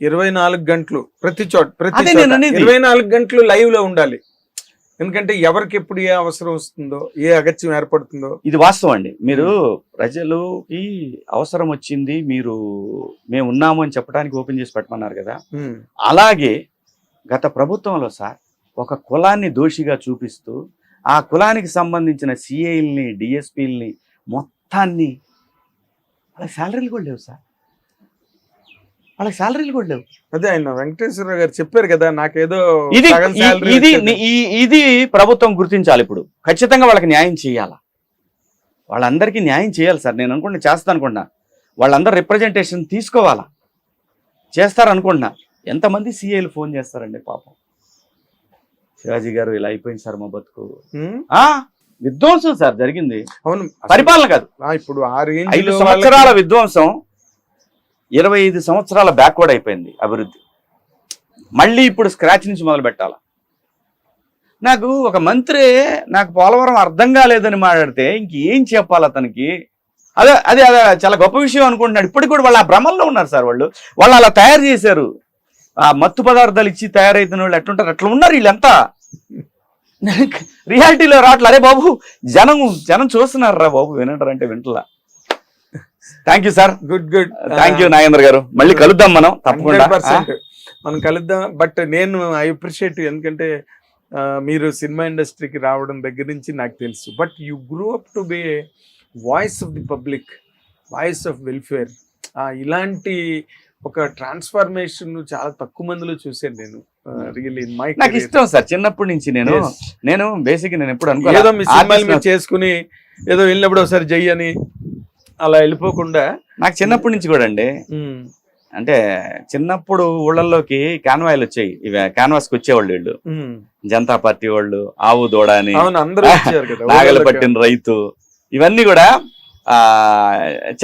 24 గంటలు ప్రతి 24 గంటలు లైవ్ లో ఉండాలి. ఎందుకంటే ఎవరికి ఎప్పుడు ఏ అవసరం వస్తుందో, ఏ అగత్యం ఏర్పడుతుందో. ఇది వాస్తవం అండి. మీరు ప్రజలుకి అవసరం వచ్చింది, మేము ఉన్నాము అని చెప్పడానికి ఓపెన్ చేసి పెట్టమన్నారు కదా. అలాగే గత ప్రభుత్వంలో సార్ ఒక కులాన్ని దోషిగా చూపిస్తూ ఆ కులానికి సంబంధించిన సిఐల్ని, డిఎస్పీల్ని మొత్తాన్ని, వాళ్ళకి శాలరీలు కూడా లేవు సార్, వాళ్ళకి శాలరీలు కూడా లేవు. అదే ఆయన వెంకటేశ్వరరావు గారు చెప్పారు కదా, నాకేదో ఇది ప్రభుత్వం గుర్తించాలి. ఇప్పుడు ఖచ్చితంగా వాళ్ళకి న్యాయం చేయాలా, వాళ్ళందరికీ న్యాయం చేయాలి సార్. నేను అనుకుంటున్నా చేస్తాను అనుకుంటున్నా, వాళ్ళందరూ రిప్రజెంటేషన్ తీసుకోవాలా, చేస్తారనుకుంటున్నా. ఎంతమంది సిఐలు ఫోన్ చేస్తారండి పాపం. శివాజీ గారు ఇలా అయిపోయింది సార్ మా బతుకు. విధ్వంసం సార్ జరిగింది. అవును, పరిపాలన కాదు. ఇప్పుడు 5 సంవత్సరాల విధ్వంసం 25 సంవత్సరాల బ్యాక్వర్డ్ అయిపోయింది అభివృద్ధి. మళ్ళీ ఇప్పుడు స్క్రాచ్ నుంచి మొదలు పెట్టాల. నాకు ఒక మంత్రి నాకు పోలవరం అర్థం కాలేదని మాట్లాడితే ఇంకేం చెప్పాలి అతనికి? అదే అదే అదే చాలా గొప్ప విషయం అనుకుంటున్నాడు. ఇప్పటికి కూడా వాళ్ళు ఆ భ్రమంలో ఉన్నారు సార్. వాళ్ళు అలా తయారు చేశారు. ఆ మత్తు పదార్థాలు ఇచ్చి తయారైతున్న వాళ్ళు ఎట్లుంటారు అట్లా ఉన్నారు వీళ్ళంతా. రియాలిటీలో రావట్లే. అరే బాబు, జనం చూస్తున్నారు రా బాబు, వినంటారు అంటే వింటలా. Thank you sir. Good. Thank you Nagendra గారు. మళ్ళీ కలుద్దాం మనం తప్పకుండా. మనం కలుద్దాం. బట్ నేను ఐ అప్రిషియేట్, ఎందుకంటే మీరు సినిమా ఇండస్ట్రీకి రావడం దగ్గర నుంచి నాకు తెలుసు. But you grew up to be voice of the public, voice of welfare. ఇలాంటి ఒక ట్రాన్స్ఫర్మేషన్ చాలా తక్కువ మందిలో చూసాను నేను. రియల్లీ నాకు ఇష్టం సార్. చిన్నప్పటి నుంచి నేను బేసిక్ నేను ఎప్పుడు ఏదో మీ సినిమాలు మీరు చేసుకుని ఏదో వెళ్ళినప్పుడు ఒకసారి జయ్యని అలా వెళ్ళిపోకుండా, నాకు చిన్నప్పటి నుంచి కూడా అండి. అంటే చిన్నప్పుడు ఊళ్ళల్లోకి కాన్వాయిలు వచ్చాయి. ఇవి క్యాన్వాస్కి వచ్చేవాళ్ళు వీళ్ళు, జనతా పార్టీ వాళ్ళు, ఆవు దూడ అని, నాగలు పట్టిన రైతు, ఇవన్నీ కూడా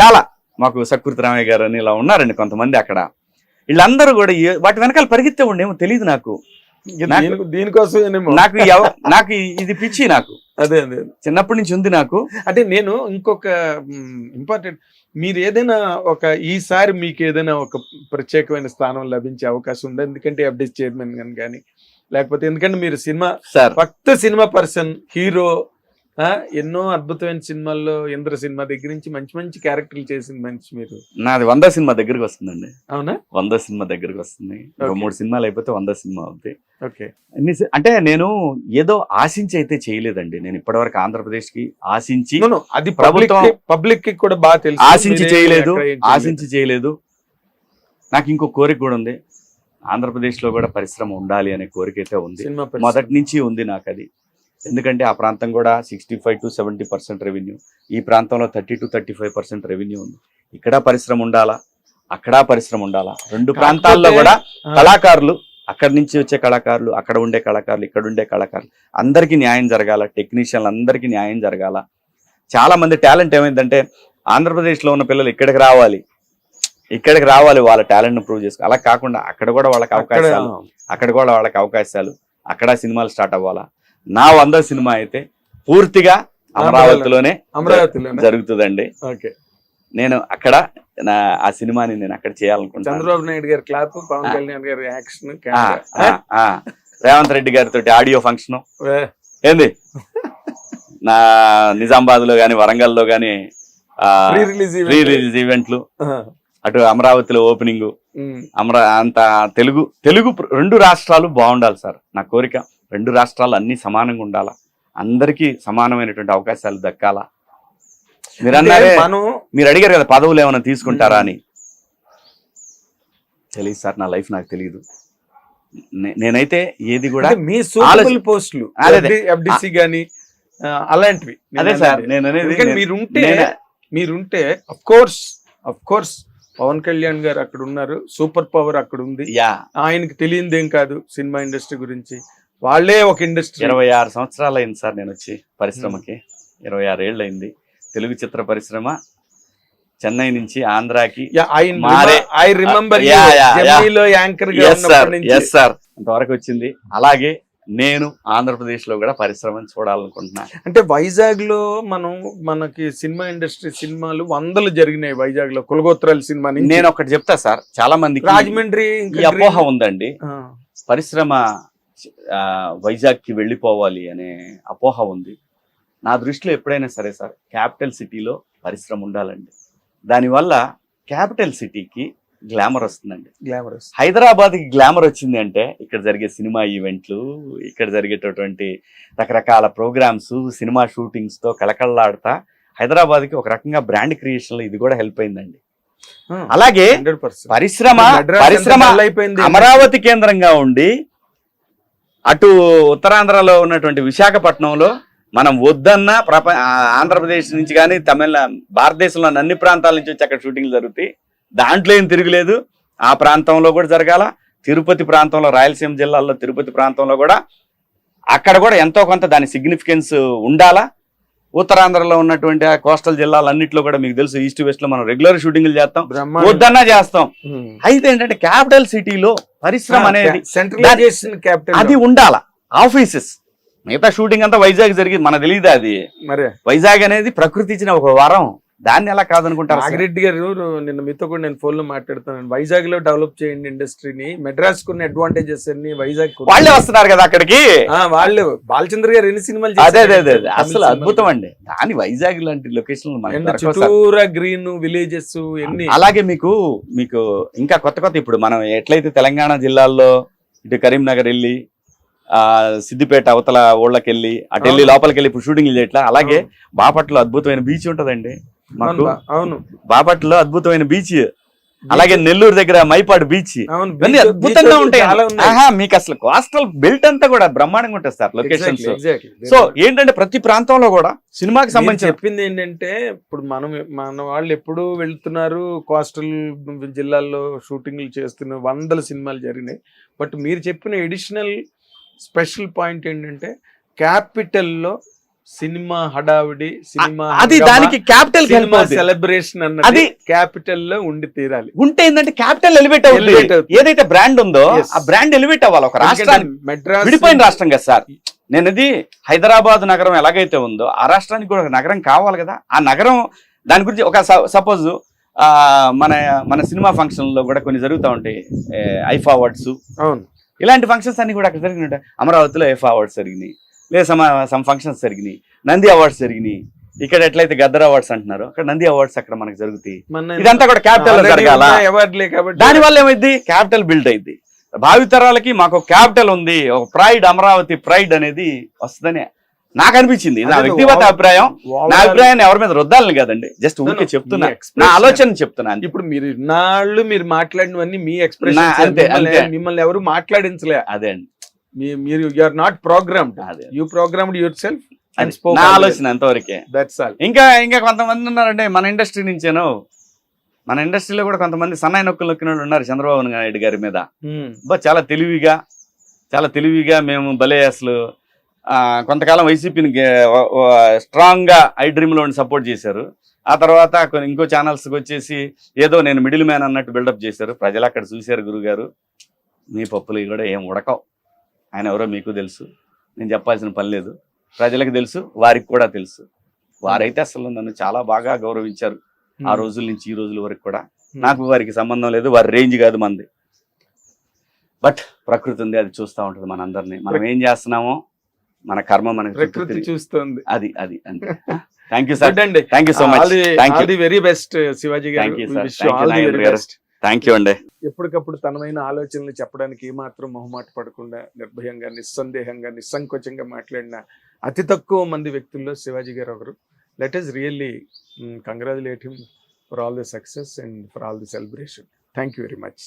చాలా మాకు సకృతి రామయ్య గారు అని ఇలా ఉన్నారండి కొంతమంది అక్కడ. వీళ్ళందరూ కూడా వాటి వెనకాల పరిగెత్తే ఉండేమో తెలియదు నాకు. దీనికోసం నాకు ఇది పిచ్చి. నాకు అదే చిన్నప్పటి నుంచి ఉంది నాకు. అంటే నేను ఇంకొక ఇంపార్టెంట్, మీరు ఏదైనా ఈసారి మీకు ఏదైనా ఒక ప్రత్యేకమైన స్థానం లభించే అవకాశం ఉందా? ఎందుకంటే ఎఫ్డీ చైర్మన్ కానీ లేకపోతే, ఎందుకంటే మీరు ఫక్త సినిమా పర్సన్, హీరో, ఎన్నో అద్భుతమైన సినిమాల్లో ఇంద్ర సినిమా దగ్గర నుంచి మంచి మంచి క్యారెక్టర్లు చేసిన మనిషి మీరు. నాది 100 సినిమా దగ్గరకు వస్తుందండి. అవునా? 100 సినిమా దగ్గరకు వస్తుంది. 3 సినిమాలు అయిపోతే 100 సినిమా అవుతాయి. ఓకే. అంటే నేను ఏదో ఆశించి అయితే చేయలేదండి. నేను ఇప్పటివరకు ఆంధ్రప్రదేశ్ కి ఆశించి, అది పబ్లిక్ కి కూడా బాగా తెలుసు, ఆశించి చేయలేదు. నాకు ఇంకో కోరిక కూడా ఉంది. ఆంధ్రప్రదేశ్ లో కూడా పరిశ్రమ ఉండాలి అనే కోరిక అయితే ఉంది, మొదటి నుంచి ఉంది నాకు అది. ఎందుకంటే ఆ ప్రాంతం కూడా 65 to 70% రెవెన్యూ, ఈ ప్రాంతంలో 30 to 35% రెవెన్యూ ఉంది. ఇక్కడ పరిశ్రమ ఉండాలా, అక్కడ పరిశ్రమ ఉండాలా. 2 ప్రాంతాల్లో కూడా కళాకారులు, అక్కడి నుంచి వచ్చే కళాకారులు, అక్కడ ఉండే కళాకారులు, ఇక్కడ ఉండే కళాకారులు, అందరికీ న్యాయం జరగాల. టెక్నీషియన్లు అందరికీ న్యాయం జరగాల. చాలా మంది టాలెంట్ ఏమైందంటే ఆంధ్రప్రదేశ్లో ఉన్న పిల్లలు ఇక్కడికి రావాలి, వాళ్ళ టాలెంట్ను ప్రూవ్ చేసుకోవాలి. అలా కాకుండా అక్కడ కూడా వాళ్ళకి అవకాశాలు, అక్కడ సినిమాలు స్టార్ట్ అవ్వాలా. నా 100 సినిమా అయితే పూర్తిగా అమరావతిలోనే జరుగుతుందండి. నేను అక్కడ ఆ సినిమాని నేను అక్కడ చేయాలనుకుంటున్నాను. చంద్రబాబు నాయుడు గారి క్లాప్, పవన్ కళ్యాణ్ గారి యాక్షన్, రేవంత్ రెడ్డి గారితో ఆడియో ఫంక్షన్ ఏంది, నా నిజామాబాద్ లో గానీ వరంగల్ లో గానీ ప్రీ రిలీజ్ ఈవెంట్లు, అటు అమరావతిలో ఓపెనింగ్ అంత తెలుగు 2 రాష్ట్రాలు బాగుండాలి సార్. నా కోరిక 2 రాష్ట్రాలు అన్ని సమానంగా ఉండాలా, అందరికీ సమానమైనటువంటి అవకాశాలు దక్కాలా. మీరు అన్నారే, మీరు అడిగారు కదా పదవులు ఏమైనా తీసుకుంటారా అని. తెలియదు సార్, నా లైఫ్ నాకు తెలియదు. నేనైతే ఏది కూడా మీ సూటబుల్ పోస్టులు FDC గాని అలాంటివి. అదే సార్ నేను అనేది, మీరుంటే అఫ్ కోర్స్ పవన్ కళ్యాణ్ గారు అక్కడ ఉన్నారు, సూపర్ పవర్ అక్కడ ఉంది, ఆయనకి తెలియదేం కాదు సినిమా ఇండస్ట్రీ గురించి. వాళ్ళే ఒక ఇండస్ట్రీ. 26 సంవత్సరాలు అయింది సార్ నేను వచ్చి పరిశ్రమకి. 26 ఏళ్ళు అయింది. తెలుగు చిత్ర పరిశ్రమ చెన్నై నుంచి ఆంధ్రాకి అంతవరకు వచ్చింది. అలాగే నేను ఆంధ్రప్రదేశ్ లో కూడా పరిశ్రమను చూడాలనుకుంటున్నా. అంటే వైజాగ్ లో మనకి సినిమా ఇండస్ట్రీ సినిమాలు 100 జరిగినాయి వైజాగ్ లో. కులగోత్రాల సినిమా. నేను ఒకటి చెప్తా సార్, చాలా మందికి రాజమండ్రి అపోహ ఉందండి, పరిశ్రమ వైజాగ్ కి వెళ్ళిపోవాలి అనే అపోహ ఉంది. నా దృష్టిలో ఎప్పుడైనా సరే సార్, క్యాపిటల్ సిటీలో పరిశ్రమ ఉండాలండి. దానివల్ల క్యాపిటల్ సిటీకి గ్లామర్ వస్తుందండి. హైదరాబాద్కి గ్లామర్ వచ్చింది అంటే ఇక్కడ జరిగే సినిమా ఈవెంట్లు, ఇక్కడ జరిగేటటువంటి రకరకాల ప్రోగ్రామ్స్, సినిమా షూటింగ్స్ తో కళకళలాడుతా హైదరాబాద్కి ఒక రకంగా బ్రాండ్ క్రియేషన్ లో ఇది కూడా హెల్ప్ అయిందండి. అలాగే పరిశ్రమ అమరావతి కేంద్రంగా ఉండి అటు ఉత్తరాంధ్రలో ఉన్నటువంటి విశాఖపట్నంలో మనం వద్దన్న ఆంధ్రప్రదేశ్ నుంచి కానీ భారతదేశంలోని అన్ని ప్రాంతాల నుంచి వచ్చి అక్కడ షూటింగ్లు జరుగుతాయి. దాంట్లో ఏం తిరగలేదు. ఆ ప్రాంతంలో కూడా జరగాల. తిరుపతి ప్రాంతంలో, రాయలసీమ జిల్లాల్లో తిరుపతి ప్రాంతంలో కూడా అక్కడ కూడా ఎంతో కొంత దాని సిగ్నిఫికెన్స్ ఉండాలా. ఉత్తరాంధ్రలో ఉన్నటువంటి ఆ కోస్టల్ జిల్లాలన్నింటిలో కూడా మీకు తెలుసు, ఈస్ట్ వెస్ట్ లో మనం రెగ్యులర్ షూటింగ్లు చేస్తాం, వద్దన్నా చేస్తాం. అయితే ఏంటంటే క్యాపిటల్ సిటీలో పరిశ్రమ అనేది అది ఉండాలా. ఆఫీసెస్ మిగతా షూటింగ్ అంతా వైజాగ్ జరిగింది, మనకు తెలియదు. అది మరి వైజాగ్ అనేది ప్రకృతి ఇచ్చిన ఒక వరం, దాన్ని ఎలా కాదనుకుంటారు. నాగిరెడ్డి గారు నిన్న మీతో కూడా నేను ఫోన్ లో మాట్లాడుతున్నాను. వైజాగ్ లో డెవలప్ చేయండి ఇండస్ట్రీని, మెడ్రాస్ కున్న అడ్వాంటేజెస్ అన్ని వైజాగ్ వాళ్ళే వస్తున్నారు కదా అక్కడికి. వాళ్ళు బాలచంద్ర గారు ఎన్ని సినిమాలు అదే అసలు అద్భుతం అండి. కానీ వైజాగ్ లాంటి లొకేషన్ చుట్టూరా గ్రీన్ విలేజెస్ ఎన్ని. అలాగే మీకు ఇంకా కొత్త ఇప్పుడు మనం ఎట్లయితే తెలంగాణ జిల్లాల్లో ఇటు కరీంనగర్ వెళ్ళి సిద్దిపేట అవతల ఊళ్ళకి వెళ్ళి అటు వెళ్ళి లోపలికి వెళ్ళి ఇప్పుడు షూటింగ్ చేయట్లా, అలాగే బాపట్లలో అద్భుతమైన బీచ్ ఉంటదండి మాకు. అవును, బాపట్లలో అద్భుతమైన బీచ్. అలాగే నెల్లూరు దగ్గర మైపాడు బీచ్ అద్భుతంగా ఉంటాయి. మీకు అసలు కోస్టల్ బెల్ట్ అంతా కూడా బ్రహ్మాండంగా ఉంటుంది సార్ లొకేషన్స్. సో ఏంటంటే ప్రతి ప్రాంతంలో కూడా సినిమాకి సంబంధించి చెప్పింది ఏంటంటే, ఇప్పుడు మన వాళ్ళు ఎప్పుడు వెళ్తున్నారు కోస్టల్ జిల్లాల్లో షూటింగ్లు చేస్తున్న 100 సినిమాలు జరిగినాయి. బట్ మీరు చెప్పిన ఎడిషనల్ స్పెషల్ పాయింట్ ఏంటంటే క్యాపిటల్లో సినిమా హడావిడి, సినిమా అది దానికి క్యాపిటల్ సెలబ్రేషన్ అన్నది క్యాపిటల్ లో ఉండి తీరాలి. ఉంటే ఏంటంటే క్యాపిటల్ ఎలివేట్ అవుతుంది. ఏదైతే బ్రాండ్ ఉందో ఆ బ్రాండ్ ఎలివేట్ అవ్వాలి. ఒక రాష్ట్రానికి మెడ్రాస్ విడిపోయిన రాష్ట్రం కదా సార్. నేను ఇది హైదరాబాద్ నగరం ఎలాగైతే ఉందో ఆ రాష్ట్రానికి కూడా ఒక నగరం కావాలి కదా. ఆ నగరం దాని గురించి ఒక సపోజ్ మన సినిమా ఫంక్షన్ లో కూడా కొన్ని జరుగుతూ ఉంటాయి, ఐఫా అవార్డ్స్. అవును, ఇలాంటి ఫంక్షన్స్ అన్ని కూడా అక్కడ జరిగినాయి. అమరావతిలో ఐఫా అవార్డ్స్ జరిగినాయి, లేదా సమ్ ఫంక్షన్స్ జరిగినాయి, నంది అవార్డ్స్ జరిగినాయి. ఇక్కడ ఎట్లయితే గద్దర్ అవార్డ్స్ అంటున్నారు, అక్కడ నంది అవార్డ్స్ అక్కడ మనకు జరుగుతాయి. ఇదంతా కూడా క్యాపిటల్ జరగాల. దాని వల్ల ఏమైంది, క్యాపిటల్ బిల్డ్ అయింది. భావితరాలకి మాకు క్యాపిటల్ ఉంది, ఒక ప్రైడ్, అమరావతి ప్రైడ్ అనేది వస్తుందని నాకు అనిపించింది. నా వ్యక్తిగత అభిప్రాయం. నా అభిప్రాయాన్ని ఎవరి మీద రుద్దాలని కదండి, జస్ట్ ఊరికే చెప్తున్నా, నా ఆలోచన చెప్తున్నాను. ఇప్పుడు మీరు మాట్లాడినవన్నీ మీ ఎక్స్ప్రెషన్, మిమ్మల్ని ఎవరు మాట్లాడించలే. అదే అండి, మీరు you are not programmed, you programmed yourself. నా ఆలోచన అంతవరకే. That's all. ఇంకా కొంతమంది ఉన్నారంటే మన ఇండస్ట్రీ నుంచేను, మన ఇండస్ట్రీలో కూడా కొంతమంది సన్నాయి నొక్కులు నొక్కిన వాళ్ళు ఉన్నారు చంద్రబాబు నాయుడు గారి మీద. చాలా తెలివిగా మేము భలే అసలు కొంతకాలం వైసీపీని స్ట్రాంగ్ గా ఐ డ్రీమ్ లో సపోర్ట్ చేశారు. ఆ తర్వాత ఇంకో ఛానల్స్కి వచ్చేసి ఏదో నేను మిడిల్ మ్యాన్ అన్నట్టు బిల్డప్ చేశారు. ప్రజలు అక్కడ చూశారు, గురుగారు మీ పప్పులు కూడా ఏం ఉడకవు, ఆయన ఎవరో మీకు తెలుసు, నేను చెప్పాల్సిన పని లేదు, ప్రజలకు తెలుసు, వారికి కూడా తెలుసు. వారైతే అసలు నన్ను చాలా బాగా గౌరవించారు ఆ రోజుల నుంచి ఈ రోజుల వరకు కూడా. నాకు వారికి సంబంధం లేదు, వారి రేంజ్ కాదు మంది. బట్ ప్రకృతి ఉంది, అది చూస్తూ ఉంటుంది మనందరినీ. మనం ఏం చేస్తున్నామో మన కర్మ మనకి ప్రకృతి చూస్తుంది. అది అంతే. థ్యాంక్ యూ సార్, గుడ్ అండి. Thank you so much, thank you, all the very best Shivaji గారు. Thank you sir, wish thank you all the Nagendra very గారు, బెస్ట్. థ్యాంక్ యూ అండి. ఎప్పటికప్పుడు తనమైన ఆలోచనలు చెప్పడానికి ఏమాత్రం మొహమాట పడకుండా నిర్భయంగా, నిస్సందేహంగా, నిస్సంకోచంగా మాట్లాడిన అతి తక్కువ మంది వ్యక్తుల్లో శివాజీ గారు ఒకరు. Let us really congratulate him for all the success and for all the celebration. Thank you very much.